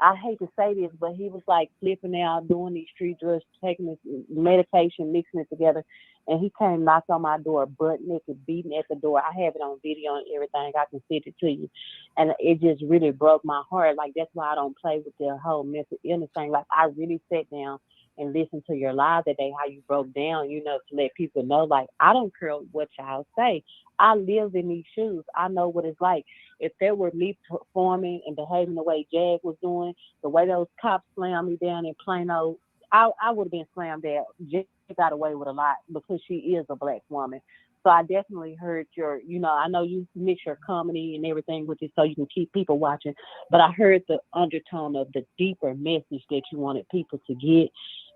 Speaker 5: I hate to say this, but he was like flipping out, doing these street drugs, taking this medication, mixing it together. And he came, knocked on my door, butt naked, beating at the door. I have it on video and everything. I can send it to you. And it just really broke my heart. Like, that's why I don't play with the whole mental illness thing. Like, I really sat down and listened to your live that day, how you broke down, you know, to let people know, like, I don't care what y'all say. I live in these shoes. I know what it's like. If there were me performing and behaving the way Jag was doing, the way those cops slammed me down in Plano, I would have been slammed down. Jag got away with a lot because she is a Black woman. So I definitely heard your, you know, I know you mix your comedy and everything with it so you can keep people watching, but I heard the undertone of the deeper message that you wanted people to get.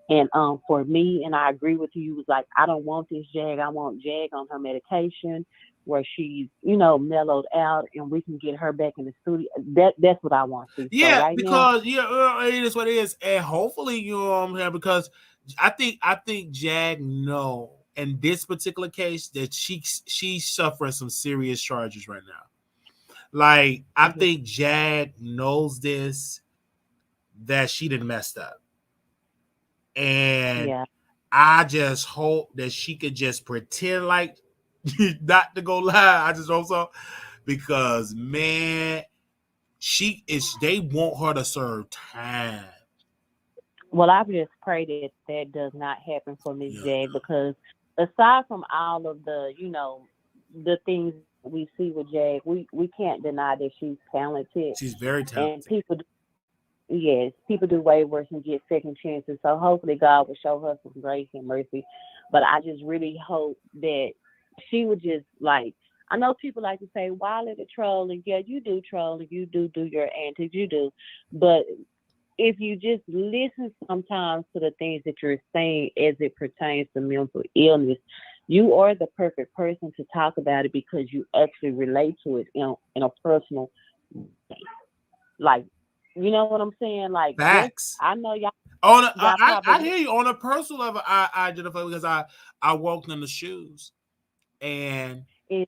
Speaker 5: And for me, and I agree with you, was like, I don't want this Jag. I want Jag on her medication where she's, you know, mellowed out and we can get her back in the studio. That's what I want to see.
Speaker 1: Yeah,
Speaker 5: so right
Speaker 1: because
Speaker 5: now,
Speaker 1: it is what it is. And hopefully, you know what I'm saying, because I think Jag know in this particular case that she's suffering some serious charges right now. Like, I think Jag knows this, that she done messed up. And
Speaker 5: yeah.
Speaker 1: I just hope that she could just pretend like not to go live. I just hope so. Because, man, they want her to serve time.
Speaker 5: Well, I just pray that that does not happen for Miss Jag, because aside from all of the, you know, the things we see with Jag, we can't deny that she's talented.
Speaker 1: She's very talented.
Speaker 5: And people do way worse and get second chances. So hopefully God will show her some grace and mercy. But I just really hope that she would just, like, I know people like to say, Wiley the troll, and yeah, you do troll, and you do your antics, you do. But if you just listen sometimes to the things that you're saying as it pertains to mental illness, you are the perfect person to talk about it because you actually relate to it in a personal way. Like, you know what I'm saying? Like,
Speaker 1: facts.
Speaker 5: I know y'all.
Speaker 1: I hear you. On a personal level, I identify because I walked in the shoes, and
Speaker 5: so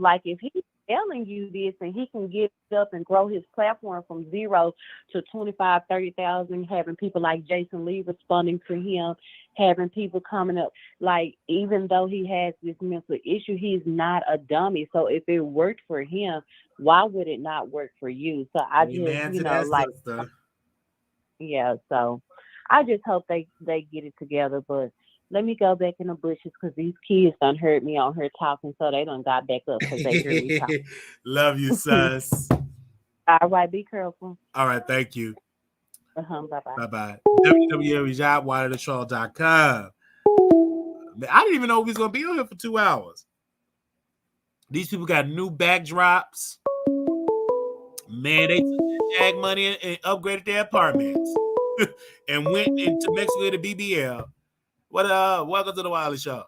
Speaker 5: like if he's telling you this and he can get up and grow his platform from 0 to 25, 30,000, having people like Jason Lee responding to him, having people coming up, like, even though he has this mental issue, he's not a dummy. So if it worked for him, why would it not work for you? So I just, you know, like, yeah, so I just hope they get it together. But let me go back in the bushes because these kids done heard me on her talking, so they done got back up because they heard me talking.
Speaker 1: Love you, sus.
Speaker 5: All right, be careful.
Speaker 1: All right, thank you.
Speaker 5: Bye-bye.
Speaker 1: Bye-bye. www.wileythetroll.com. Man, I didn't even know we was going to be on here for 2 hours. These people got new backdrops. Man, they took their Jag money and upgraded their apartments and went into Mexico to BBL. Welcome to the Wiley Show.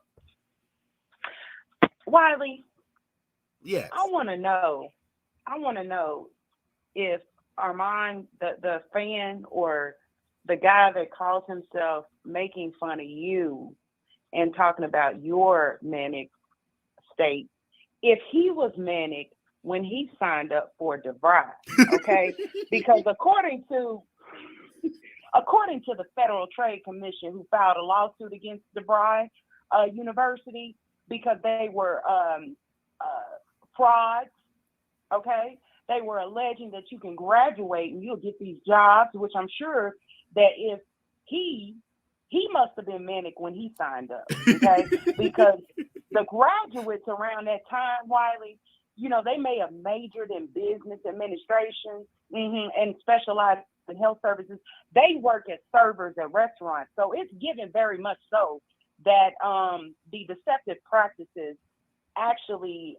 Speaker 3: Wiley.
Speaker 1: Yes.
Speaker 3: I want to know if Armon, the fan, or the guy that calls himself making fun of you and talking about your manic state, if he was manic when he signed up for DeVry, okay? Because according to the Federal Trade Commission, who filed a lawsuit against DeVry University because they were frauds, okay? They were alleging that you can graduate and you'll get these jobs, which I'm sure that if he must have been manic when he signed up, okay? Because the graduates around that time, Wiley, you know, they may have majored in business administration and specialized in health services. They work as servers at restaurants. So it's given very much so that the deceptive practices actually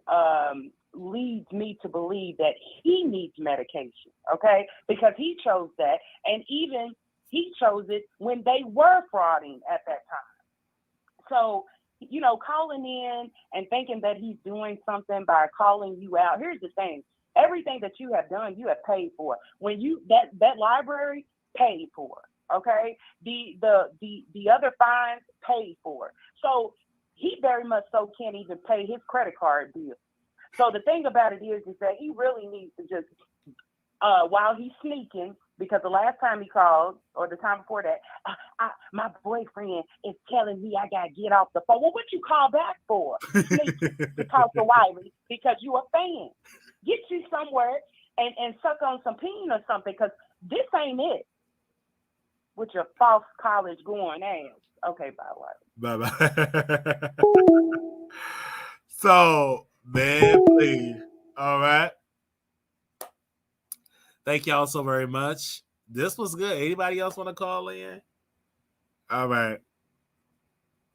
Speaker 3: leads me to believe that he needs medication, okay? Because he chose that, and even he chose it when they were frauding at that time. So, you know, calling in and thinking that he's doing something by calling you out. Here's the thing. Everything that you have done, you have paid for. When you that library paid for, okay? The other fines paid for. So he very much so can't even pay his credit card bill. So the thing about it is that he really needs to just while he's sneaking, Because the last time he called, or the time before that, my boyfriend is telling me I got to get off the phone. Well, what you call back for? To talk to Wiley because you a fan. Get you somewhere and suck on some peen or something, because this ain't it with your false college going ass. Okay, bye, Wiley.
Speaker 1: Bye-bye. So, man, please. All right. Thank y'all so very much. This was good. Anybody else want to call in? All right.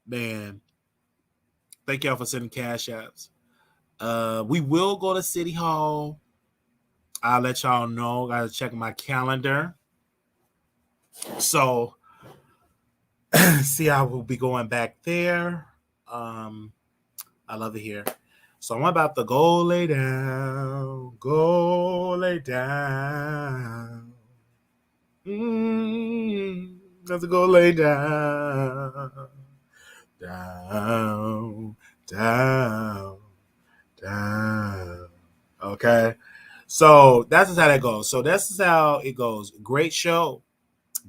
Speaker 1: Man. Thank y'all for sending cash apps. We will go to City Hall. I'll let y'all know. Gotta check my calendar. So see, I will be going back there. I love it here. So I'm about to go lay down. Go lay down. Have to go lay down. Down. Okay. So that's how that goes. So this is how it goes. Great show.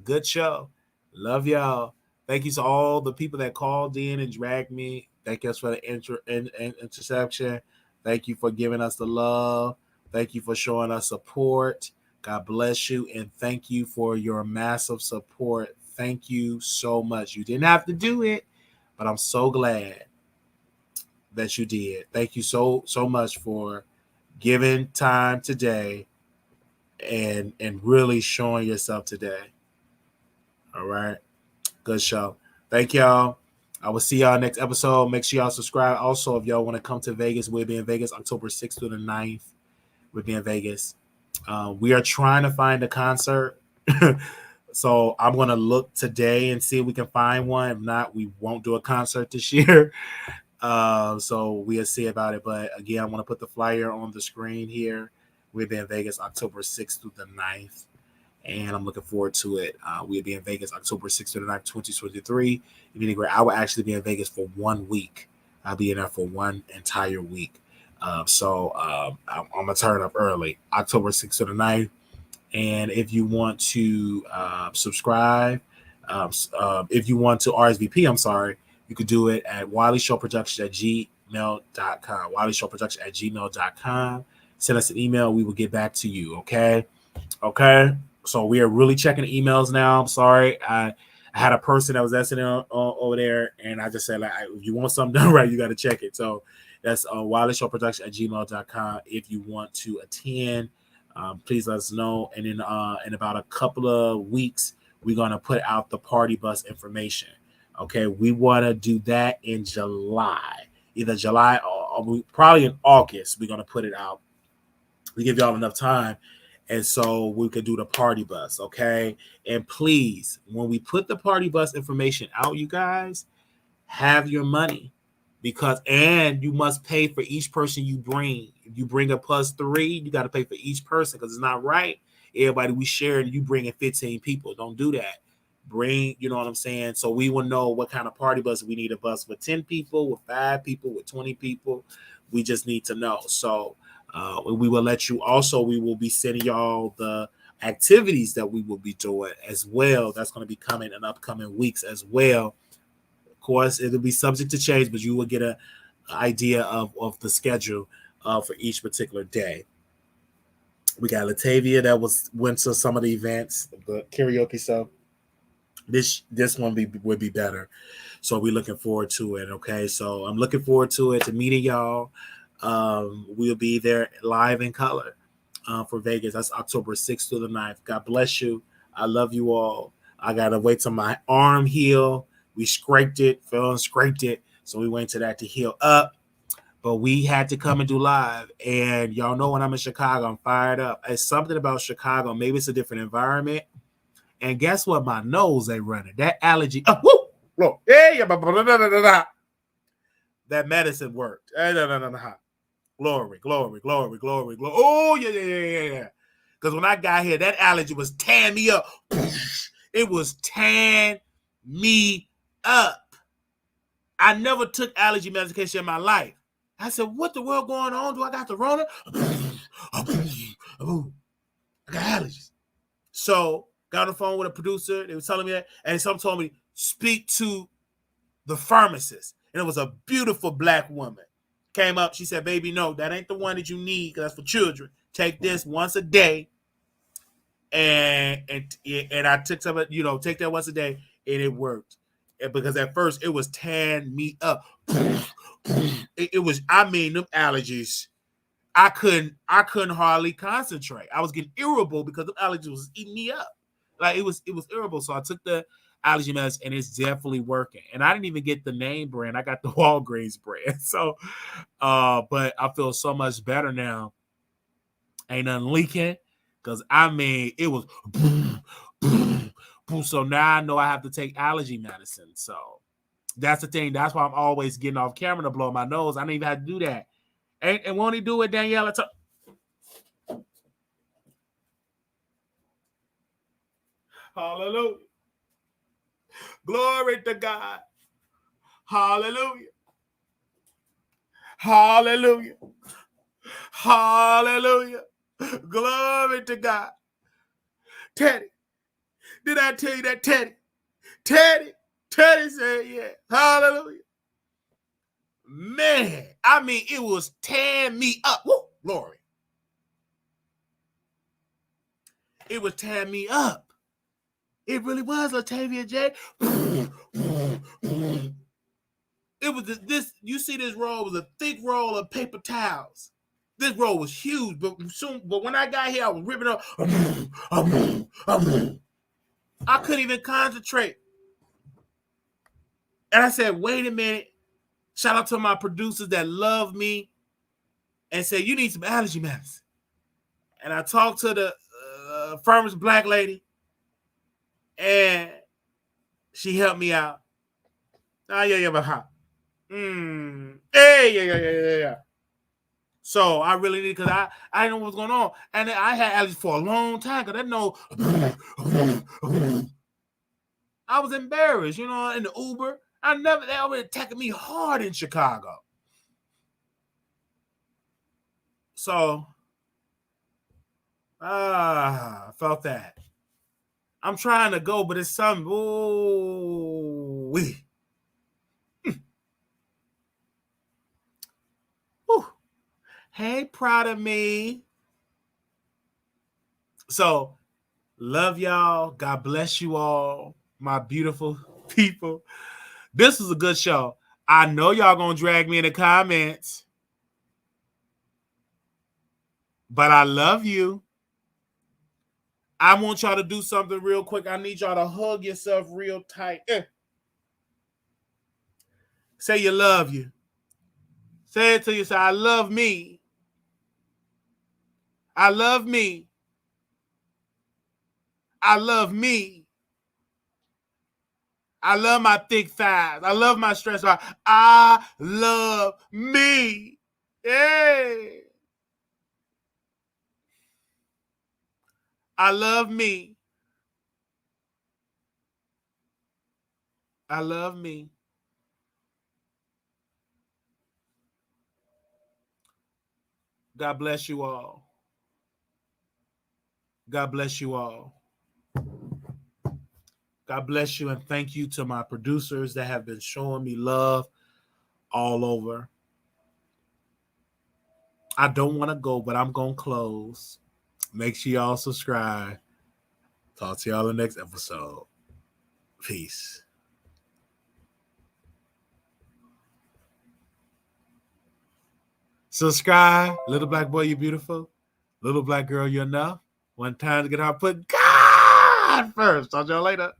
Speaker 1: Good show. Love y'all. Thank you to all the people that called in and dragged me. Thank you for the interception. Thank you for giving us the love. Thank you for showing us support. God bless you. And thank you for your massive support. Thank you so much. You didn't have to do it, but I'm so glad that you did. Thank you so much for giving time today and really showing yourself today. All right. Good show. Thank y'all. I will see y'all next episode. Make sure y'all subscribe. Also, if y'all want to come to Vegas, we'll be in Vegas October 6th through the 9th. We'll be in Vegas. We are trying to find a concert. So I'm going to look today and see if we can find one. If not, we won't do a concert this year. So we'll see about it. But again, I want to put the flyer on the screen here. We'll be in Vegas October 6th through the 9th. And I'm looking forward to it. We'll be in Vegas October 6th to the 9th, 2023. I will actually be in Vegas for 1 week. I'll be in there for one entire week. So I'm going to turn up early, October 6th to the 9th. And if you want to subscribe, if you want to RSVP, I'm sorry, you could do it at WileyShowProductions@gmail.com. WileyShowProductions@gmail.com. Send us an email. We will get back to you. Okay. So we are really checking the emails now. I'm sorry. I had a person that was asking over there, and I just said, like, if you want something done right, you got to check it. So that's WileyShowProductions@gmail.com. If you want to attend, please let us know. And in about a couple of weeks, we're going to put out the party bus information. Okay, we want to do that in July, either July or probably in August. We're going to put it out. We give y'all enough time. And so we could do the party bus, okay? And please, when we put the party bus information out, you guys, have your money. And you must pay for each person you bring. If you bring a +3, you got to pay for each person, because it's not right. Everybody we share, and you bring in 15 people. Don't do that. Bring, you know what I'm saying? So we will know what kind of party bus. We need a bus with 10 people, with 5 people, with 20 people. We just need to know. So we will let you. Also, we will be sending y'all the activities that we will be doing as well. That's going to be coming in upcoming weeks as well. Of course, it'll be subject to change, but you will get an idea of the schedule for each particular day. We got Latavia that went to some of the events, the karaoke stuff. This one would be better. So we're looking forward to it. Okay, so I'm looking forward to it, to meeting y'all. We'll be there live in color for Vegas. That's October 6th to the 9th. God bless you. I love you all. I got to wait till my arm heal. We scraped it, so we went to that to heal up. But we had to come and do live. And y'all know when I'm in Chicago, I'm fired up. It's something about Chicago. Maybe it's a different environment. And guess what? My nose ain't running. That allergy. Oh, woo! Look. That medicine worked. Glory. Oh, yeah. Because when I got here, that allergy was tearing me up. It was tearing me up. I never took allergy medication in my life. I said, what the world going on? Do I got the Rona? I got allergies. So got on the phone with a producer. They were telling me that, and someone told me speak to the pharmacist, and it was a beautiful black woman. Came up, she said, "Baby, no, that ain't the one that you need because that's for children. Take this once a day." And I took some, take that once a day, and it worked. Because at first it was tearing me up. It was, I mean, them allergies. I couldn't hardly concentrate. I was getting irritable because the allergies was eating me up. Like it was irritable. So I took the allergy medicine, and it's definitely working. And I didn't even get the name brand. I got the Walgreens brand. So, but I feel so much better now. Ain't nothing leaking. Because, I mean, it was so now I know I have to take allergy medicine. So that's the thing. That's why I'm always getting off camera to blow my nose. I don't even have to do that. And won't he do it, Danielle? Hallelujah. Glory to God. Hallelujah. Hallelujah. Hallelujah. Glory to God. Teddy. Did I tell you that, Teddy? Teddy said, yeah. Hallelujah. Man, I mean, it was tearing me up. Woo, glory. It was tearing me up. It really was, Latavia J. It was this, you see this roll was a thick roll of paper towels. This roll was huge, but when I got here, I was ripping up. I couldn't even concentrate. And I said, wait a minute. Shout out to my producers that love me and said, you need some allergy medicine. And I talked to the pharmacist black lady, and she helped me out. Yeah. Hey, yeah. So I really need, because I didn't know what was going on. And I had allergies for a long time because I know I was embarrassed, in the Uber. They already attacking me hard in Chicago. So I felt that. I'm trying to go, but it's something. Ooh. Hey, proud of me. So, love y'all. God bless you all, my beautiful people. This was a good show. I know y'all gonna drag me in the comments, but I love you. I want y'all to do something real quick. I need y'all to hug yourself real tight. Say you love you. Say it to yourself. I love me. I love me. I love me. I love my thick thighs. I love my stress. I love me. Hey. I love me. I love me. God bless you all. God bless you all. God bless you, and thank you to my producers that have been showing me love all over. I don't want to go, but I'm going to close. Make sure y'all subscribe. Talk to y'all in the next episode. Peace. Subscribe. Little black boy, you beautiful. Little black girl, you're enough. One time to get our put God first. Talk to y'all later.